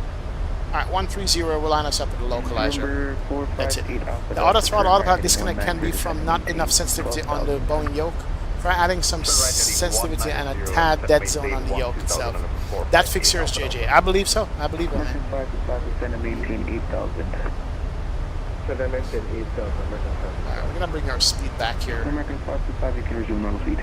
Alright, 130 will line us up with the localizer. Number That's it. 458 Alpha The Delta, auto throttle autopilot heading disconnect can be 19 from not enough sensitivity on the 12,000. Boeing yoke. Try adding some sensitivity and a tad dead zone on the yoke itself. That fix yours, JJ. I believe so. I believe it, man. American 5 to maintain 8,000. So they maintain 8,000. Alright, we're gonna bring our speed back here American 5 you can resume normal speed.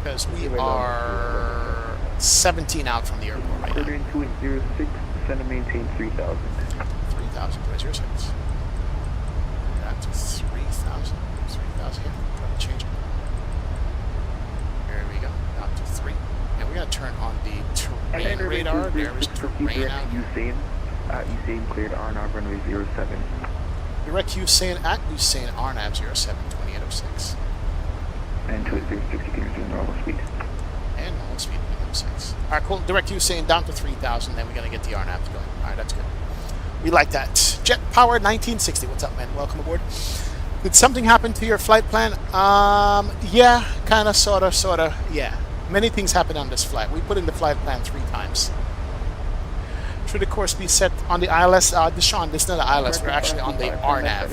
because we are 17 out from the airport right now. Quarter into 806, descend and maintain 3,000. 3,000 to 06. Got to 3,000. 3,000 here. Try to change it. There we go. Down to 3. And we're gonna turn on the terrain radar. There is terrain out here. Usain cleared RNAV runway 07. Direct Usain at Usain RNAV 07 2806. And to 806, you can resume normal speed. And normal speed 06. Alright, cool. Direct Usain down to 3,000. Then we're gonna get the RNAV going. Alright, that's good. We like that. Jet Power 1960. What's up, man? Welcome aboard. Did something happen to your flight plan? Yeah, kind of, sort of, yeah. Many things happened on this flight. We put in the flight plan 3 times. Should the course be set on the ILS? Deshaun, this is not the ILS. We're actually on the RNAV.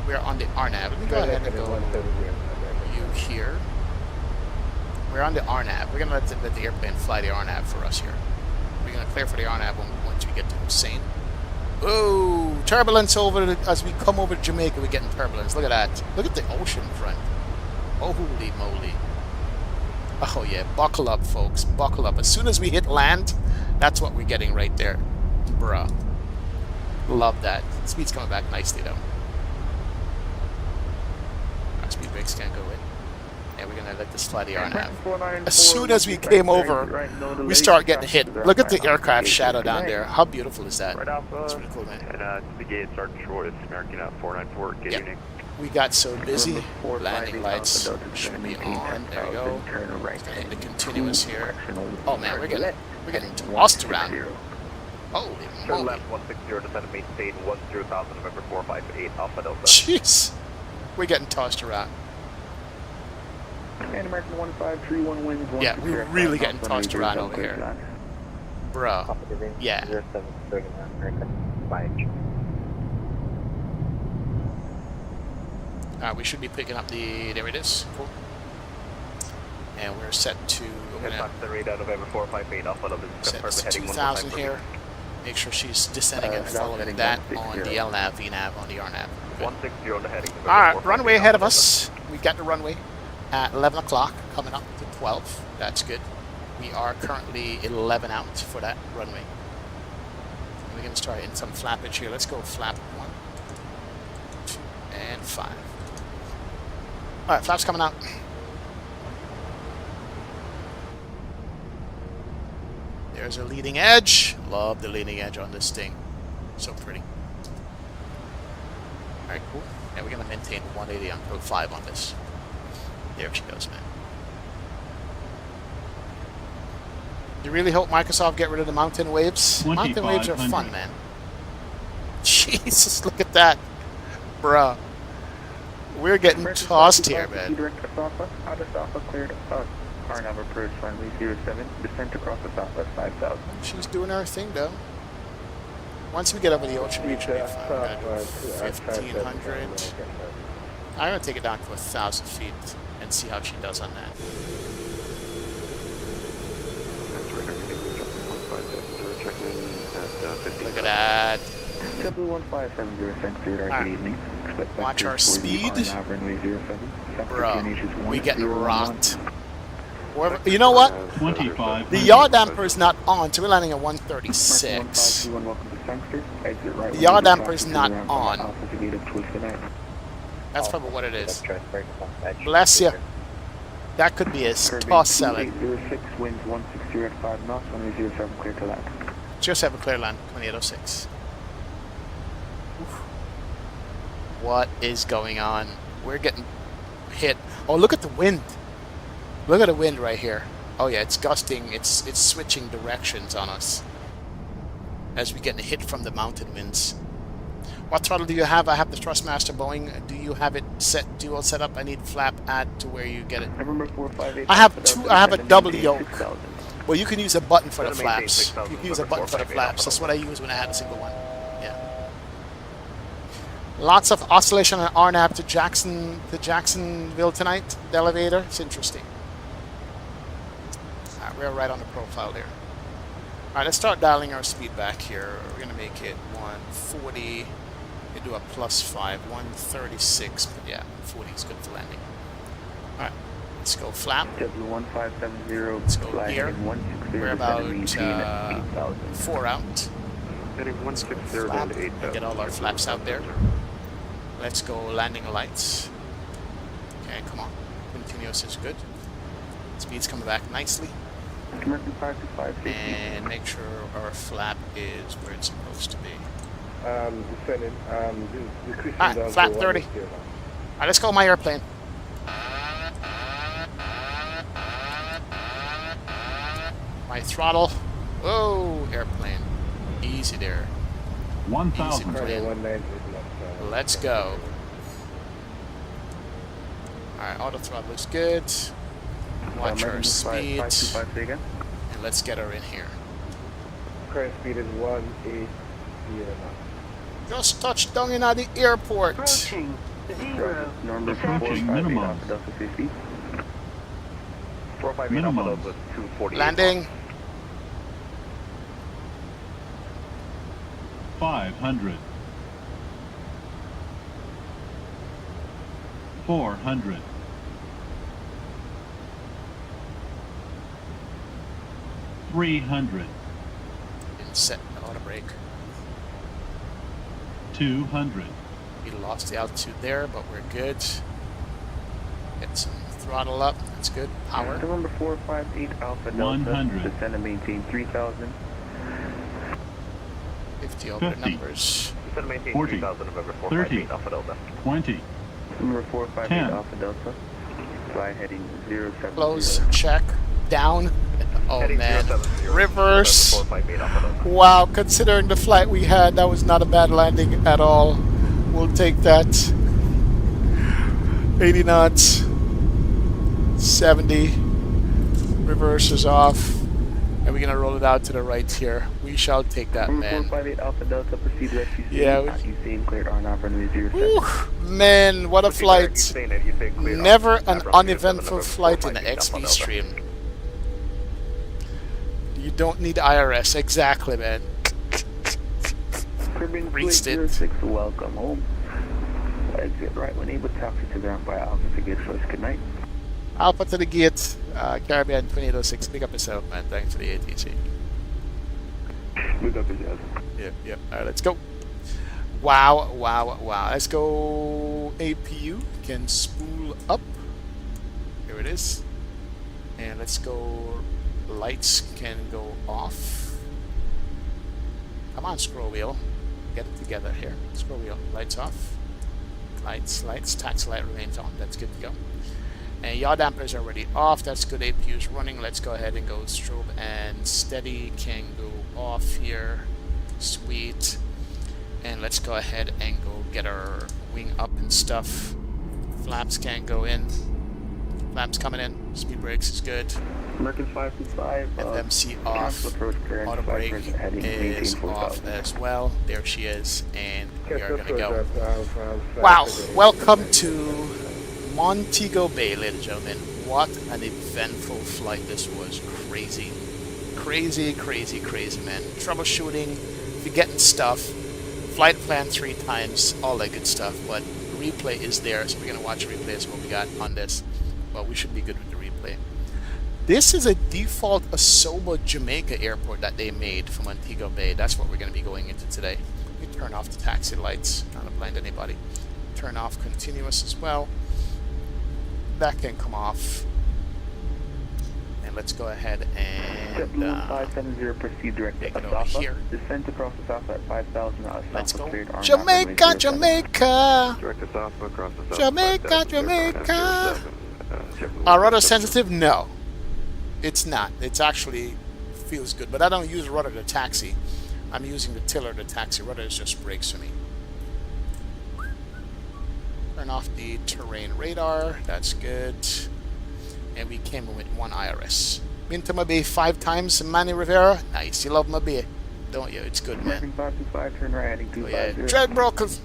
We're on the RNAV. Let me go ahead and go you here. We're on the RNAV. We're going to let the airplane fly the RNAV for us here. We're going to clear for the RNAV once we get to Hussein. Oh, turbulence as we come over to Jamaica, we're getting turbulence. Look at that. Look at the ocean front. Oh, holy moly. Oh, yeah. Buckle up, folks. Buckle up. As soon as we hit land, that's what we're getting right there. Bruh. Love that. Speed's coming back nicely, though. Our speed brakes can't go in. And we're going to let this fly the RNAV. As soon as we came over, we start getting hit. Look at the aircraft shadow down there. How beautiful is that? That's really cool, man. And VGA Sergeant Short is American 494. Good evening. We got so busy. Landing lights should be on. There we go. And the continuous here. Oh man, we're getting tossed around here. Holy Turn moly. left 160, descend and maintain 10,000, November 458 Alpha Delta. Jeez. We're getting tossed around. And American 1531 winds. Yeah, we're really getting tossed around over here. Bruh. Yeah. We should be picking up the... There it is. Cool. And we're set to... We're gonna set to 2,000 here. Make sure she's descending and following that on the LNAV, VNAV, on the RNAV. 160 on the heading. Alright, runway ahead of us. We got the runway at 11 o'clock, coming up to 12. That's good. We are currently 11 out for that runway. We're going to start in some flappage here. Let's go flap 1, 2, and 5. Alright, flaps coming out. There's a leading edge. Love the leading edge on this thing. So pretty. Alright, cool. And we're going to maintain 180 on code 5 on this. There she goes, man. You really hope Microsoft get rid of the mountain waves? Mountain waves are fun, man. Jesus, look at that. Bruh. We're getting tossed here, man. RNAV approach runway 07, descent across the southwest 5,000. She's doing her thing, though. Once we get over the ocean, we should be fine. We're gonna do 1,500. I'm gonna take it down to 1,000 feet and see how she does on that. Look at that. Right. Watch our speed. Bro, we getting rocked. You know what? 25. The yaw damper is not on, so we're landing at 136. The yaw damper is not on. That's probably what it is. Bless you. That could be a toss selling. 07 clear land, 2806. What is going on? We're getting hit. Oh, look at the wind. Look at the wind right here. Oh yeah, it's gusting. It's switching directions on us as we get hit from the mountain winds. What throttle do you have? I have the Thrustmaster Boeing. Do you have it set dual setup? I need flap add to where you get it. I have two. I have a double yoke. Well, you can use a button for the Gonna maintain flaps. 6,000 You can use a November button for the 458 flaps. Alpha That's what I use when I had a single one. Yeah. Lots of oscillation on RNAV to Jacksonville tonight. The elevator. It's interesting. All right, we're right on the profile there. All right, let's start dialing our speed back here. We're gonna make it 140. We do a +5, 136. But yeah, 40 is good for landing. All right, let's go flap. W1570. Let's go fly here. heading 160. We're about maintain at 8,000. 4 out. Heading 160 Flap. to 8,000. Get all our flaps out there. Let's go landing lights. Okay, come on. Continuous is good. Speed's coming back nicely. American 525 safety. And make sure our flap is where it's supposed to be. Descending. Alright, flat 30. Alright, let's go my airplane. My throttle. Whoa, airplane. Easy there. 1,000. Easy plane. Let's go. Alright, auto throttle is good. Watch our speed. 525 again. And let's get her in here. Current speed is 180. Just touched down in at the airport. Approaching 0. Number Approaching 458 minimum. Alpha Delta safety. 458 Minimum. Alpha Delta 248. Landing. 500. 400. 300. And set the auto brake. 200. We lost the altitude there, but we're good. Get some throttle up. That's good. Power. November 458 Alpha Delta. 100. Descend and maintain 3,000. 50 over the 50. numbers. Descend and maintain 40. 3,000 November 30. 458 Alpha Delta. 20. Number 458 10. Alpha Delta. Fly heading 070. Close. Check. Down. Oh Heading man. 070. Reverse. November 458 Alpha Delta. Wow, considering the flight we had, that was not a bad landing at all. We'll take that. 80 knots. 70. Reverse is off. And we're gonna roll it out to the right here. We shall take that, Number man. 458 Alpha Delta. Proceed to SUC. Yeah, we- Usain cleared RNAV runway 07. Whew, man, what a flight. Never an uneventful flight in the XB stream. You don't need IRS. Exactly, man. Caribbean Reached it. 06, welcome home. Exit right when able, taxi to ground by Alpha to get first. Good night. Alpha to the gate. Caribbean 2806. Pick up yourself, man. Thanks for the ATC. Look up his ass. Yep. Alright, let's go. Wow. Let's go. APU can spool up. Here it is. And let's go. Lights can go off. Come on, scroll wheel. Get it together here. Scroll wheel. Lights off. Lights. Taxi light remains on. That's good to go. And yaw dampers are already off. That's good. APU's running. Let's go ahead and go strobe and steady can go off here. Sweet. And let's go ahead and go get our wing up and stuff. Flaps can go in. Flaps coming in. Speed brakes is good. American 525. FMC off. Auto brake is off as well. There she is. And we are going to go. Wow. Welcome to Montego Bay, ladies and gentlemen. What an eventful flight this was. Crazy, man. Troubleshooting, forgetting stuff, flight plan 3 times, all that good stuff. But replay is there, so we're going to watch replays what we got on this. But we should be good with the replay. This is a default Asoba, Jamaica airport that they made for Montego Bay. That's what we're going to be going into today. We turn off the taxi lights, not to blind anybody. Turn off continuous as well. That can come off. And let's go ahead and 570 proceed direct take to it over Alpha. here. Descend to process Alpha at 5,000. Let's go. Cleared RNAV Jamaica, runway 07. Jamaica. Direct to Alpha across the south. Jamaica. Are rudder sensitive? No. It's not. It's actually feels good. But I don't use rudder to taxi. I'm using the tiller to taxi. Rudder is just brakes for me. Turn off the terrain radar. That's good. And we came in with 1 IRS. Been to my bay 5 times, Manny Rivera. Nice. You love my bay, don't you? It's good, man. American 525, turn right heading Oh, yeah. 250. Dread Brokers.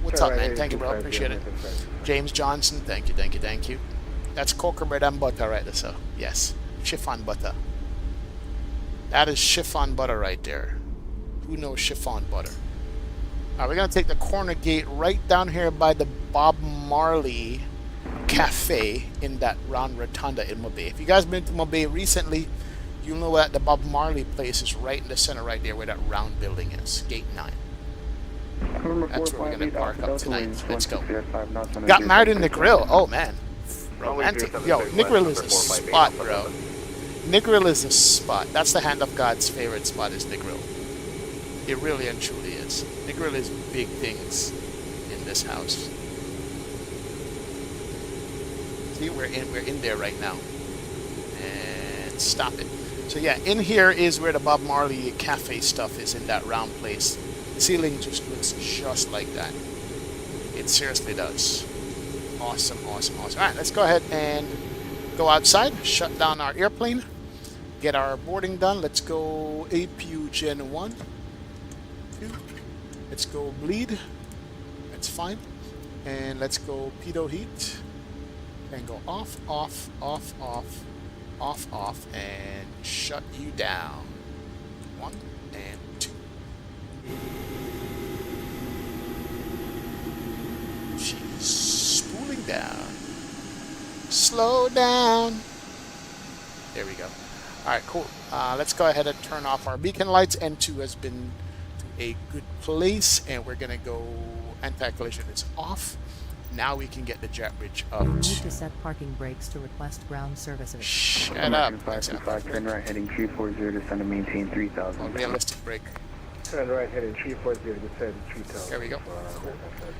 What's Turn up, right man? Thank you, bro. heading Appreciate it. 250. James Johnson. Thank you, thank you, thank you. That's cocoa bread and butter right there, so yes. Chiffon butter. That is chiffon butter right there. Who knows chiffon butter? Alright, we're going to take the corner gate right down here by the Bob Marley Cafe in that round rotunda in Mobay. If you guys been to Mobay recently, you'll know that the Bob Marley place is right in the center right there where that round building is. Gate 9. That's where we're going to park up tonight. Let's go. Got married in the grill. Oh, man. Romantic. Yo, Nick Grill is a spot, bro. Nick Grill is a spot. That's the hand of God's favorite spot is Nick Grill. It really and truly is. Nick Grill is big things in this house. See, we're in there right now. And stop it. So yeah, in here is where the Bob Marley Cafe stuff is in that round place. The ceiling just looks just like that. It seriously does. Awesome, awesome, awesome. Alright, let's go ahead and go outside, shut down our airplane, get our boarding done. Let's go APU Gen 1. 2. Let's go bleed. That's fine. And let's go pitot heat. And go off, off, off, off, off, off, and shut you down. 1 and 2. She's spooling down. Slow down. There we go. Alright, cool. Let's go ahead and turn off our beacon lights. N2 has been to a good place, and we're going to go anti-collision is off. Now we can get the jet bridge up. Need to set parking brakes to request ground services. Shut up. American 525, turn right heading 340, descend and maintain 3000. Oh, realistic brake. Turn right heading 340, descend 3000. There we go. Cool.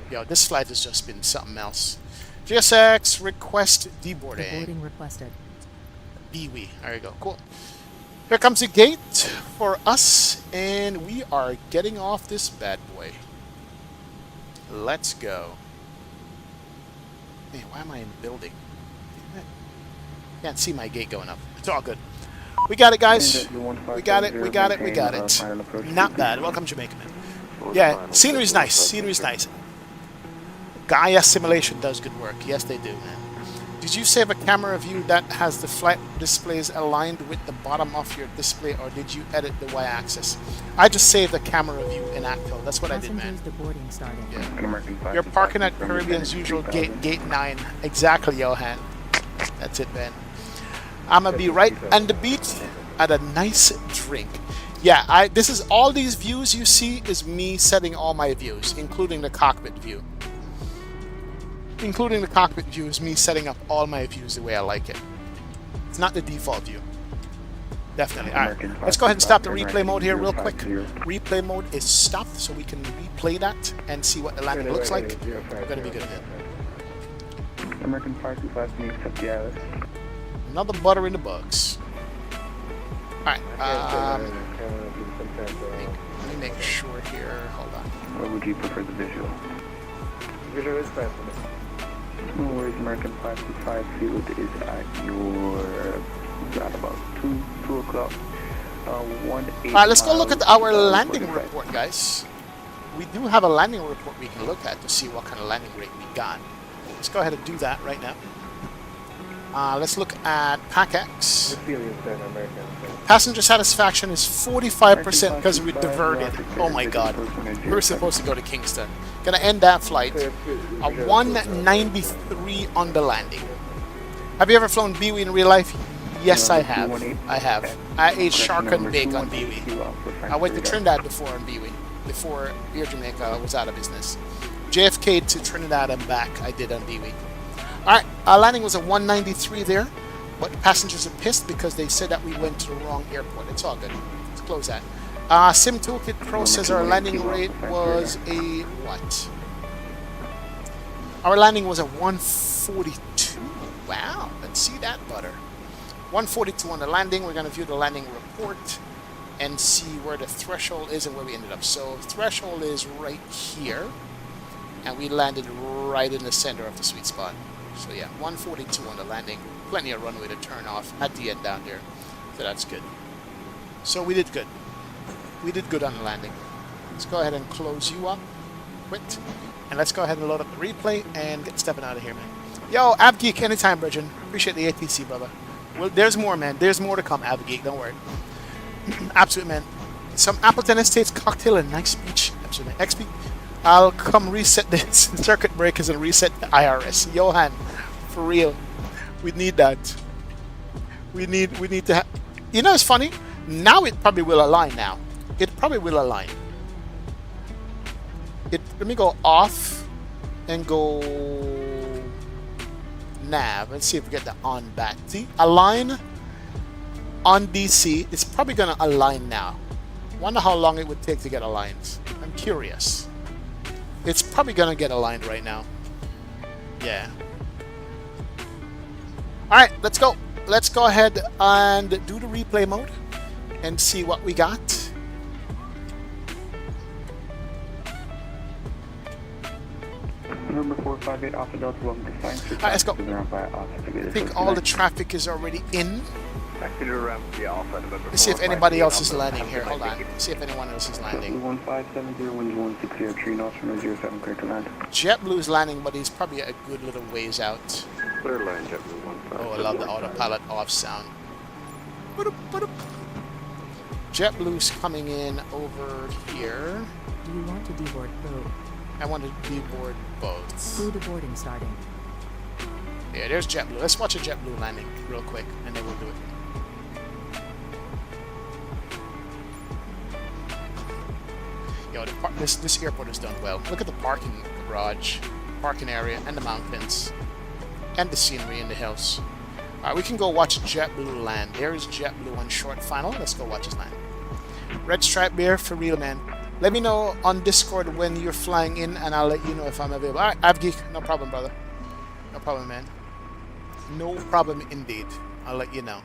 Yo, this flight has just been something else. GSX, request deboarding. Deboarding requested. Biwi. There you go. Cool. Here comes the gate for us, and we are getting off this bad boy. Let's go. Hey, why am I in building? Can't see my gate going up. It's all good. We got it, guys. We got it. We got it. We got it. Not bad. Welcome, Jamaica, man. Yeah, scenery's nice. Scenery's nice. Gaia Simulation does good work. Yes, they do, man. Did you save a camera view that has the flight displays aligned with the bottom of your display, or did you edit the y-axis? I just saved the camera view in Actel. That's what I did, man. Yeah. You're parking at Caribbean's usual gate 9. Exactly, Johan. That's it, man. I'm gonna be right on the beach at a nice drink. Yeah, this is all these views you see is me setting all my views, including the cockpit view. Including the cockpit view is me setting up all my views the way I like it. It's not the default view. Definitely. Alright, let's go ahead and stop the replay mode here real quick. Replay mode is stopped, so we can replay that and see what the landing looks like. We're going to be good at it. American 525, me accept the Alice. Another butter in the bugs. Alright, let me make sure here. Hold on. Or would you prefer the visual? Visual is fine for me. No worries, American 525 field is at your, at about 2 o'clock. Alright, let's go look at our landing report, guys. We do have a landing report we can look at to see what kind of landing rate we got. Let's go ahead and do that right now. Let's look at PACX. Passenger satisfaction is 45% because we diverted. Oh my god. We were supposed to go to Kingston. Gonna end that flight. A 193 on the landing. Have you ever flown Biwi in real life? Yes, I have. I have. I ate shark and bake on Biwi. I went to Trinidad before on Biwi. Before Air Jamaica was out of business. JFK to Trinidad and back I did on Biwi. Alright, our landing was a 193 there, but passengers are pissed because they said that we went to the wrong airport. It's all good. Let's close that. Sim Toolkit Pro says our landing rate was a what? Our landing was a 142. Wow, let's see that butter. 142 on the landing. We're going to view the landing report and see where the threshold is and where we ended up. So threshold is right here, and we landed right in the center of the sweet spot. So yeah, 142 on the landing. Plenty of runway to turn off at the end down there. So that's good. So we did good. We did good on the landing. Let's go ahead and close you up. Quit. And let's go ahead and load up the replay and get stepping out of here, man. Yo, AvGeek, anytime, Bridgen. Appreciate the ATC, brother. Well, there's more, man. There's more to come, AvGeek. Don't worry. Absolutely, man. Some Appleton Estates cocktail and nice beach. Absolutely. XP. I'll come reset the circuit breakers and reset the IRS. Johan, for real. We need that. We need to have... You know, it's funny. Now it probably will align now. It probably will align. Let me go off and go nav. Let's see if we get the on back. See, align on DC. It's probably gonna align now. Wonder how long it would take to get aligned. I'm curious. It's probably gonna get aligned right now. Yeah. All right, let's go. Let's go ahead and do the replay mode and see what we got. Number 458 Alpha Delta, welcome to science. All right, let's go. I think all the traffic is already in. Let's see if anybody else is landing here. Hold on. Let's see if anyone else is landing. 1570, wind 160, 3 knots from 07, clear to land. JetBlue is landing, but he's probably a good little ways out. Clear line, JetBlue 15. Oh, I love the autopilot off sound. JetBlue's coming in over here. Do you want to deboard both? I want to deboard both. Crew deboarding starting. Yeah, there's JetBlue. Let's watch a JetBlue landing real quick, and then we'll do it. Yo, this airport is done well. Look at the parking garage, parking area, and the mountains, and the scenery in the hills. All right, we can go watch JetBlue land. There's JetBlue on short final. Let's go watch his land. Red Stripe Bear, for real, man. Let me know on Discord when you're flying in, and I'll let you know if I'm available. All right, AvGeek, no problem, brother. No problem, man. No problem indeed. I'll let you know.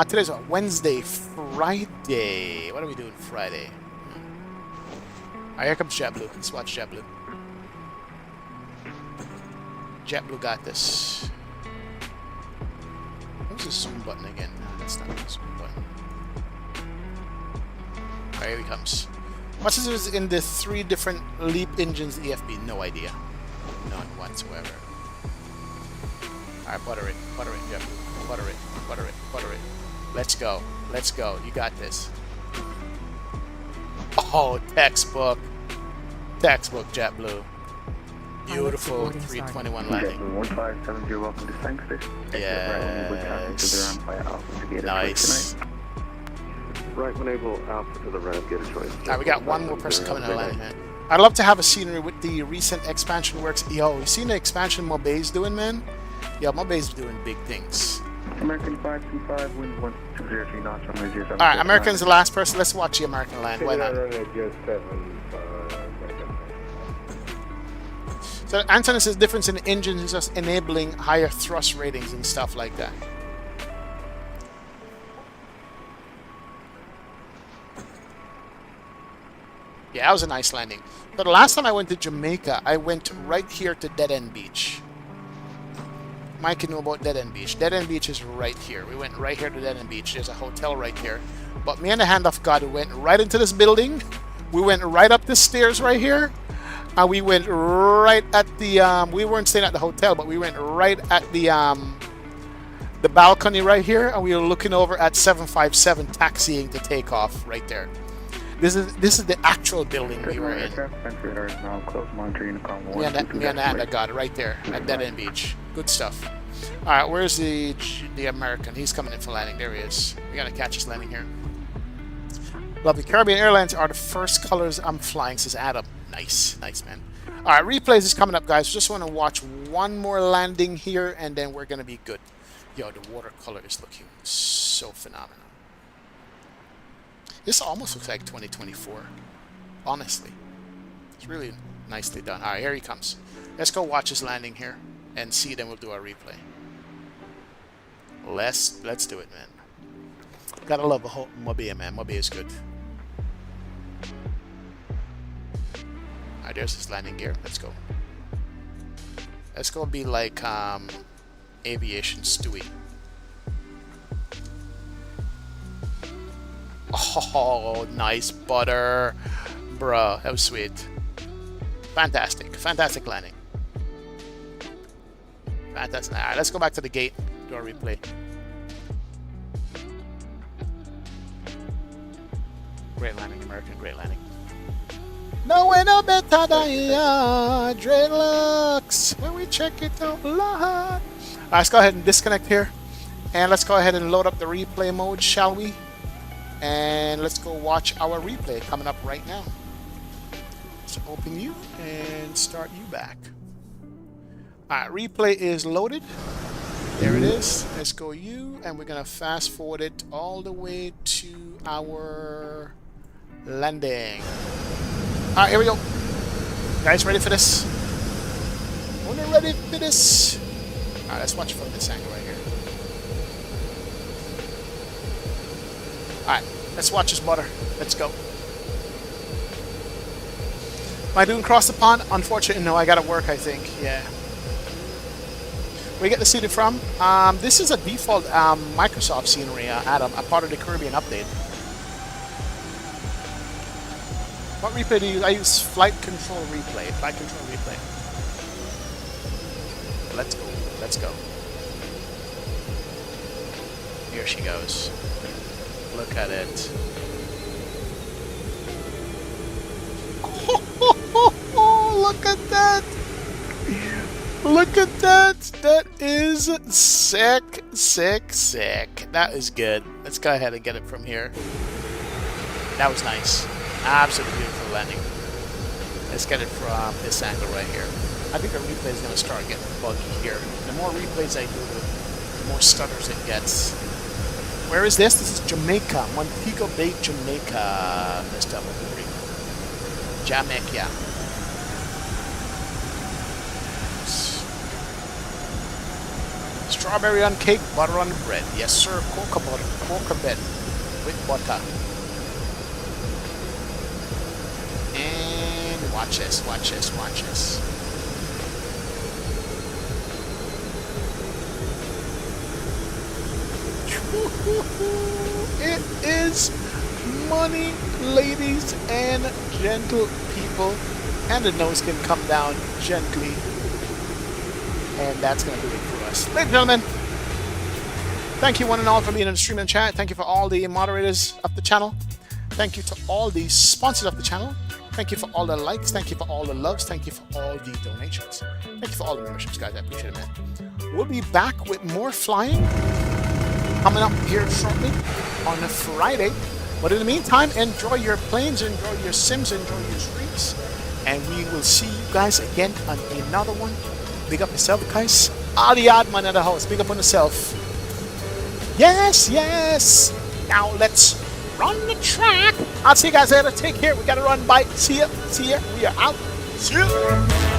Today's what? Wednesday, Friday. What are we doing Friday? Alright, here comes JetBlue. Let's watch JetBlue. JetBlue got this. What's the zoom button again? No, that's not the zoom button. Alright, here he comes. What's this in the 3 different LEAP engines EFB? No idea. None whatsoever. Alright, butter it, JetBlue. Butter it. Let's go. Let's go. You got this. Oh, textbook. Textbook JetBlue. Beautiful 321 landing. 1570, welcome to Science Station. Yes. Nice. Right when able, Alpha to the ramp, get a choice. Alright, we got one more person coming to land, man. I'd love to have a scenery with the recent expansion works. Yo, you seen the expansion Mobay's doing, man? Yo, Mobay's doing big things. American 525, wind 1203 knots from 07. Alright, American's the last person. Let's watch the American land. Why not? So Anton says difference in the engines is just enabling higher thrust ratings and stuff like that. Yeah, that was a nice landing. But the last time I went to Jamaica, I went right here to Dead End Beach. Mike knew about Dead End Beach. Dead End Beach is right here. We went right here to Dead End Beach. There's a hotel right here. But me and the hand of God went right into this building. We went right up the stairs right here. And we went right at the, we weren't staying at the hotel, but we went right at the balcony right here. And we were looking over at 757 taxiing to Takeoff right there. This is the actual building we were in. Me and the hand of God right there at Dead End Beach. Good stuff. Alright, where's the American? He's coming in for landing. There he is. We gotta catch his landing here. Lovely. Caribbean Airlines are the first colors I'm flying, says Adam. Nice. Nice, man. Alright, replays is coming up, guys. Just want to watch one more landing here, and then we're gonna be good. Yo, the watercolor is looking so phenomenal. This almost looks like 2024. Honestly. It's really nicely done. Alright, here he comes. Let's go watch his landing here and see, then we'll do our replay. Let's do it, man. Gotta love Mobia, man. Mobia is good. Alright, there's his landing gear. Let's go. Let's go be like Aviation Stewie. Oh, nice butter. Bruh, that was sweet. Fantastic. Fantastic landing. Fantastic. Alright, let's go back to the gate. Do our replay. Great landing, American. Great landing. No way, no better than ya, dreadlocks. When we check it out, Lord. Alright, let's go ahead and disconnect here. And let's go ahead and load up the replay mode, shall we? And let's go watch our replay coming up right now. So open you and start you back. Alright, replay is loaded. There it is. Let's go you, and we're gonna fast forward it all the way to our landing. Alright, here we go. Guys, ready for this? Only ready for this. Alright, let's watch from this angle right here. Alright, let's watch this butter. Let's go. Am I doing cross the pond? Unfortunately, no. I gotta work, I think. Yeah. Where you get the seated from? This is a default Microsoft scenery, Adam, a part of the Caribbean update. What replay do you use? I use flight control replay. Flight control replay. Let's go. Let's go. Here she goes. Look at it. Oh, look at that! Look at that! That is sick, sick, sick. That is good. Let's go ahead and get it from here. That was nice. Absolutely beautiful landing. Let's get it from this angle right here. I think the replay is going to start getting buggy here. The more replays I do, the more stutters it gets. Where is this? This is Jamaica. Montego Bay, Jamaica. Messed up with the replay. Jamaica. Strawberry on cake, butter on the bread. Yes, sir. Cocoa butter. Cocoa bread with butter. And watch this, watch this, watch this. It is money, ladies and gentle people. And the nose can come down gently. And that's going to do it for us. Ladies and gentlemen, thank you one and all for being in the stream and chat. Thank you for all the moderators of the channel. Thank you to all the sponsors of the channel. Thank you for all the likes. Thank you for all the loves. Thank you for all the donations. Thank you for all the memberships, guys. I appreciate it, man. We'll be back with more flying coming up here shortly on a Friday. But in the meantime, enjoy your planes, enjoy your sims, enjoy your streets. And we will see you guys again on another one. Big up yourself, guys. The odd man of the house. Big up on yourself. Yes, yes. Now let's run the track. I'll see you guys later. Take care. We got to run. Bye. See ya. See ya. We are out. See ya.